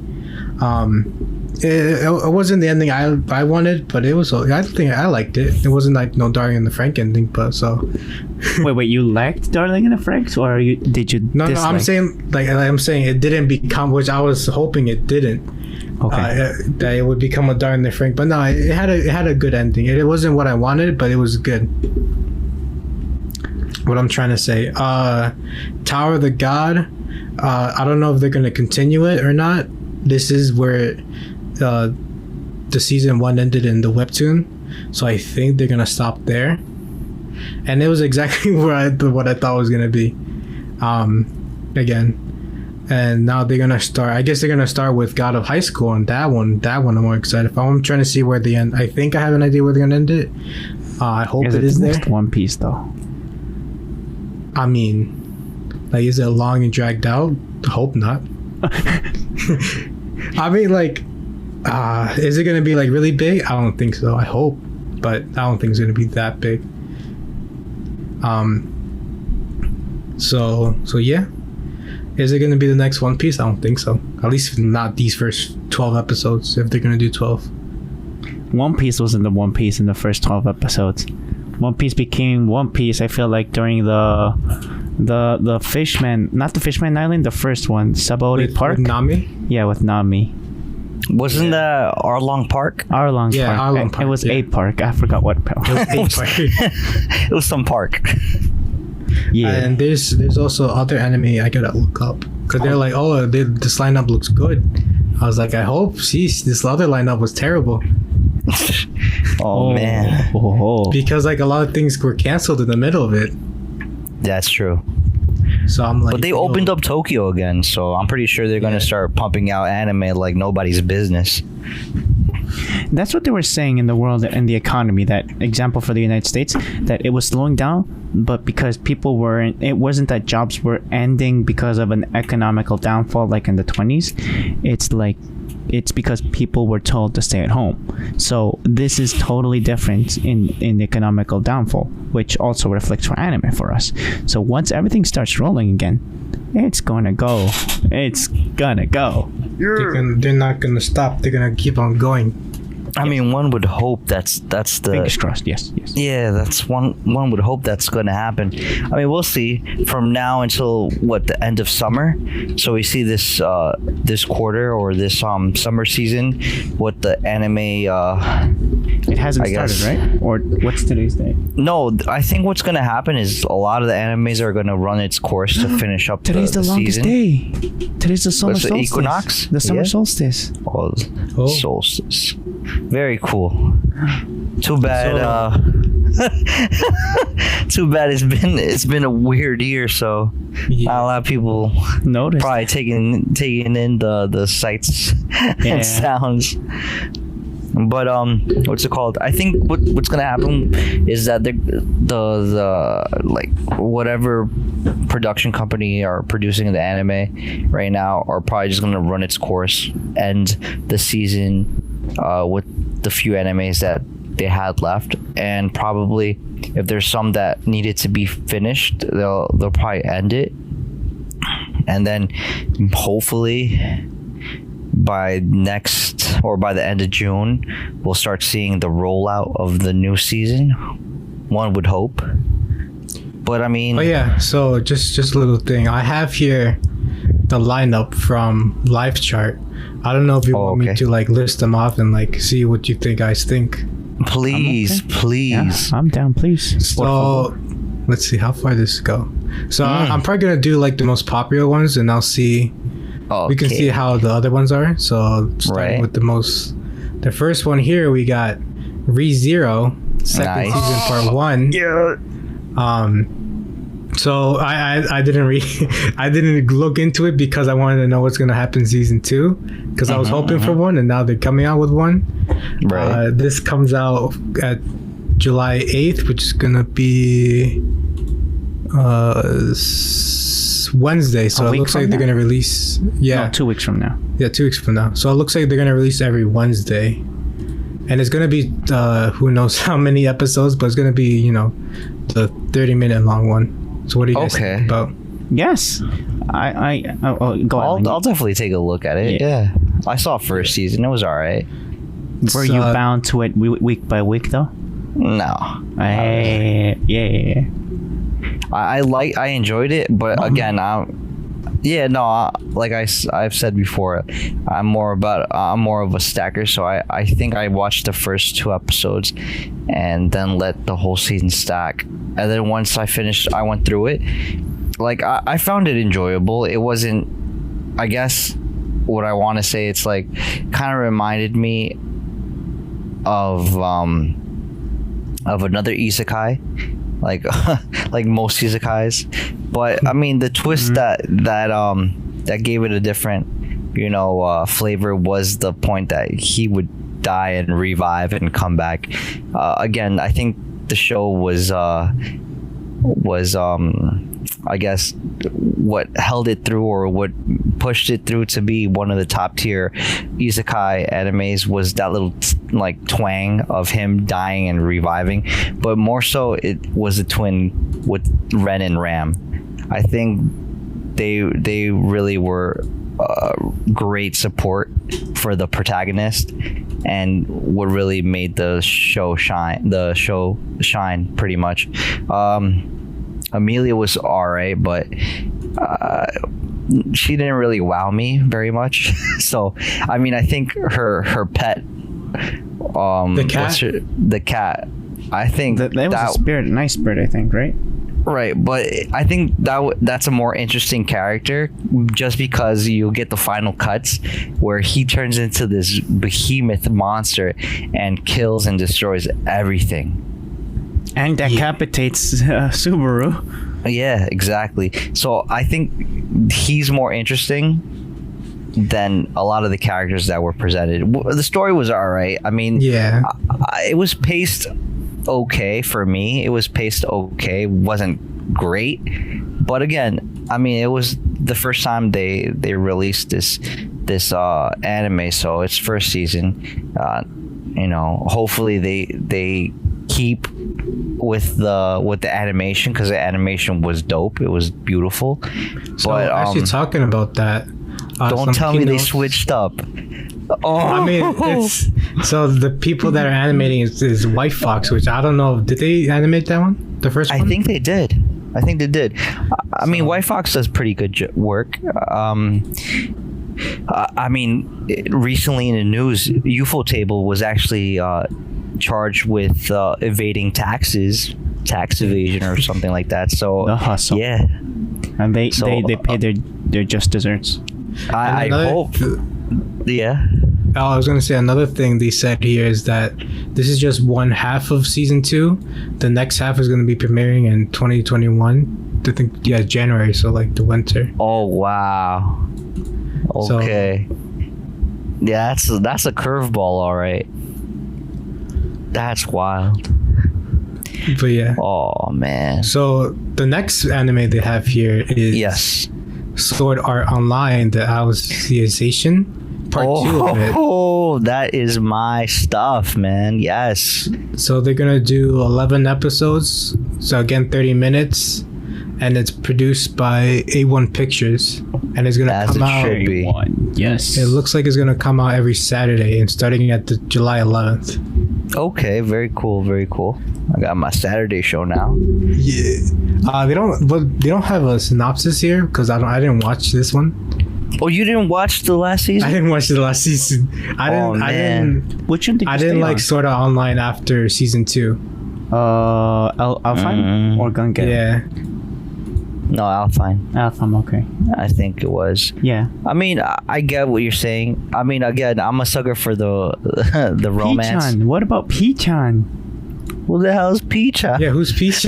It wasn't the ending I wanted, but it was. I think I liked it. It wasn't like no Darling and the Frank ending, but so. Wait, you liked Darling and the Franxx, or did you? No, dislike? I'm saying it didn't become, which I was hoping it didn't. Okay. That it would become a Darling and the Frank, but no, it had a good ending. It wasn't what I wanted, but it was good. What I'm trying to say, Tower of the God. I don't know if they're gonna continue it or not. This is where the season 1 ended in the webtoon, so I think they're gonna stop there. And it was exactly what I thought it was gonna be. Again, and now they're gonna start. I guess they're gonna start with God of High School, and that one I'm more excited for. I'm trying to see where they end. I think I have an idea where they're gonna end it. I hope it is there. Next One Piece though? I mean, like, is it long and dragged out? Hope not. I mean, like, is it gonna be like really big? I don't think so. I hope, but I don't think it's gonna be that big. So yeah. Is it gonna be the next One Piece? I don't think so. At least not these first 12 episodes. If they're gonna do 12. One Piece wasn't the One Piece in the first 12 episodes. One Piece became One Piece, I feel like, during the Fishman, not the Fishman Island, the first one, Sabaody Park. With Nami. Yeah, with Nami. Wasn't that Arlong Park? Arlong Yeah, Park. Arlong It Park, was yeah. a park. I forgot what park. It was some park. Yeah. And there's also other anime I gotta look up because they're like, oh, this lineup looks good. I was like, I hope. Jeez, this other lineup was terrible. Oh man, because like a lot of things were canceled in the middle of it. that's true. So I'm like, But they opened up Tokyo again, so I'm pretty sure they're gonna start pumping out anime like nobody's business. That's what they were saying in the world and the economy. That example for the United States, that it was slowing down, but because people weren't, it wasn't that jobs were ending because of an economical downfall like in the 20s. It's because people were told to stay at home. So this is totally different in the economical downfall, which also reflects for anime for us. So once everything starts rolling again, it's gonna go. It's gonna go. they're not gonna stop. They're gonna keep on going. I mean, one would hope that's the Fingers crossed. Yes. yeah, that's one would hope that's going to happen. I mean, we'll see from now until the end of summer. So we see this this quarter or this summer season what the anime It hasn't started, right? Or what's today's date? No, I think what's going to happen is a lot of the animes are going to run its course to finish up Today's the longest season. day. Today's the summer What's the solstice. equinox? The summer Yeah. solstice. Oh, solstice. Very cool. Too bad. Too bad. It's been a weird year. So not a lot of people Notice. probably taking in the sights Yeah. and sounds. But what's it called? I think what's gonna happen is that the like whatever production company are producing the anime right now are probably just gonna run its course, end the season with the few animes that they had left, and probably if there's some that needed to be finished, they'll probably end it, and then hopefully by the end of June, we'll start seeing the rollout of the new season. One would hope. But I mean, Oh yeah, so just a little thing. I have here the lineup from Live Chart. I don't know if you want me okay. to like list them off and like see what you guys think. please, Yeah, please. I'm down, please. So let's see how far this go. So I'm probably gonna do like the most popular ones, and I'll see. We can see how the other ones are. So starting with the first one here, we got ReZero, second Nice. season, part 1. Yeah. So I didn't I didn't look into it because I wanted to know what's gonna happen season 2, because I was hoping for one, and now they're coming out with one. Right. This comes out at July 8th, which is gonna be Wednesday. So it looks like they're gonna release. Yeah, No, 2 weeks from now. yeah, 2 weeks from now. So it looks like they're gonna release every Wednesday, and it's gonna be who knows how many episodes, but it's gonna be the 30-minute long one. So what do you guys think about? Yes. Go on. I'll definitely take a look at it. Yeah. I saw first season. It was all right. Were you bound to it week by week though? No. Yeah. I enjoyed it, but again, like I've said before, I'm more of a stacker, so I think I watched the first 2 episodes and then let the whole season stack, and then once I finished, I went through it. Like I found it enjoyable. It wasn't, I guess what I want to say, it's like kind of reminded me of another isekai, like like most isekais, but I mean the twist that gave it a different flavor was the point that he would die and revive and come back again. I think the show was I guess what held it through, or what pushed it through to be one of the top tier isekai animes, was that little like twang of him dying and reviving, but more so it was a twin with Ren and Ram. I think they really were great support for the protagonist, and what really made the show shine pretty much. Amelia was alright, but she didn't really wow me very much. So I mean, I think her pet, the cat. the cat. I think That was a spirit, nice spirit, I think, right? Right, but I think that's a more interesting character just because you get the final cuts where he turns into this behemoth monster and kills and destroys everything. And decapitates Subaru. Yeah, exactly. So I think he's more interesting than a lot of the characters that were presented. The story was all right. I mean, Yeah. it was paced okay for me. It was paced okay. It wasn't great, but again, I mean, it was the first time they released this anime, so it's first season. Hopefully they keep with the animation, because the animation was dope. It was beautiful. So but actually, talking about that, don't tell me they switched up. Oh, I mean, it's so the people that are animating is White Fox, which I don't know. Did they animate that one? The first one? I think they did. I mean, White Fox does pretty good work. I mean, recently in the news, UFO Table was actually charged with evading tax evasion or something like that. So The hustle. yeah, And they pay their just desserts. I hope. Yeah. Oh, I was going to say another thing they said here is that this is just one half of season 2. The next half is going to be premiering in 2021. I think, yeah, January, so like the winter. Oh wow. Okay. Yeah, that's a curveball, all right. That's wild. But yeah. Oh man. So the next anime they have here is Yes. Sword Art Online, the Alicization part 2 of it. Oh, that is my stuff, man. Yes. So they're gonna do 11 episodes. So again, 30 minutes, and it's produced by A1 Pictures, and it's gonna As come it out. should be. Yes. It looks like it's gonna come out every Saturday, and starting at the July 11th. Okay, very cool, very cool. I got my Saturday show now. Yeah. They don't have a synopsis here because I didn't watch this one. Oh, you didn't watch the last I season? didn't watch the last season. I didn't. Which one did you I didn't stay like Sword Art Online after season 2. Alpha or Gungan? Yeah. No, Alpine. Alpha, okay. I think it was. Yeah. I mean, I get what you're saying. I mean, again, I'm a sucker for the the romance. Pichan. What about Pichan? Who the hell is Picha? Yeah, who's Peach?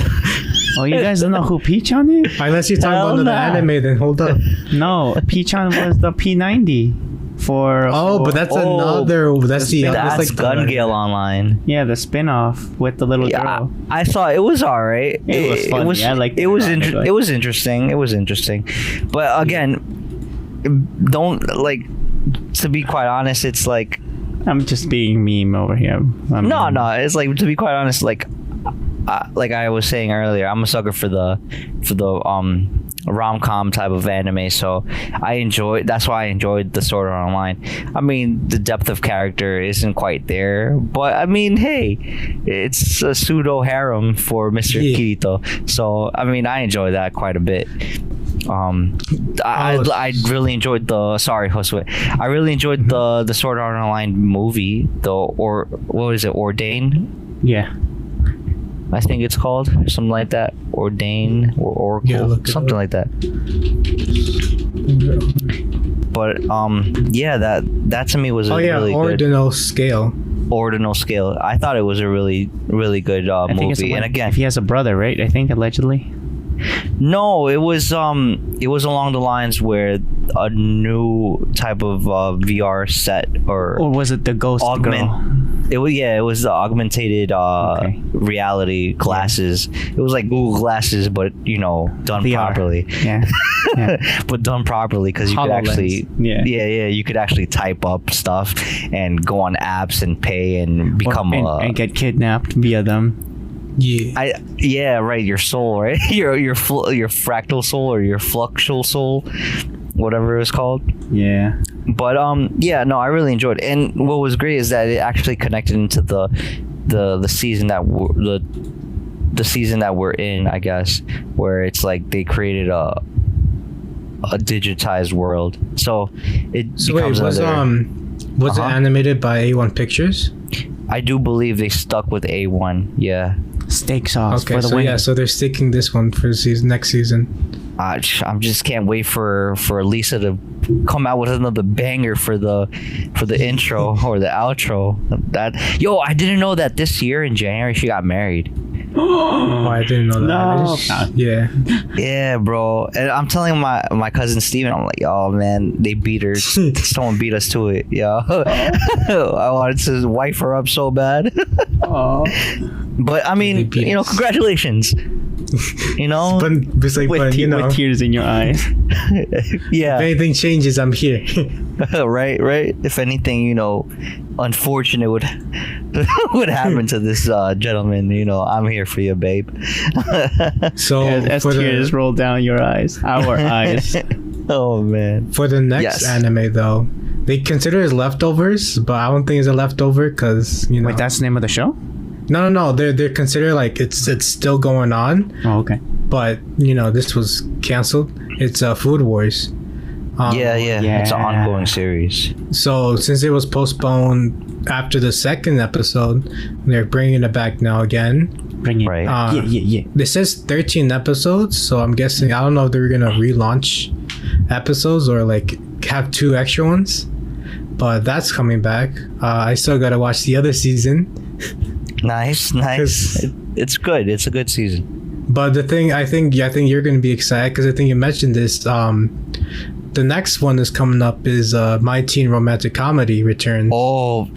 Oh, you guys don't know who Pichan is? Unless you're talking Hell about the nah. anime, then hold up. No, Pichan was the P90 for. Oh, but that's another. That's the. That's like Gun Gale Online. yeah, the spin-off with the little Yeah, girl. I thought it was alright. It was funny. I liked it It was a lot, anyway. it was interesting. It was interesting, but again, don't like. To be quite honest, it's like I'm just being meme over here. no. It's like, to be quite honest, like I was saying earlier, I'm a sucker for the rom-com type of anime, so that's why I enjoyed the Sword Art Online. I mean, the depth of character isn't quite there, but I mean, hey, it's a pseudo harem for Mr. Yeah. Kirito, so I mean, I enjoy that quite a bit. I really enjoyed sorry, Josue. I really enjoyed the Sword Art Online movie, what is it, Ordain? Yeah. I think it's called something like that. Ordain or Oracle, Yeah, look it something up. like that. But yeah, that to me was a really good ordinal scale. ordinal scale. I thought it was a really good I think it's movie. And if again, he has a brother, right? I think allegedly. no, it was along the lines where a new type of VR set Or was it the ghost girl? It was the augmented Okay. reality glasses. It was like Google glasses, but done VR. properly. Yeah. Yeah. But done properly, because you could HoloLens. actually you could actually type up stuff and go on apps and pay and become and get kidnapped via them. Yeah. right, your soul, right? your fractal soul or your fluxual soul, whatever it's called. Yeah. But I really enjoyed it. And what was great is that it actually connected into the season that the season that we're in, I guess, where it's like they created a digitized world. So it So wait, becomes was another, it animated by A1 Pictures? I do believe they stuck with A1. Yeah. Steak sauce Okay, for the so win. yeah, so they're sticking this one for next season. I'm just can't wait for Lisa to come out with another banger for the intro or the outro. I didn't know that this year in January she got married. Oh, I didn't know that. Yeah. Yeah, bro. And I'm telling my cousin Steven, I'm like, oh man, they beat her. Someone beat us to it. Yeah. I wanted to wife her up so bad. But I mean, congratulations. But it's like, with tears in your eyes. Yeah. If anything changes, I'm here. right. If anything, unfortunate would happen to this gentleman, I'm here for you, babe. So as tears roll down your eyes, our eyes. Oh man. For the next anime though, they consider it as leftovers, but I don't think it's a leftover because Wait, that's the name of the show? No. They're considered like it's still going on. Oh, okay. But this was canceled. It's Food Wars. Yeah. It's an ongoing series. So since it was postponed after the second episode, they're bringing it back now again. Bring it. Right. Yeah. This says 13 episodes, so I'm guessing I don't know if they're gonna relaunch episodes or like have 2 extra ones. But that's coming back. I still gotta watch the other season. Nice. It's good. It's a good season. But the thing, I think you're gonna be excited because I think you mentioned this. The next one that's coming up is My Teen Romantic Comedy returns. Oh,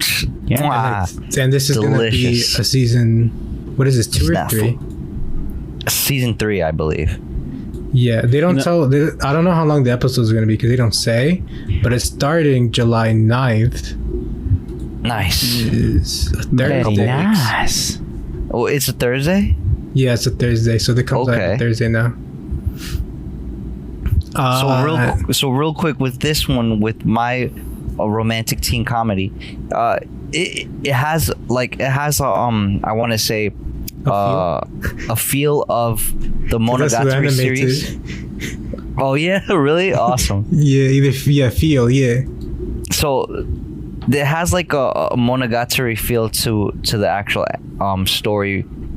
yeah. And this is gonna be a season. What is this? 2 or 3? Season 3, I believe. Yeah, they don't tell. I don't know how long the episodes are gonna be because they don't say. But it's starting July 9th. Nice. It's a Very Thursday. nice. Oh, it's a Thursday? Yeah, it's a Thursday, so they come out on Thursday now. So real quick with this one, with my romantic teen comedy, it has I want to say a feel of the Monogatari series. Oh yeah, really awesome. Yeah. So it has like a Monogatari feel to the actual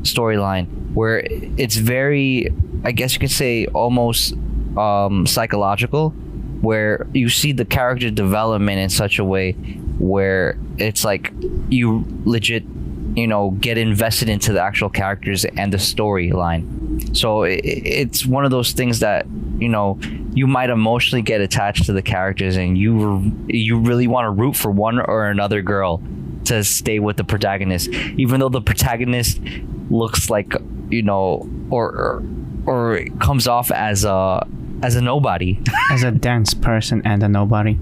storyline, where it's very, I guess you could say, almost psychological, where you see the character development in such a way where it's like you legit get invested into the actual characters and the storyline. So it's one of those things that you might emotionally get attached to the characters, and you really want to root for one or another girl to stay with the protagonist, even though the protagonist looks like or comes off as a nobody. As a dense person and a nobody.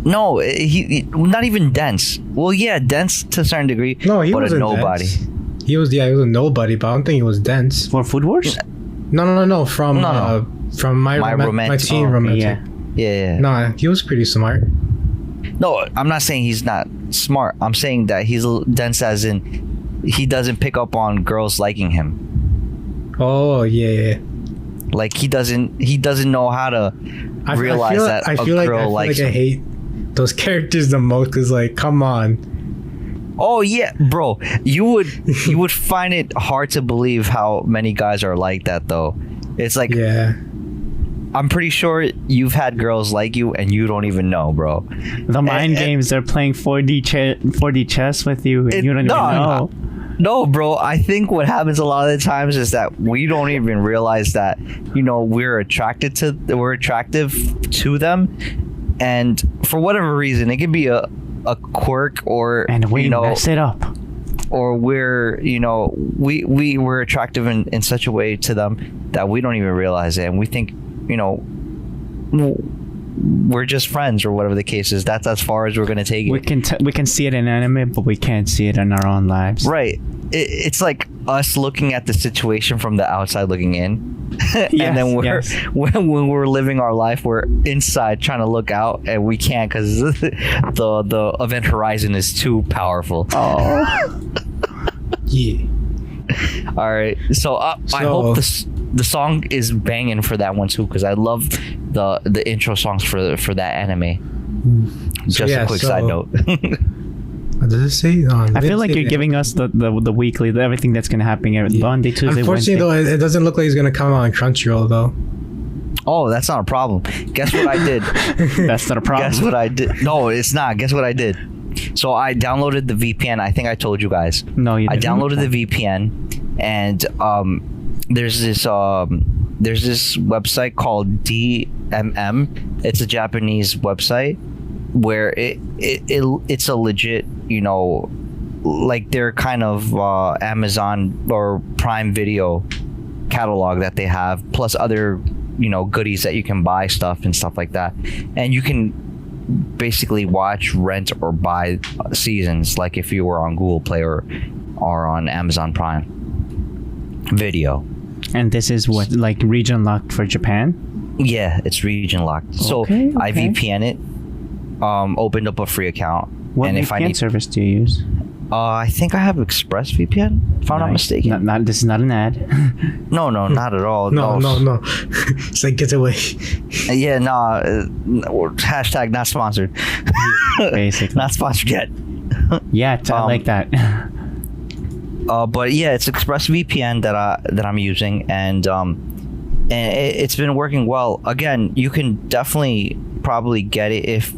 No, he not even dense. Well, yeah, dense to a certain degree. No, he but wasn't a nobody. Dense. He was a nobody, but I don't think he was dense. For Food Wars? No. From my teen romantic. Yeah. No, he was pretty smart. No, I'm not saying he's not smart. I'm saying that he's dense as in he doesn't pick up on girls liking him. Oh yeah. Like he doesn't know how to realize that a girl likes him. I hate those characters the most because, like, come on. Oh yeah, bro. You would find it hard to believe how many guys are like that, though. It's like, yeah, I'm pretty sure you've had girls like you and you don't even know, bro. The mind games, they're playing 4D chess with you and you don't even know. No, bro. I think what happens a lot of the times is that we don't even realize that we're attractive to them, and for whatever reason, it could be a quirk, or we mess it up, or we're we're attractive in such a way to them that we don't even realize it, and we think we're just friends or whatever the case is. That's as far as we're gonna take it. We can see it in anime, but we can't see it in our own lives. Right. It's like us looking at the situation from the outside looking in, and then when we're living our life, we're inside trying to look out, and we can't because the event horizon is too powerful. Oh. Yeah. All right. So I hope the song is banging for that one too, because I love the intro songs for that anime. Just a quick side note. Does it say? I feel like you're giving us the weekly, everything that's gonna happen every Monday, Tuesday, Unfortunately, Wednesday. though, it doesn't look like it's gonna come out on Crunchyroll though. Oh, that's not a problem. Guess what I did? That's not a problem. Guess what I did? No, it's not. Guess what I did? So I downloaded the VPN. I think I told you guys. No, you I didn't. downloaded the VPN, and there's this website called DMM. It's a Japanese website where it's a legit, like they're kind of Amazon or Prime Video catalog that they have, plus other goodies that you can buy stuff and stuff like that, and you can basically watch, rent, or buy seasons like if you were on Google Play or on Amazon Prime Video. And this is what, like, region locked for Japan? Yeah, it's region locked. So Okay, I okay. VPN it, opened up a free account, What and VPN if I need, service do you use? I think I have ExpressVPN, if I'm not Nice. mistaken. Not, this is not an ad. No, not at all. No. It's like get away. Yeah, nah. Hashtag not sponsored. Basically. Not sponsored yet. Yeah, I like that. But yeah, it's ExpressVPN that I'm using, and it's been working well. Again, you can definitely probably get it if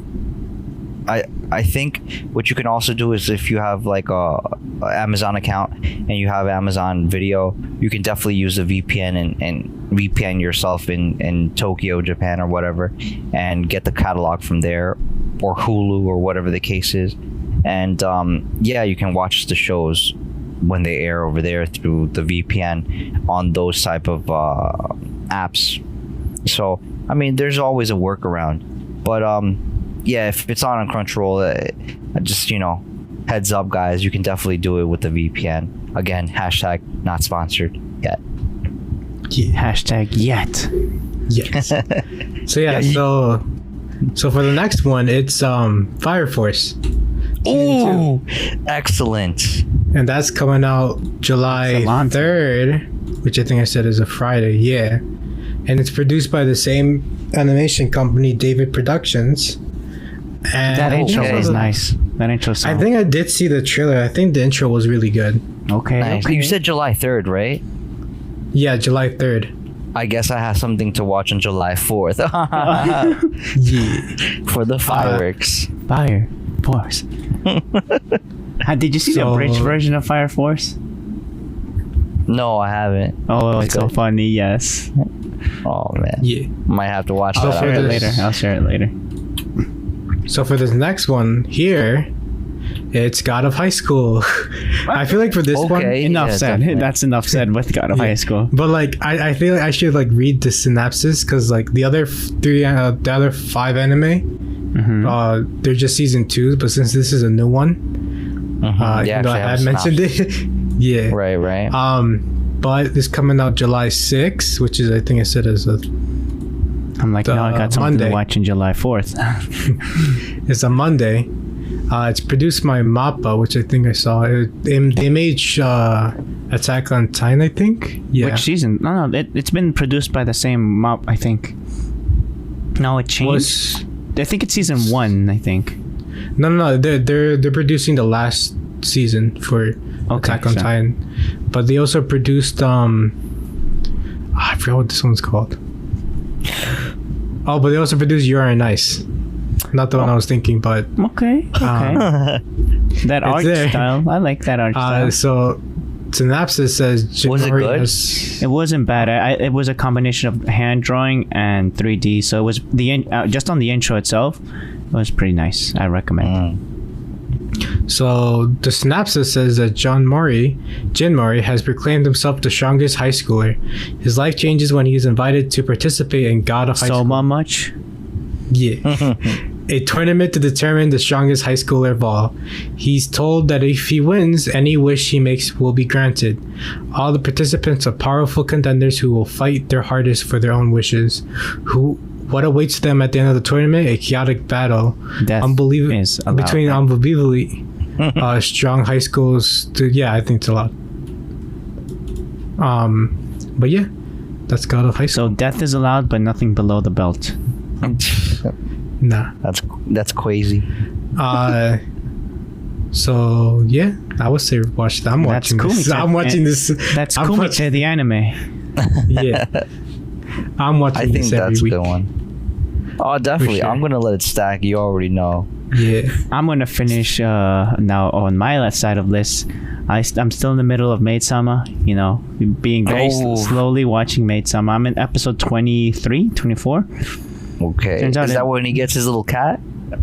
I think what you can also do is if you have like a Amazon account and you have Amazon Video, you can definitely use a VPN and VPN yourself in Tokyo, Japan, or whatever, and get the catalog from there, or Hulu, or whatever the case is. And yeah, you can watch the shows when they air over there through the VPN on those type of apps. So I mean, there's always a workaround, but yeah, if it's on Crunchyroll, just heads up, guys, you can definitely do it with the VPN. Again, hashtag not sponsored yet. Hashtag yet. Yes. So yeah, so for the next one, it's Fire Force. Ooh, excellent. And that's coming out July Salon. 3rd, which I think I said is a Friday. Yeah. And it's produced by the same animation company, David Productions. And That intro Okay. was nice. That intro song. I think I did see the trailer. I think the intro was really good. Okay. Nice. okay. You said July 3rd, right? Yeah, July 3rd. I guess I have something to watch on July 4th Yeah. for the fireworks. Fire Force. Did you see the So- abridged version of Fire Force? No, I haven't. Oh, it's so good. funny. Yes. Oh man, Yeah. might have to watch I'll that. I'll share it for later. this- I'll share it later. So for this next one here, it's God of High School. I feel like for this one, Okay. Enough yeah, said. definitely. That's enough said with God of High School. but like I feel like I should like read the synopsis because like the other the other 5 anime, Mm-hmm. they're just season 2. But since this is a new one, Mhm. even though I actually, had mentioned it, yeah. Right. But it's coming out July 6th, which is I think I said as a I'm like, no, I got something Monday. to watch on July 4th. it's a Monday. It's produced by Mappa, which I think I saw. They made Attack on Titan, I think. Yeah. Which season? No, it's been produced by the same mob, I think. No, it changed. I think it's season 1, I think. No. They're producing the last season for Attack on so- Titan, but they also produced I forgot what this one's called. Oh, but they also produced You're on Ice. Not the one I was thinking, but Okay. That art there. style. I like that art style. so synopsis says Was it Jinori good? has- It wasn't bad. It was a combination of hand drawing and 3D. So it was just on the intro itself. It was pretty nice. I recommend. So the synopsis says that Jin Mori has proclaimed himself the strongest high schooler. His life changes when he is invited to participate in God of High School. Soma much? Yeah. A tournament to determine the strongest high schooler of all. He's told that if he wins, any wish he makes will be granted. All the participants are powerful contenders who will fight their hardest for their own wishes. What awaits them at the end of the tournament? A chaotic battle. Death is allowed, between right? unbelievably strong high schools. I think it's allowed. But yeah, that's God of High School. So death is allowed, but nothing below the belt. Nah. That's crazy. So yeah, I would say watch that. I'm That's watching this. Kumite. I'm watching this. That's I'm Kumite, watching- the anime. Yeah, I'm watching I think this every that's a week. good one. Oh, definitely. sure. I'm gonna let it stack. You already know. Yeah. I'm gonna finish now on my left side of list. I'm still in the middle of Maid Sama. You know, being very slowly watching Maid Sama. I'm in episode 23, 24. Okay. Turns out Is that when he gets his little cat?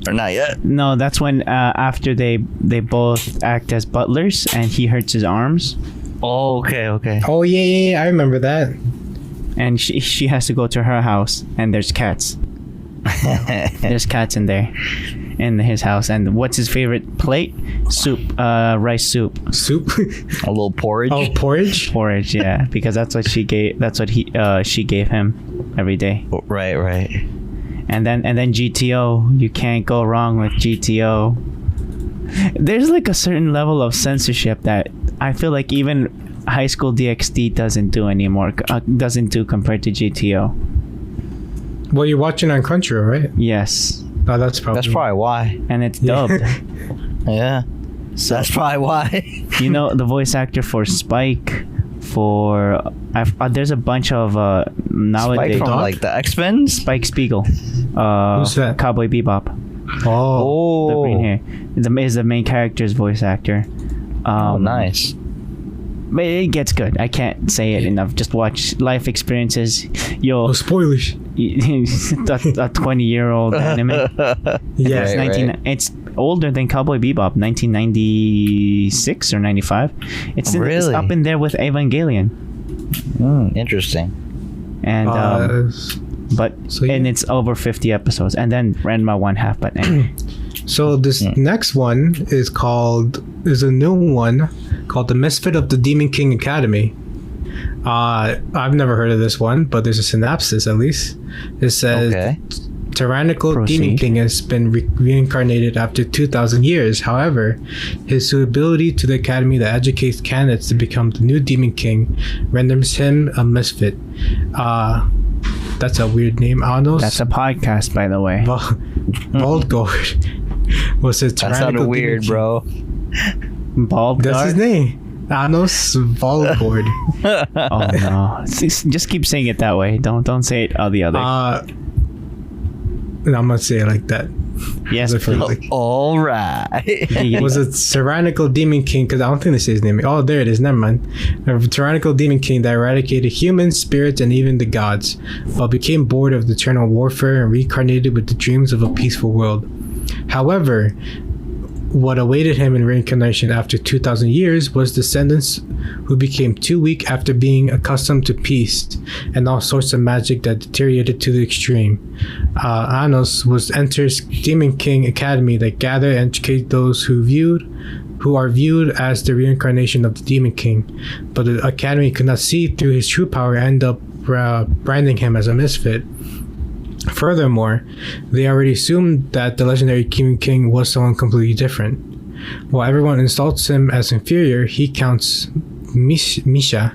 Or not yet? No, that's when after they both act as butlers and he hurts his arms Oh, okay. Oh yeah. I remember that. and she has to go to her house and there's cats. There's cats in there in his house. And what's his favorite plate? Soup, rice soup. Soup. A little porridge. Oh, porridge. Porridge, yeah, because that's what she gave she gave him every day. Right. And then GTO, you can't go wrong with GTO. There's like a certain level of censorship that I feel like even High School DxD doesn't do anymore. Doesn't do compared to GTO. Well, you're watching on Crunchyroll, right? Yes, Oh, that's probably. That's probably why. and it's dubbed. Yeah. So That's probably why. you know the voice actor for Spike. There's a bunch of Spike nowadays. from Dog? like the X-Men. Spike Spiegel. Who's that? Cowboy Bebop. Oh. The green hair. Is the main character's voice actor. Nice. But it gets good. I can't say it enough. Just watch Life Experiences. Yo, Oh, spoilers. a 20-year-old anime. Yes. Right. It's older than Cowboy Bebop, 1996 or 95. It's Really? up in there with Evangelion. Interesting. And but so yeah. and it's over 50 episodes. And then Ranma 1/2. But anyway. So this next one is a new one called The Misfit of the Demon King Academy. I've never heard of this one, but there's a synopsis at least. It says Okay. tyrannical Proceed. demon king has been reincarnated after 2,000 years. However, his suitability to the academy that educates candidates to become the new demon king renders him a misfit. That's a weird name. Anos That's a podcast, by the way. Voldgord was a That tyrannical sounded weird, demon bro. Bald king. That's his name. Anos Voldgord. Oh no! Just keep saying it that way. Don't say it the other. And I'm gonna say it like that. Yes, I feel please. like All right. it was a tyrannical demon king, because I don't think they say his name. Oh, there it is. Never mind. A tyrannical demon king that eradicated humans, spirits, and even the gods, but became bored of the eternal warfare and reincarnated with the dreams of a peaceful world. However, what awaited him in reincarnation after 2,000 years was descendants who became too weak after being accustomed to peace and all sorts of magic that deteriorated to the extreme. Anos enters Demon King Academy that gather and educate those who are viewed as the reincarnation of the Demon King, but the Academy could not see through his true power and end up branding him as a misfit. Furthermore, they already assumed that the legendary Demon King was someone completely different. While everyone insults him as inferior, he counts Misha,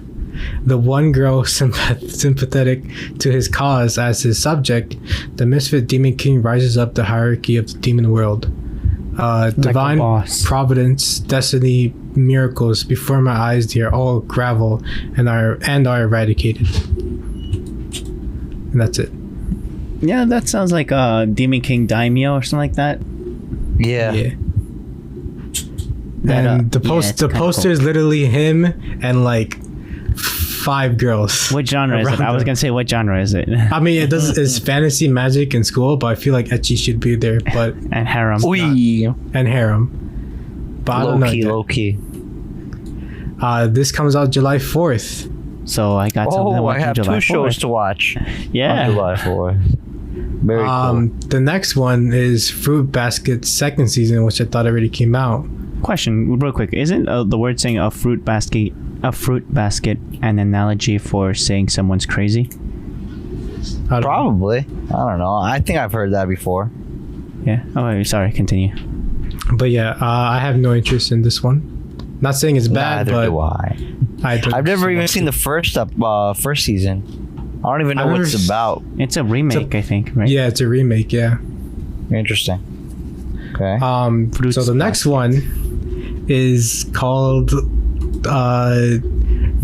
the one girl sympathetic to his cause, as his subject. The misfit Demon King rises up the hierarchy of the demon world. Divine boss. providence, destiny, miracles, before my eyes they are all gravel and are eradicated. And that's it. Yeah, that sounds like a Demon King Daimyo or something like that. Yeah. And the it's kinda poster is literally him and like 5 girls. What genre is it? I was gonna say, what genre is it? I mean, it's fantasy magic in school, but I feel like ecchi should be there, but And harem. and harem. But I don't know yet. Low key. This comes out July 4th. So I got something to Oh, watch I have on July 2 shows 4th. to watch. Yeah. On July 4th. Very cool. The next one is Fruit Basket's second season, which I thought already came out. Question, real quick. Isn't the word saying a fruit basket an analogy for saying someone's crazy? I don't know. Probably. I don't know. I think I've heard that before. Yeah. Oh, wait, sorry. Continue. But yeah, I have no interest in this one. Not saying it's bad, Neither but do I. I've I've never even seen the first season. I don't even know what it's about. It's a remake, I think, right? Yeah, it's a remake. Yeah. Interesting. Okay. So the next one is called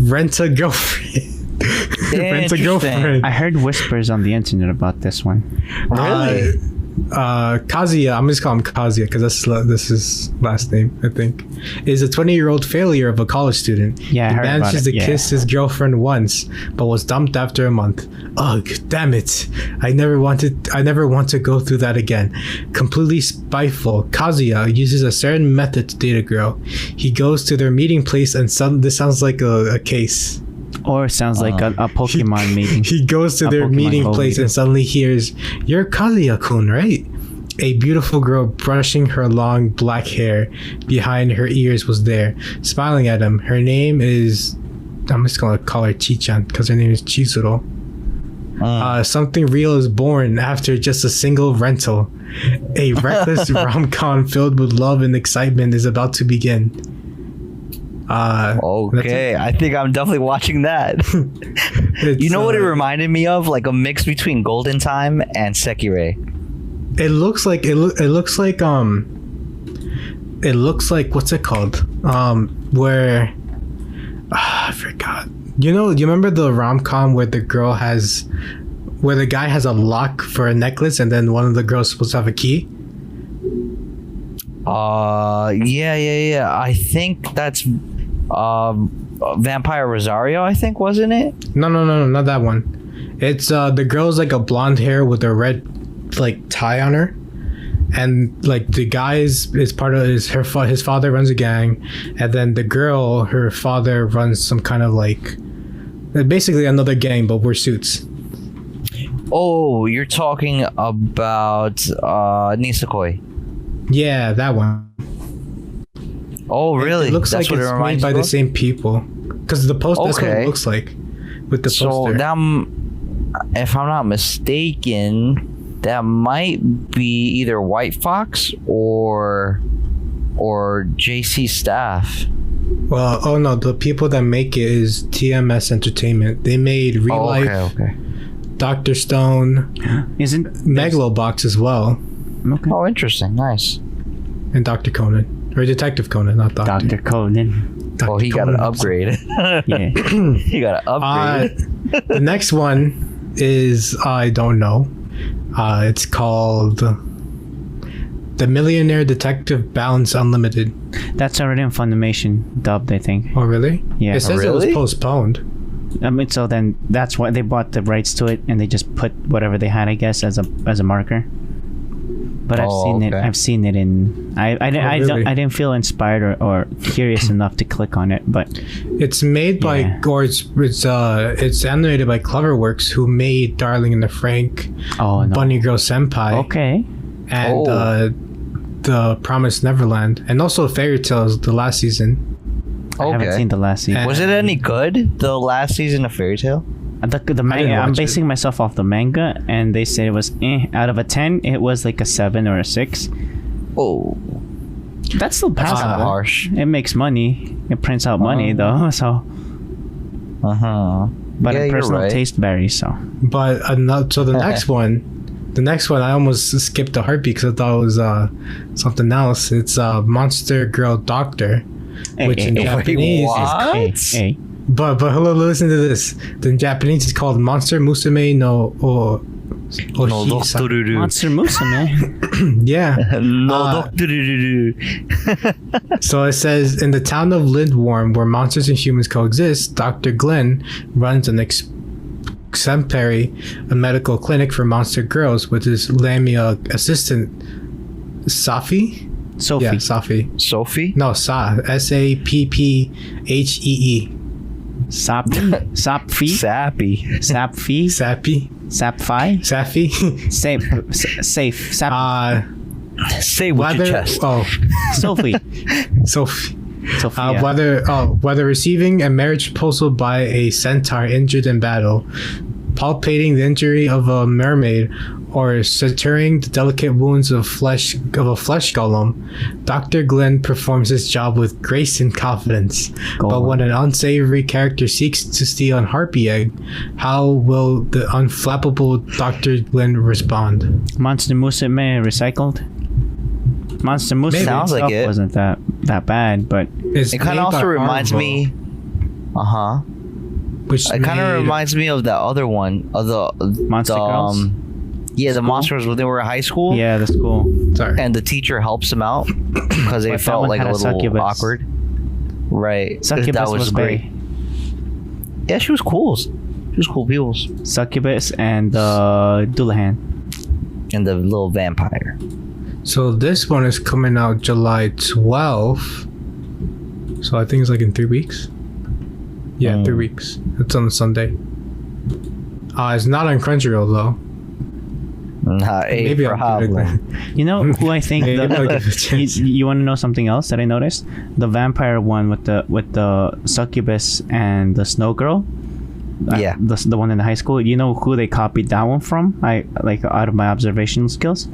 Rent a Girlfriend. Rent a Girlfriend. I heard whispers on the internet about this one. Really? Kazuya, I'm just calling him Kazuya because that's his last name, I think, is a 20-year-old failure of a college student. Yeah, I he heard about manages it, to yeah. kiss his girlfriend once, but was dumped after a month. Ugh, damn it! I never want to go through that again. Completely spiteful, Kazuya uses a certain method to date a girl. He goes to their meeting place, and this sounds like a case. Or it sounds like a Pokemon meeting. He goes to A their Pokemon meeting Go place meeting. and suddenly hears, "You're Kazuya-kun, right?" A beautiful girl brushing her long black hair behind her ears was there, smiling at him. Her name is... I'm just going to call her Chi-chan because her name is Chizuru. Something real is born after just a single rental. A reckless rom-com filled with love and excitement is about to begin. Okay, I think I'm definitely watching that. You know what it reminded me of? Like a mix between Golden Time and Sekirei. It looks like what's it called? Where I forgot. You remember the rom-com where the guy has a lock for a necklace and then one of the girls is supposed to have a key? Yeah. I think that's Vampire Rosario, I think, wasn't it? No, not that one. It's the girl's like a blonde hair with a red like tie on her, and like the guy is part of his father runs a gang, and then the girl, her father runs some kind of like basically another gang but wear suits. Oh, you're talking about Nisakoi. Yeah, that one. Oh, really? It looks That's like what it's it made reminds by you the of? same people because the post that's what Okay. it looks like with the So poster. if I'm not mistaken, that might be either White Fox or JC Staff. Well, oh no, the people that make it is TMS Entertainment. They made Real Life, Okay. Dr. Stone, Isn't Megalobox as well, okay. Oh, interesting. Nice. and Dr. Conan. Or Detective Conan, not Doctor. Dr. Conan? Dr. Well, he got an Conan. upgrade. Yeah. He got an upgrade. The next one is, I don't know. It's called The Millionaire Detective Balance Unlimited. That's already in Funimation dubbed, I think. Oh, really? Yeah. It says it was really? postponed. I mean, so then that's why they bought the rights to it, and they just put whatever they had, I guess, as a marker. But I've seen it. okay. I've seen it in. I really? didn't feel inspired or curious enough to click on it. But It's made by, Yeah. or it's animated by Cleverworks, who made Darling in the Franxx, oh no. Bunny Girl Senpai, Okay. and The Promised Neverland, and also Fairy Tales, the last season. I haven't seen the last season. Was it any good? The last season of Fairy Tale? The manga. I'm watch it. basing myself off the manga, and they said it was out of a 10. It was like a 7 or a 6. Oh, That's still that's kind of passable. harsh. It makes money. It prints out money though. So, but Yeah, you're personal right. taste varies. So, But so the next one, I almost skipped a heartbeat because I thought it was something else. It's Monster Girl Doctor, which in Hey, Japanese what? hey. But hello, listen to this. The Japanese is called Monster Musume no Oshisa. Doctor-uru. Monster Musume. Yeah. No, Uh, Doctor-uru. So it says, in the town of Lindworm, where monsters and humans coexist, Dr. Glenn runs an exemplary medical clinic for monster girls with his Lamia assistant, Safi? Sophie. Yeah, Safi. Sophie? No, Sappphee. Sapfi. Sappy. Sapfi. Sappy. Sapfi. Safi. Safe. Sap. Say with your chest. Sophie. Sophie. Sophia. Whether receiving a marriage proposal by a centaur injured in battle, palpating the injury of a mermaid, or suturing the delicate wounds of a flesh golem, Dr. Glenn performs his job with grace and confidence. But when an unsavory character seeks to steal a harpy egg, how will the unflappable Dr. Glenn respond? Monster Musume recycled. Monster Musume Sounds like itself it. wasn't that bad, but It's It kind made of also by reminds Marvel, me. which It kind of made- reminds me of that other one of the Monster Girls? Yeah, the School? monsters when they were in high school. yeah, the school. Sorry. And the teacher helps them out because they But that felt one like had a a little succubus. awkward. Right. Succubus that was great. Bay. Yeah, she was cool. She was cool people. Succubus and Dullahan. And the little vampire. So this one is coming out July 12th. So I think it's like in 3 weeks. Yeah, 3 weeks. It's on a Sunday. It's not on Crunchyroll though. Not a Maybe I'll give it problem. You know who I think Maybe I'll give it a chance. you want to know something else that I noticed? The vampire one with the succubus and the snow girl. Yeah. The one in the high school. You know who they copied that one from? I like out of my observational skills.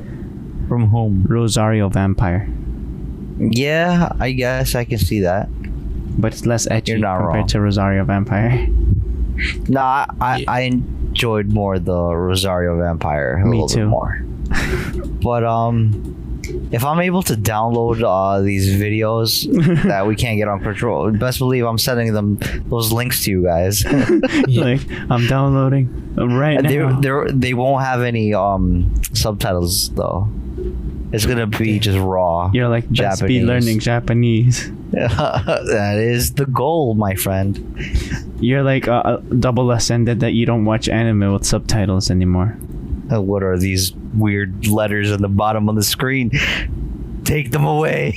From whom? Rosario Vampire, Yeah, I guess I can see that. but it's less edgy You're not compared wrong. to Rosario Vampire. Nah, I enjoyed more the Rosario Vampire a Me little too. bit more. But if I'm able to download these videos that we can't get on Control, best believe I'm sending them those links to you guys. Like I'm downloading right now. They won't have any subtitles though. It's gonna be just raw. You're like best be Japanese. learning Japanese. That is the goal, my friend. You're like a double ascended that you don't watch anime with subtitles anymore. What are these weird letters on the bottom of the screen? Take them away.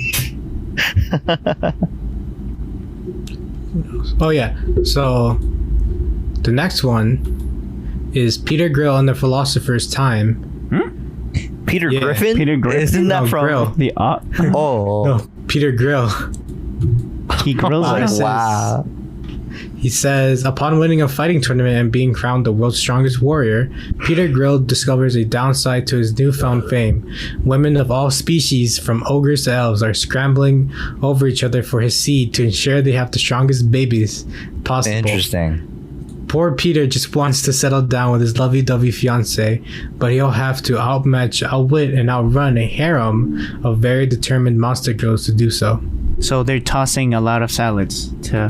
Oh yeah. So the next one is Peter Grill and the Philosopher's Time. Peter Yeah, Griffin? Peter Griffin. Isn't that No, from? Grill. The Oh. No, Peter Grill. he grills Oh, us. Wow. He says, upon winning a fighting tournament and being crowned the world's strongest warrior, Peter Grill discovers a downside to his newfound fame. Women of all species, from ogres to elves, are scrambling over each other for his seed to ensure they have the strongest babies possible. Interesting. Poor Peter just wants to settle down with his lovey-dovey fiancée, but he'll have to outmatch, outwit, and outrun a harem of very determined monster girls to do so. So they're tossing a lot of salads to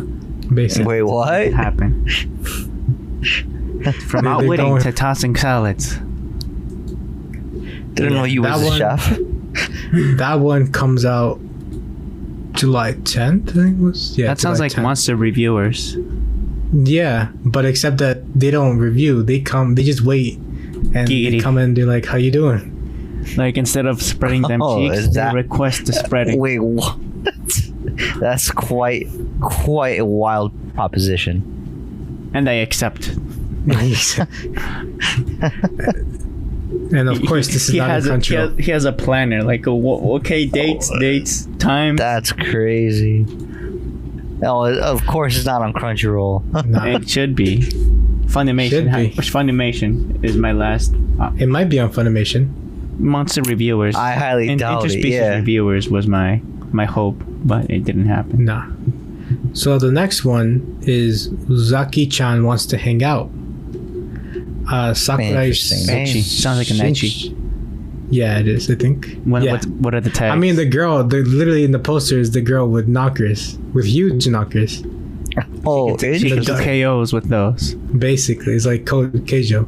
Basically. Wait, what? happen. From They're outwitting going- to tossing salads. Didn't know you That was a one- chef. That one comes out July 10th, I think it was. Yeah, That sounds July like 10th. monster reviewers. Yeah, but except that they don't review. They just wait. And they Giggity. come in, they're like, how you doing? Like instead of spreading them Oh, cheeks, is they that- request the spreading. Wait, what? That's quite a wild proposition. And I accept. And of course, this is he not has in Crunchyroll. he has a planner. Like, okay, dates, time. That's crazy. No, of course it's not on Crunchyroll. Nah. It should be. Funimation. Should be. Funimation is my last It might be on Funimation. monster reviewers. I highly doubt it. Interspecies Yeah. reviewers was my hope, but it didn't happen. Nah. So the next one is Uzaki-chan wants to hang out. Sakurai Interesting. Ecchi. Sounds like an ecchi. Yeah, it is, I think. Yeah. What are the tags? I mean, the girl, literally in the poster is the girl with knockers, with huge knockers. Oh, she can interesting. do KOs with those. Basically, it's like Keijo.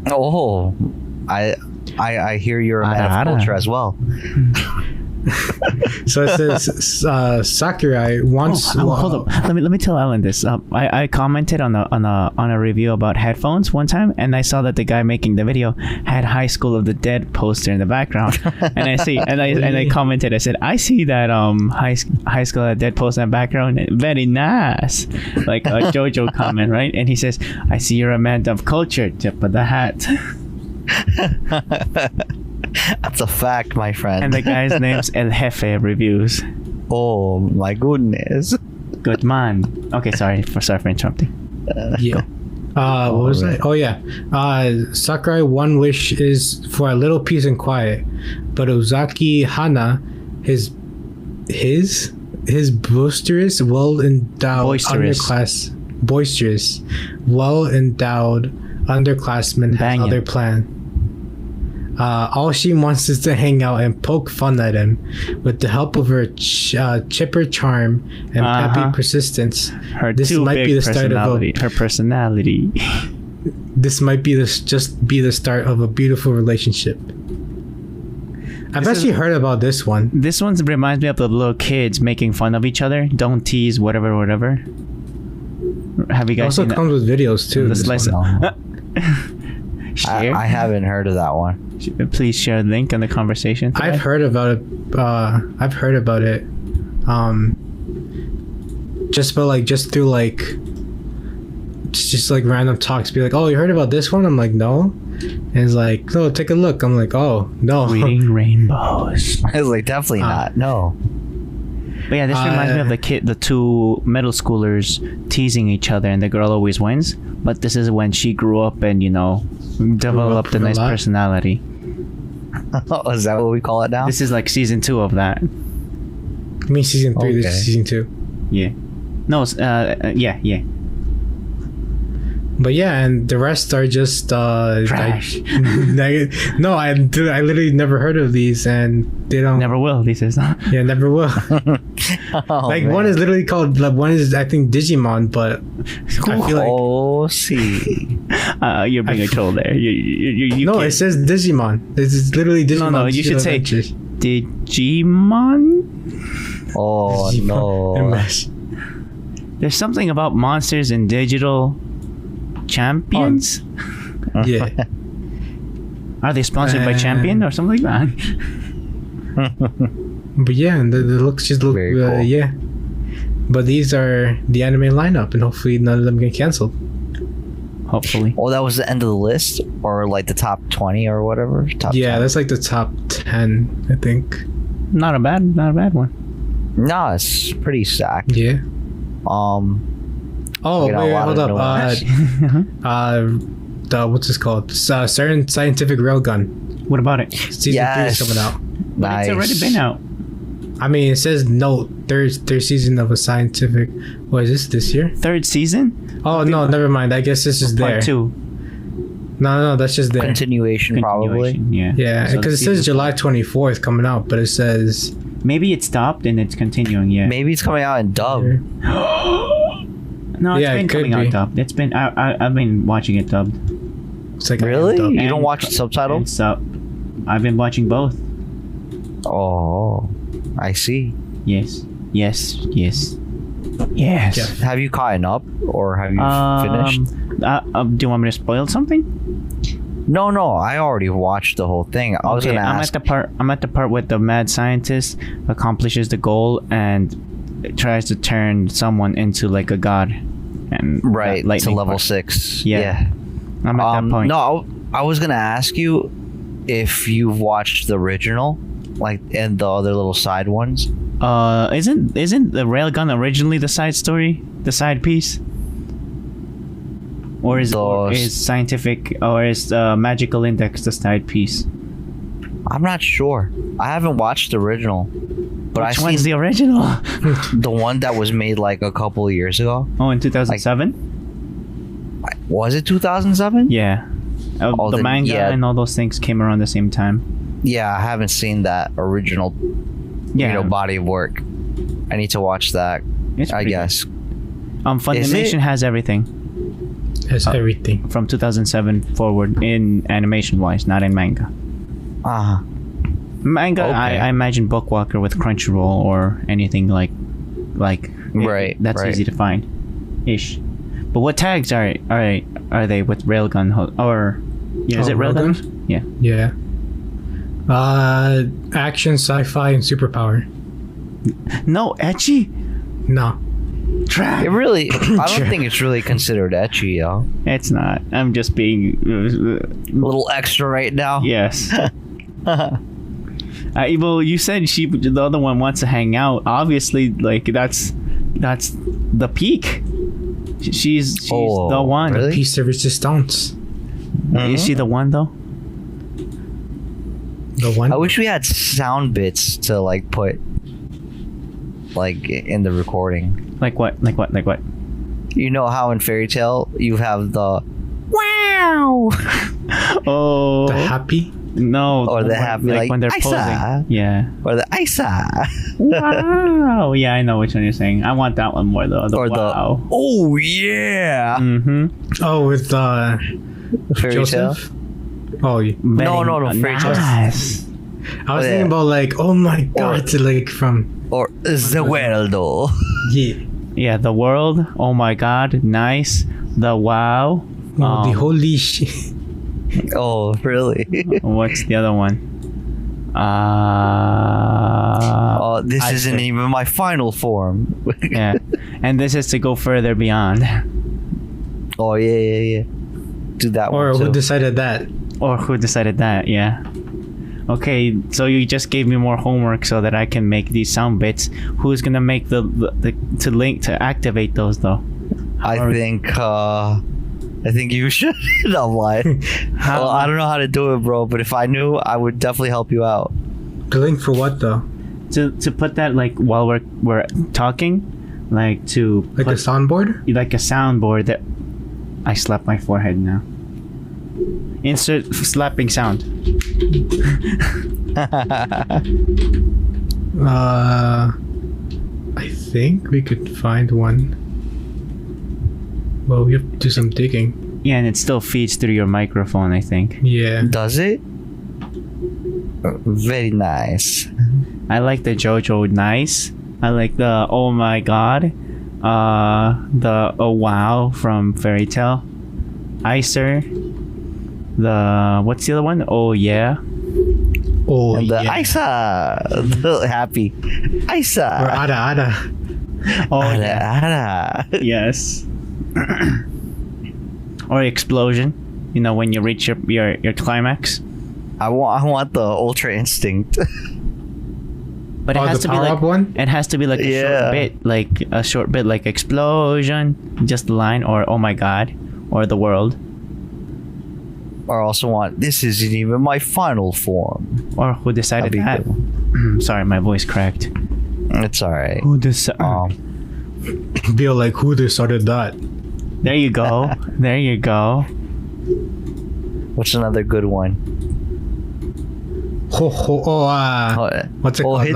Oh, I hear you're a man Ara, of ara. culture as well. So it says Sakurai wants. Hold up. Let me tell Alan this. I commented on a review about headphones one time, and I saw that the guy making the video had High School of the Dead poster in the background, and I commented. I said, I see that High School of the Dead poster in the background. Very nice, like a JoJo comment, right? And he says, I see you're a man of culture. Tip of the hat. That's a fact, my friend. And the guy's name's El Jefe Reviews. Oh my goodness. Good man. Okay, sorry for interrupting. Yeah. What was that? Oh yeah. Sakurai one wish is for a little peace and quiet, but Ozaki Hana, his boisterous, well endowed underclassman has Bangin'. other plan. All she wants is to hang out and poke fun at him. With the help of her chipper charm and peppy persistence, Her this too might big be the start of her personality. this might be the start of a beautiful relationship. I've actually heard about this one. This one reminds me of the little kids making fun of each other. Don't tease, whatever. Have you It guys also seen that? comes with videos too. The this slice. one. Share. I haven't heard of that one. Please share a link in the conversation. Today. I've heard about it. Just through random talks. Be like, oh, you heard about this one? I'm like, no. And it's like, no, take a look. I'm like, oh, no. Reading rainbows. I was like, definitely not. No. But yeah, this reminds me of the two middle schoolers teasing each other, and the girl always wins. But this is when she grew up and developed a nice personality. Is that what we call it now? This is like season 2 of that. I mean, season 3. This is season 2. Yeah. No. Yeah. But yeah, and the rest are just Trash. No, I literally never heard of these, and they don't. Never will. This is not. Yeah, never will. Man. One is literally called. One is I think Digimon, but I feel like see. You're being a troll there. You no, can't- it says Digimon. This is literally Digimon. No, you should say Adventures. Digimon. Oh Digimon. no. MS. There's something about monsters and digital champions. Yeah. Are they sponsored by Champion or something like that? But yeah, and the looks just look Very cool. yeah. But these are the anime lineup, and hopefully none of them get canceled. Hopefully. Oh, that was the end of the list, or like the top 20 or whatever. Top Yeah, 10. that's like the top 10, I think. Not a bad one. No, it's pretty stacked. Yeah. Oh, You know, wait, a lot hold of up. What's this called? Certain Scientific Railgun. What about it? Season 3 Yes. is coming out. But Nice. it's already been out. I mean, it says no third season of a scientific. What is this year? 3rd season. Oh no, never mind. I guess this is there. Part 2. No, that's just there. Continuation, probably. Continuation, Yeah. Yeah, So because it says season- July 24th coming out, but it says Maybe it stopped and it's continuing. Yeah. Maybe it's coming out in dub. No, it's Yeah, it been could coming out be. dubbed. It's been. I've been watching it dubbed. it's like Really? a- You don't watch the subtitle? It's up. I've been watching both. Oh, I see. Yes. Yes. Yeah. Have you caught up, or have you finished? Do you want me to spoil something? No, I already watched the whole thing. I was Okay, gonna ask. I'm at the part where the mad scientist accomplishes the goal and tries to turn someone into like a god. And Right, that to lightning level part. 6. Yeah. I'm at that point. No, I was gonna ask you if you've watched the original, like, and the other little side ones. Isn't the railgun originally the side story, the side piece? Or is scientific or is magical index the side piece? I'm not sure. I haven't watched the original, but Which I've one's seen the original? the one that was made like a couple of years ago. Oh, in 2007? Was it 2007? Yeah. Oh, The then, manga yeah. and all those things came around the same time. Yeah, I haven't seen that original, Yeah. body of work. I need to watch that. It's I pretty guess. good. Funimation has everything Has everything. from 2007 forward in animation wise, not in manga. Ah, Manga, Okay. I imagine Bookwalker with Crunchyroll or anything like Right, That's right. easy to find, ish. But what tags are they with Railgun or is it Railgun? Yeah. Yeah. Action, sci-fi, and superpower. No, ecchi. No. Trash. it really. I don't think it's really considered ecchi, yo. It's not. I'm just being. A little extra right now. Yes. Well, you said the other one wants to hang out. Obviously, like that's the peak. She's Oh, the one. really? Piece de resistance. Is she the one though? The one. I wish we had sound bits to like put like in the recording. Like what? You know how in Fairy Tale you have the wow. Oh. The happy. No. Or the happy, like, when they're Isa. posing. Yeah. Or the Isa. Wow. Yeah, I know which one you're saying. I want that one more though. The Or wow. the oh yeah. Oh, with Fairy tale. Joseph. Oh, No, fairy tale. Nice. I was yeah. thinking about like, oh my god, like from Or the world. yeah, Yeah, the world. Oh my god. Nice. The wow. the holy shit. Oh, really? What's the other one? Oh, this isn't even my final form. Yeah. And this is to go further beyond. Oh yeah. Do that Or one too. who decided that? Or who decided that? Yeah. Okay, so you just gave me more homework so that I can make these sound bits. Who's gonna make the to activate those though? I think you should. I'm lying. Well, I don't know how to do it, bro. But if I knew, I would definitely help you out. The link for what though? To put that like while we're talking, like to Like a put, soundboard? like a soundboard that I slapped my forehead now. Insert slapping sound. I think we could find one. Well, we have to do some digging. Yeah, and it still feeds through your microphone, I think. Yeah. Does it? Very nice. I like the JoJo nice. I like the oh my god. The oh wow from Fairy Tale. Icer. The what's the other one? Oh yeah. Oh, And the yeah. Isa. The happy. Isa. Or Ada. Oh Ada, yeah. ada. Yes. Or explosion. You know when you reach your climax. I want the Ultra Instinct. But it Oh, has the to be power like up one? it has to be like Yeah. a short bit like explosion, just the line, or oh my god, or the world, Or also want this isn't even my final form. or who decided That'd be that? Sorry, my voice cracked. It's alright. Who decided? Feel like who decided that? There you go. There you go. What's another good one? Ho ho oh what's it Oh, called? hit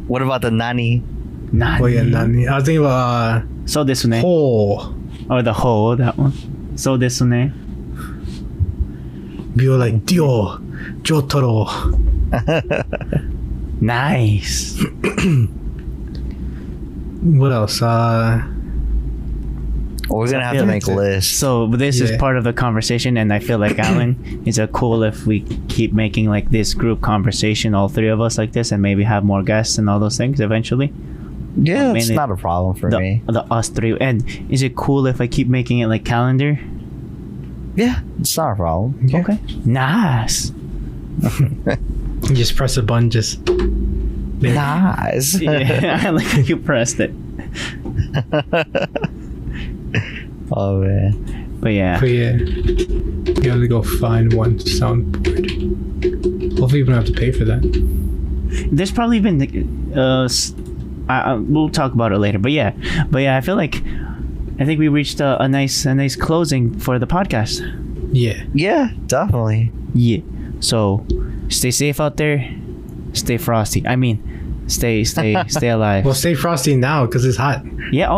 what about the Nani? Nani. Oh yeah, Nani. I was thinking about So this one, ho. or the ho, that one. So this one. Feel like Dio, Jotaro. Nice. What else? We're gonna have to make lists. So this is Yeah. part of the conversation, and I feel like Alan, is it cool if we keep making like this group conversation, all three of us like this, and maybe have more guests and all those things eventually? Yeah, it's mainly not a problem for me. The us three. And is it cool if I keep making it like calendar? Yeah, it's not a problem. Yeah. Okay. Nice. You just press a button, just there. Nice. Yeah, I like how you pressed it. Oh man. But yeah. But yeah, you have to go find one soundboard. Hopefully, you don't have to pay for that. There's probably been we'll talk about it later. But yeah, I feel like I think we reached a nice closing for the podcast. Yeah. Yeah, definitely. Yeah. So stay safe out there. Stay frosty. I mean, stay alive. Well, stay frosty now because it's hot. Yeah.